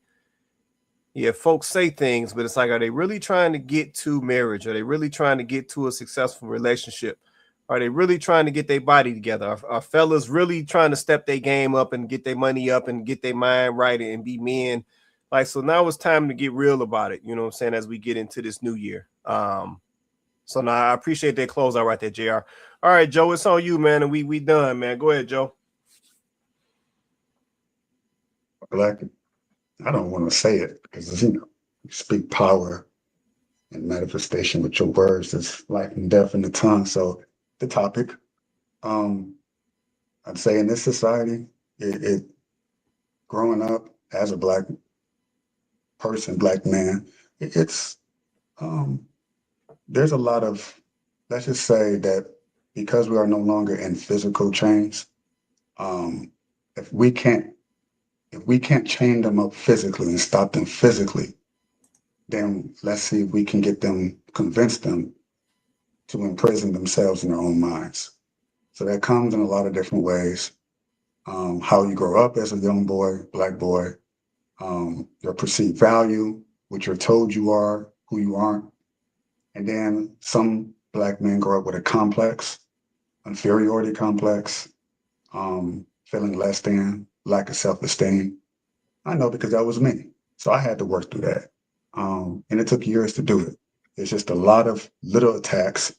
Speaker 2: Yeah, folks say things, but it's like, are they really trying to get to marriage? Are they really trying to get to a successful relationship? Are they really trying to get their body together? Are fellas really trying to step their game up and get their money up and get their mind right and be men? Like, so now it's time to get real about it. You know what I'm saying? As we get into this new year. So now I appreciate that closeout right there, JR. All right, Joe, it's on you, man. And we done, man. Go ahead, Joe.
Speaker 5: Black, I don't want to say it because, you speak power and manifestation with your words. It's life and death in the tongue. So the topic, I'd say in this society, it growing up as a Black person, Black man, it's there's a lot of, let's just say that because we are no longer in physical chains, if we can't chain them up physically and stop them physically, then let's see if we can convince them to imprison themselves in their own minds. So that comes in a lot of different ways. How you grow up as a young boy, Black boy, your perceived value, what you're told you are, who you aren't. And then some Black men grow up with a complex, inferiority complex, feeling less than, lack of self-esteem. I know because that was me. So I had to work through that. And it took years to do it. It's just a lot of little attacks,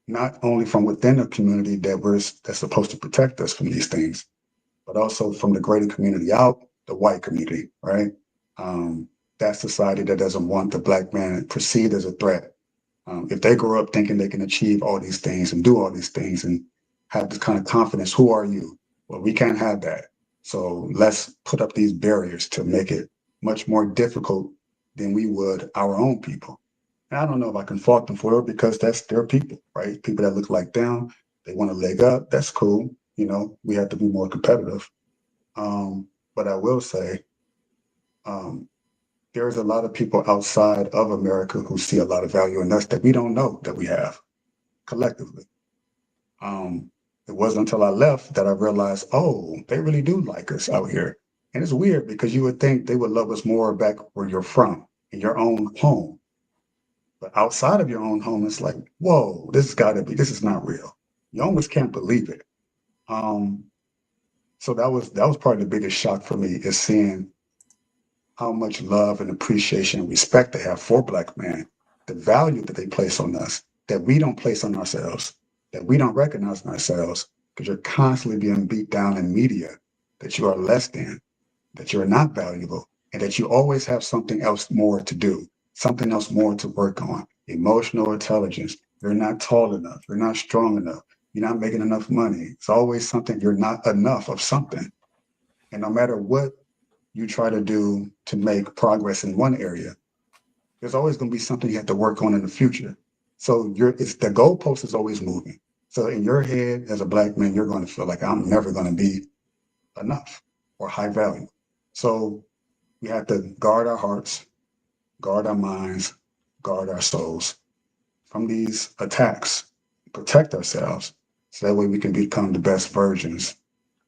Speaker 5: not only from within the community that's supposed to protect us from these things, but also from the greater community out, the white community, right? That society that doesn't want the Black man perceived as a threat. If they grow up thinking they can achieve all these things and do all these things and have this kind of confidence, who are you? Well, we can't have that. So let's put up these barriers to make it much more difficult than we would our own people. And I don't know if I can fault them for it because that's their people, right? People that look like them, they want a leg up. That's cool. We have to be more competitive. But I will say, there's a lot of people outside of America who see a lot of value in us that we don't know that we have collectively. It wasn't until I left that I realized, oh, they really do like us out here. And it's weird because you would think they would love us more back where you're from, in your own home. But outside of your own home, it's like, whoa, this is not real. You almost can't believe it. So that was probably the biggest shock for me, is seeing how much love and appreciation and respect they have for Black men, the value that they place on us, that we don't place on ourselves, that we don't recognize in ourselves, because you're constantly being beat down in media that you are less than, that you're not valuable, and that you always have something else more to do, something else more to work on. Emotional intelligence. You're not tall enough. You're not strong enough. You're not making enough money. It's always something. You're not enough of something. And no matter what you try to do to make progress in one area, there's always going to be something you have to work on in the future. So the goalpost is always moving. So in your head, as a Black man, you're going to feel like I'm never going to be enough or high value. So we have to guard our hearts, guard our minds, guard our souls from these attacks, protect ourselves, so that way we can become the best versions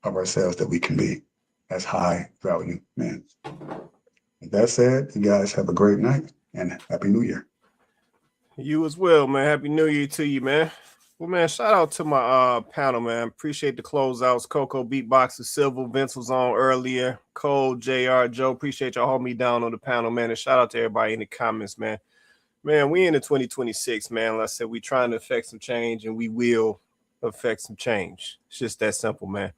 Speaker 5: of ourselves that we can be as high value men. With that said, you guys have a great night and Happy New Year.
Speaker 2: You as well, man. Happy New Year to you, man. Well, man, shout out to my panel, man. Appreciate the closeouts. Coco, Beatboxer, Silver, Vince was on earlier. Cole, JR, Joe, appreciate y'all holding me down on the panel, man. And shout out to everybody in the comments, man. Man, we in the 2026, man. Like I said, we trying to affect some change, and we will affect some change. It's just that simple, man.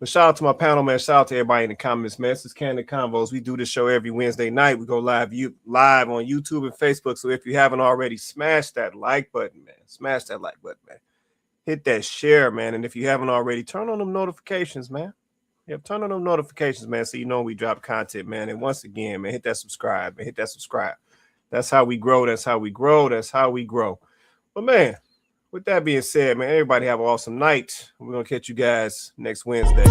Speaker 2: But shout out to my panel, man. Shout out to everybody in the comments, man. This is Kandid Konvos. We do this show every Wednesday night. We go live on YouTube and Facebook. So if you haven't already, smash that like button, man. Smash that like button, man. Hit that share, man. And if you haven't already, turn on them notifications, man. Yeah, turn on them notifications, man, so you know we drop content, man. And once again, man, hit that subscribe, man. Hit that subscribe. That's how we grow. That's how we grow. That's how we grow. But, man, with that being said, man, everybody have an awesome night. We're going to catch you guys next Wednesday.